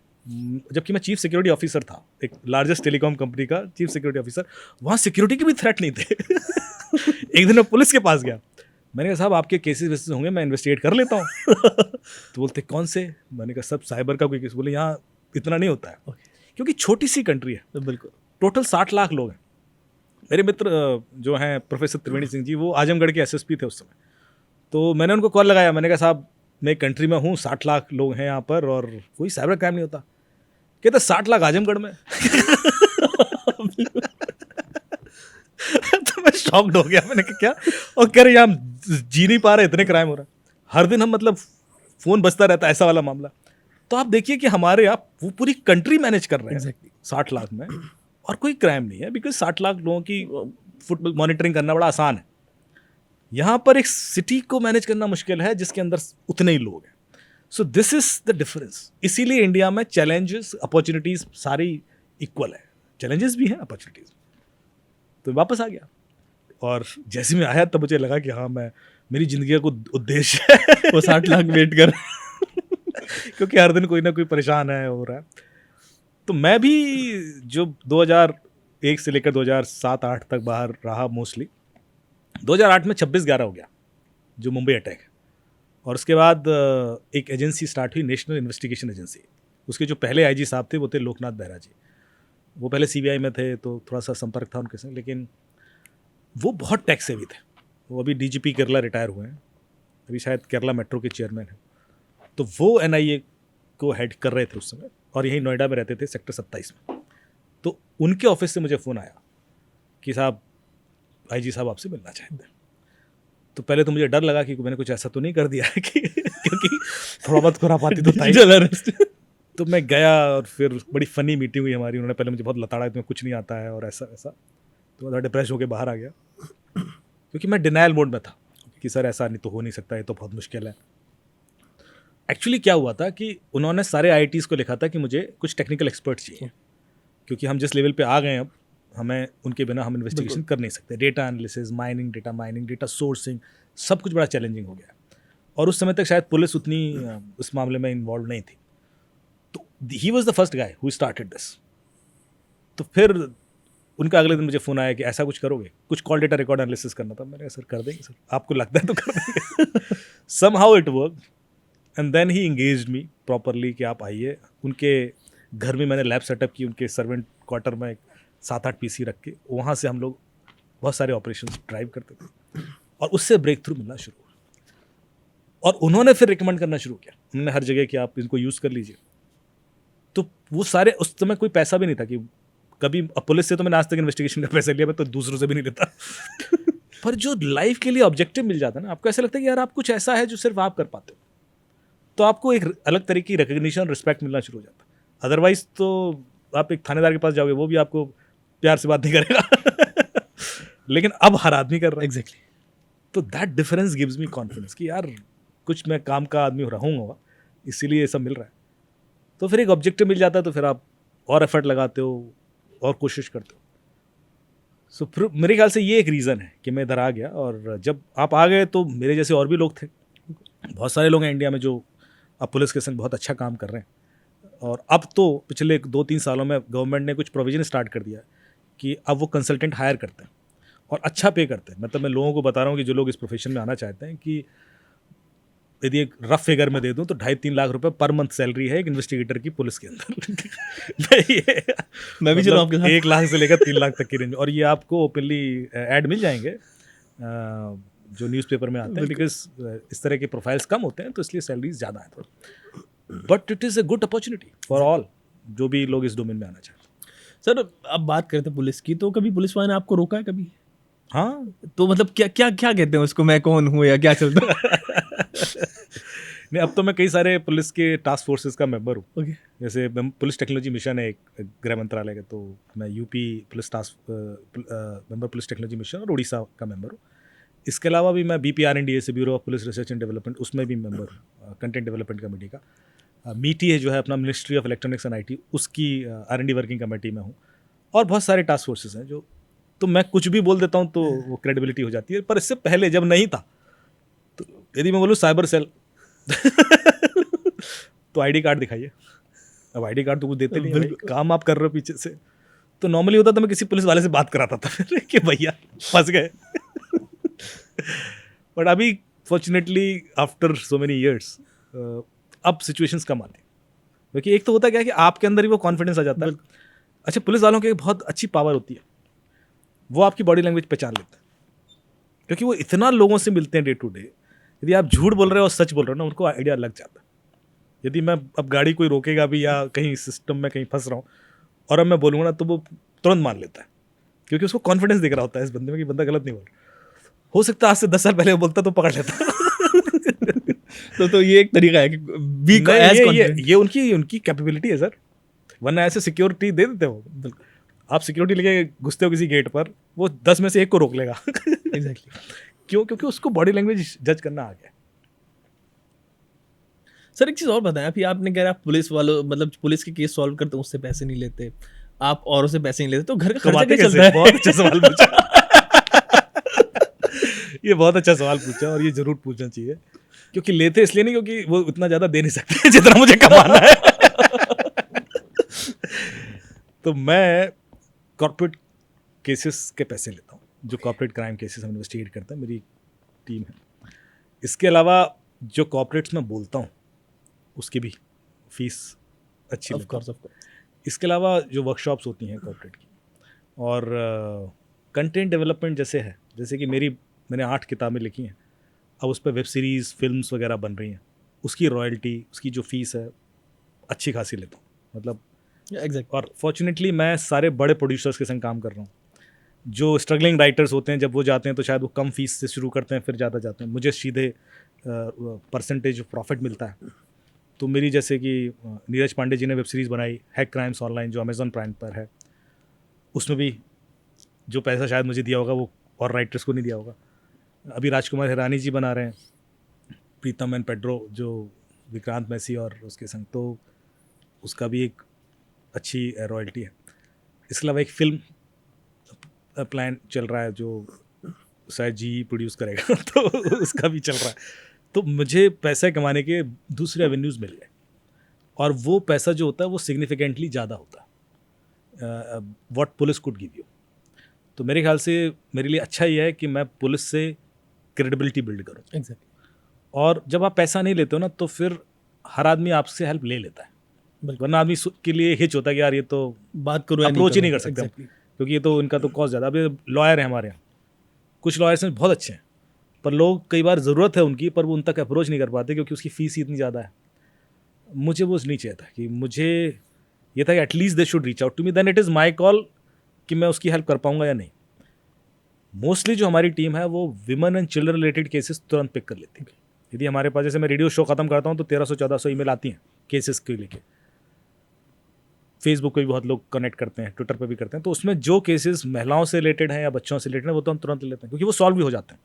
जबकि मैं चीफ सिक्योरिटी ऑफिसर था, एक लार्जेस्ट टेलीकॉम कंपनी का चीफ सिक्योरिटी ऑफिसर। वहाँ सिक्योरिटी के भी थ्रेट नहीं थे। एक दिन मैं पुलिस के पास गया, मैंने कहा साहब आपके केसेस वेसेस होंगे, मैं इन्वेस्टिगेट कर लेता हूँ। तो बोलते कौन से? मैंने कहा सब साइबर का कोई केस। बोले यहाँ इतना नहीं होता है क्योंकि छोटी सी कंट्री है। बिल्कुल। टोटल 60 लाख लोग हैं। मेरे मित्र जो हैं प्रोफेसर त्रिवेणी सिंह जी, वो आजमगढ़ के SSP थे उस समय। तो मैंने उनको कॉल लगाया, मैंने कहा साहब मैं एक कंट्री में हूँ, 60 लाख लोग हैं यहाँ पर और कोई साइबर क्राइम नहीं होता। कहते 60 लाख आजमगढ़ में। तो मैं शॉक्ड हो गया, मैंने कहा क्या? और कह रहे यहाँ जी नहीं पा रहे, इतने क्राइम हो रहा है हर दिन, हम मतलब फ़ोन बजता रहता है, ऐसा वाला मामला। तो आप देखिए कि हमारे यहाँ वो पूरी कंट्री मैनेज कर रहे हैं Exactly. 60 लाख में, और कोई क्राइम नहीं है, बिकॉज 60 लाख लोगों की फुट मॉनिटरिंग करना बड़ा आसान है। यहाँ पर एक सिटी को मैनेज करना मुश्किल है जिसके अंदर उतने ही लोग हैं। So this is the difference. इसीलिए इंडिया में चैलेंजेस अपॉर्चुनिटीज सारी इक्वल है. चैलेंजेस भी हैं, अपॉर्चुनिटीज. तो वापस आ गया और जैसे मैं आया तब मुझे लगा कि हाँ, मैं मेरी जिंदगी का कोई उद्देश्य है. वो 60 लाख वेट कर. क्योंकि हर दिन कोई ना कोई परेशान है, हो रहा है. तो मैं भी जो 2001 से लेकर 2007-8 तक बाहर रहा मोस्टली. 2008 में 26/11 हो गया, जो मुंबई अटैक. और उसके बाद एक एजेंसी स्टार्ट हुई, नेशनल इन्वेस्टिगेशन एजेंसी. उसके जो पहले आईजी साहब थे वो थे लोकनाथ बेहरा जी. वो पहले सीबीआई में थे, तो थोड़ा सा संपर्क था उनके संग, लेकिन वो बहुत टैक्स सेवी थे. वो अभी डीजीपी केरला रिटायर हुए हैं, अभी शायद केरला मेट्रो के चेयरमैन हैं. तो वो एनआईए को हेड कर रहे थे उस समय, और यहीं नोएडा में रहते थे, सेक्टर 27 में. तो उनके ऑफिस से मुझे फ़ोन आया कि साहब, आईजी साहब आपसे मिलना चाहते हैं. तो पहले तो मुझे डर लगा कि मैंने कुछ ऐसा तो नहीं कर दिया है कि क्योंकि थोड़ा बहुत खुरापाती तो था ही. तो मैं गया और फिर बड़ी फ़नी मीटिंग हुई हमारी. उन्होंने पहले मुझे बहुत लताड़ा, तुम्हें कुछ नहीं आता है और ऐसा ऐसा. तो मैं डिप्रेस होकर बाहर आ गया क्योंकि मैं डिनायल मोड में था कि सर ऐसा नहीं तो हो नहीं सकता, ये तो बहुत मुश्किल है. एक्चुअली क्या हुआ था कि उन्होंने सारे आईआईटीज़ को लिखा था कि मुझे कुछ टेक्निकल एक्सपर्ट चाहिए, क्योंकि हम जिस लेवल पे आ गए हैं अब, हमें उनके बिना हम इन्वेस्टिगेशन कर नहीं सकते. Data analysis, mining, data sourcing, सब कुछ बड़ा चैलेंजिंग हो गया. और उस समय तक शायद पुलिस उतनी उस मामले में इन्वॉल्व नहीं थी. तो he was the first guy who started this. तो फिर उनका अगले दिन मुझे फ़ोन आया कि ऐसा कुछ करोगे, कुछ कॉल डेटा रिकॉर्ड एनालिसिस करना था. मैंने कहा सर कर देंगे सर, आपको लगता है तो कर देंगे. Somehow it work, and then he engaged me properly कि आप आइए. उनके घर में मैंने लैब सेटअप की, उनके सर्वेंट क्वार्टर में 7-8 पीसी रख के. वहाँ से हम लोग बहुत सारे ऑपरेशंस ड्राइव करते थे, और उससे ब्रेक थ्रू मिलना शुरू हुआ. और उन्होंने फिर रिकमेंड करना शुरू किया, उन्होंने हर जगह कि आप इनको यूज़ कर लीजिए. तो वो सारे, उस समय कोई पैसा भी नहीं था कि कभी, पुलिस से तो मैंने आज तक इन्वेस्टिगेशन का पैसा लिया, मैं तो दूसरों से भी नहीं लेता. पर जो लाइफ के लिए ऑब्जेक्टिव मिल जाता है ना, आपको ऐसा लगता है कि यार आप कुछ ऐसा है जो सिर्फ आप कर पाते हो, तो आपको एक अलग तरीके की रिकग्निशन, रिस्पेक्ट मिलना शुरू हो जाता है. अदरवाइज तो आप एक थानेदार के पास जाओगे, वो भी आपको प्यार से बात नहीं करेगा. लेकिन अब हर आदमी कर रहा है. एग्जैक्टली. तो that difference gives me confidence कि यार कुछ मैं काम का आदमी रहूँगा, इसीलिए ये सब मिल रहा है. तो फिर एक ऑब्जेक्टिव मिल जाता है, तो फिर आप और एफर्ट लगाते हो और कोशिश करते हो. सो मेरे ख्याल से ये एक रीज़न है कि मैं इधर आ गया. और जब आप आ गए तो मेरे जैसे और भी लोग थे, बहुत सारे लोग हैं इंडिया में जो अब पुलिस के संग बहुत अच्छा काम कर रहे हैं. और अब तो पिछले 2-3 सालों में गवर्नमेंट ने कुछ प्रोविजन स्टार्ट कर दिया है कि अब वो कंसल्टेंट हायर करते हैं और अच्छा पे करते हैं. मतलब मैं लोगों को बता रहा हूँ कि जो लोग इस प्रोफेशन में आना चाहते हैं, कि यदि एक रफ फिगर में दे दूं तो 2.5-3 लाख रुपए पर मंथ सैलरी है एक इन्वेस्टिगेटर की पुलिस के अंदर. मैं भी चलूं आपके साथ. 1 लाख से लेकर 3 लाख तक की रेंज में. और ये आपको ओपनली ऐड मिल जाएंगे जो न्यूज़पेपर में आते हैं, बिकॉज इस तरह के प्रोफाइल्स कम होते हैं, तो इसलिए सैलरीज ज़्यादा है थोड़ा. But it is a good opportunity for all जो भी लोग इस डोमेन में आना चाहते हैं. सर अब बात करते हैं पुलिस की, तो कभी पुलिस वाले ने आपको रोका है कभी? हाँ, तो मतलब क्या क्या क्या कहते हैं उसको, मैं कौन हूँ या क्या चलता है? नहीं, अब तो मैं कई सारे पुलिस के टास्क फोर्सेस का मेंबर हूँ. ओके. जैसे पुलिस टेक्नोलॉजी मिशन है एक गृह मंत्रालय का, तो मैं UP police member police technology mission और उड़ीसा का मेंबर हूँ. इसके अलावा भी मैं BPRNDA से, bureau of police research and development, उसमें भी मेंबर हूँ, कंटेंट डेवलपमेंट कमेटी का. मीटी है जो है अपना ministry of electronics and IT, उसकी R&D वर्किंग कमेटी में हूँ. और बहुत सारे टास्क फोर्सेस हैं जो, तो मैं कुछ भी बोल देता हूँ तो वो क्रेडिबिलिटी हो जाती है. पर इससे पहले जब नहीं था, तो यदि मैं बोलूँ साइबर सेल तो ID कार्ड दिखाइए. अब ID कार्ड तो कुछ देते नहीं है भाई, काम आप कर रहे हो पीछे से. तो नॉर्मली होता था मैं किसी पुलिस वाले से बात कराता था फिर कि भैया फंस गए. बट अभी fortunately after so many years अब सिचुएशंस कम आती हैं, क्योंकि एक तो होता क्या है कि आपके अंदर ही वो कॉन्फिडेंस आ जाता है. अच्छा, पुलिस वालों की एक बहुत अच्छी पावर होती है, वो आपकी बॉडी लैंग्वेज पहचान लेते हैं, क्योंकि वो इतना लोगों से मिलते हैं डे टू डे. यदि आप झूठ बोल रहे हो और सच बोल रहे हो ना, उनको आइडिया लग जाता है. यदि मैं अब गाड़ी कोई रोकेगा भी या कहीं सिस्टम में कहीं फंस रहा हूँ और अब मैं बोलूँगा ना, तो वो तुरंत मान लेता है, क्योंकि उसको कॉन्फिडेंस दिख रहा होता है इस बंदे में कि बंदा गलत नहीं बोल रहा. हो सकता है आज से 10 साल पहले वो बोलता तो पकड़ लेता. तो ये एक तरीका है कि ये उनकी कैपेबिलिटी है सर, वरना ऐसे सिक्योरिटी दे देते हो. आप सिक्योरिटी लेके घुसते हो किसी गेट पर, वो 10 में से 1 को रोक लेगा. एग्जैक्टली. क्यों? क्योंकि उसको बॉडी लैंग्वेज जज करना आ गया. सर एक चीज़ और बताएं, अभी आपने कह रहा आप पुलिस वालों मतलब पुलिस के केस सॉल्व करते हैं उससे पैसे नहीं लेते, आप औरों से पैसे नहीं लेते, तो घर का खर्चा कमाते कैसे कैसे? चलता है? बहुत अच्छा सवाल पूछा। ये बहुत अच्छा सवाल पूछा और ये जरूर पूछना चाहिए, क्योंकि लेते इसलिए नहीं क्योंकि वो उतना ज्यादा दे नहीं सकते जितना मुझे कमाना है। तो मैं कॉर्पोरेट केसेस के पैसे लेता हूँ, जो कॉर्पोरेट क्राइम केसेस हम इन्वेस्टिगेट करते हैं, मेरी टीम है। इसके अलावा जो कॉर्पोरेट्स में बोलता हूँ उसकी भी फीस अच्छी Of लेता हूँ। course, of course. इसके अलावा जो वर्कशॉप्स होती हैं कॉर्पोरेट की, और कंटेंट डेवलपमेंट जैसे है, जैसे कि मैंने 8 किताबें लिखी हैं, अब उस पर वेब सीरीज़ फिल्म्स वगैरह बन रही हैं, उसकी रॉयल्टी, उसकी जो फीस है अच्छी खासी लेता हूँ, मतलब। Yeah, exactly. और फॉर्चुनेटली मैं सारे बड़े प्रोड्यूसर्स के संग काम कर रहा हूँ। जो स्ट्रगलिंग राइटर्स होते हैं, जब वो जाते हैं तो शायद वो कम फीस से शुरू करते हैं, फिर ज़्यादा जाते हैं, मुझे सीधे परसेंटेज प्रॉफिट मिलता है। तो मेरी जैसे कि नीरज पांडे जी ने वेब सीरीज़ बनाई हैक क्राइम्स ऑनलाइन, जो अमेजॉन प्राइम पर है, उसमें भी जो पैसा शायद मुझे दिया होगा वो और राइटर्स को नहीं दिया होगा। अभी राजकुमार हिरानी जी बना रहे हैं प्रीतम एंड पेड्रो, जो विक्रांत मैसी और उसके संग, तो उसका भी एक अच्छी रॉयल्टी है। इसके अलावा एक फिल्म प्लान चल रहा है जो शायद जी प्रोड्यूस करेगा तो उसका भी चल रहा है। तो मुझे पैसा कमाने के दूसरे एवेन्यूज़ मिल गए, और वो पैसा जो होता है वो सिग्निफिकेंटली ज़्यादा होता है what police could give you. तो मेरे ख्याल से मेरे लिए अच्छा ये है कि मैं पुलिस से क्रेडिबिलिटी बिल्ड करूँ। Exactly. और जब आप पैसा नहीं लेते हो ना, तो फिर हर आदमी आपसे हेल्प ले लेता है, बिल्कुल। वरना आदमी के लिए हिच होता है कि यार ये तो बात करो या अप्रोच ही करो। नहीं कर सकते हम, Exactly. क्योंकि ये तो इनका तो कॉस्ट ज़्यादा। अभी लॉयर हैं हमारे यहाँ, कुछ लॉयर्स हैं बहुत अच्छे हैं, पर लोग कई बार ज़रूरत है उनकी, पर वो उन तक अप्रोच नहीं कर पाते क्योंकि उसकी फ़ीस ही इतनी ज़्यादा है। मुझे वो नहीं चाहिए था, कि मुझे ये था कि at least they should reach out to me, then it is my call कि मैं उसकी हेल्प कर पाऊँगा या नहीं। मोस्टली जो हमारी टीम है वो women and children related cases तुरंत पिक कर लेती है। यदि हमारे पास, जैसे मैं रेडियो शो ख़त्म करता हूँ तो 1300-1400 ईमेल आती हैं केसेस के लेके। फेसबुक पे भी बहुत लोग कनेक्ट करते हैं, ट्विटर पे भी करते हैं, तो उसमें जो केसेस महिलाओं से रिलेटेड हैं या बच्चों से रिलेटेड हैं वो तो हम तुरंत ले लेते हैं, क्योंकि वो सॉल्व भी हो जाते हैं।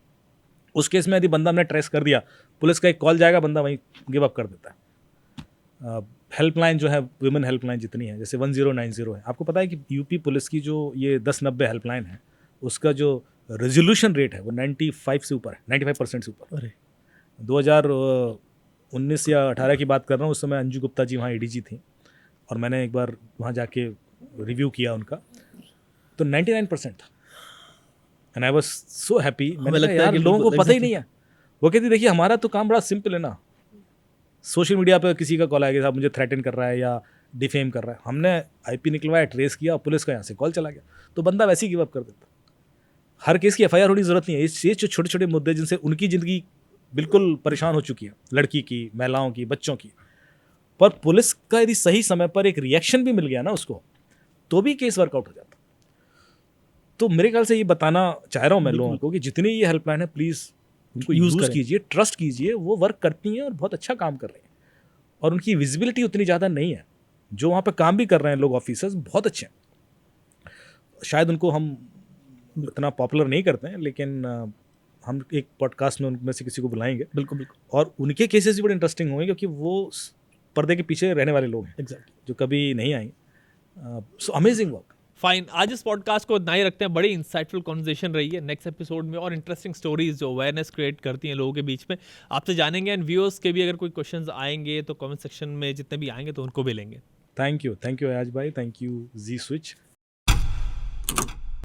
उस केस में यदि बंदा हमने ट्रेस कर दिया, पुलिस का एक कॉल जाएगा, बंदा वहीं गिव अप कर देता है। हेल्पलाइन जो है, वुमेन हेल्पलाइन जितनी है, जैसे 1090 है, आपको पता है कि यूपी पुलिस की जो ये 1090 हेल्पलाइन है, उसका जो रेजोल्यूशन रेट है वो 95 से ऊपर है, 95% से ऊपर। अरे 2019 या 18 की बात कर रहा हूँ, उस समय अंजू गुप्ता जी वहाँ एडीजी थी, और मैंने एक बार वहाँ जाके रिव्यू किया उनका, तो 99% था। And I was so happy. मैंने कहा यार लोगों को पता ही नहीं है। वो कहती देखिए हमारा तो काम बड़ा सिंपल है ना, सोशल मीडिया पे किसी का कॉल आया कि साहब मुझे थ्रेटन कर रहा है या डिफेम कर रहा है, हमने आईपी निकलवाया, ट्रेस किया, पुलिस का यहाँ से कॉल चला गया, तो बंदा वैसे ही गिव अप कर देता। हर केस की एफआईआर होने की जरूरत नहीं है। ये जो छोटे छोटे मुद्दे जिनसे उनकी ज़िंदगी बिल्कुल परेशान हो चुकी है, लड़की की, महिलाओं की, बच्चों की, पर पुलिस का यदि सही समय पर एक रिएक्शन भी मिल गया ना उसको, तो भी केस वर्कआउट हो जाता। तो मेरे ख्याल से ये बताना चाह रहा हूँ मैं लोगों को कि जितनी ये हेल्पलाइन है, प्लीज़ उनको यूज़ कीजिए, ट्रस्ट कीजिए, वो वर्क करती हैं और बहुत अच्छा काम कर रही हैं, और उनकी विजिबिलिटी उतनी ज़्यादा नहीं है। जो वहाँ पे काम भी कर रहे हैं लोग, ऑफिसर्स बहुत अच्छे हैं, शायद उनको हम इतना पॉपुलर नहीं करते हैं, लेकिन हम एक पॉडकास्ट में उनमें से किसी को बुलाएंगे। बिल्कुल बिल्कुल। और उनके केसेस भी बड़े इंटरेस्टिंग होंगे, क्योंकि वो पर्दे के पीछे रहने वाले लोग हैं, एग्जैक्टली, जो कभी नहीं आए। So amazing work. फाइन, आज इस पॉडकास्ट को इतना ही रखते हैं। बड़ी इंसाइटफुल कॉन्वर्सेशन रही है। नेक्स्ट एपिसोड में और इंटरेस्टिंग स्टोरीज जो अवेयरनेस क्रिएट करती हैं लोगों के बीच में, आपसे जानेंगे। एंड व्यूअर्स के भी अगर कोई क्वेश्चंस आएंगे तो कमेंट सेक्शन में जितने भी आएंगे तो उनको भी लेंगे। थैंक यू अयाज भाई, थैंक यू जी स्विच।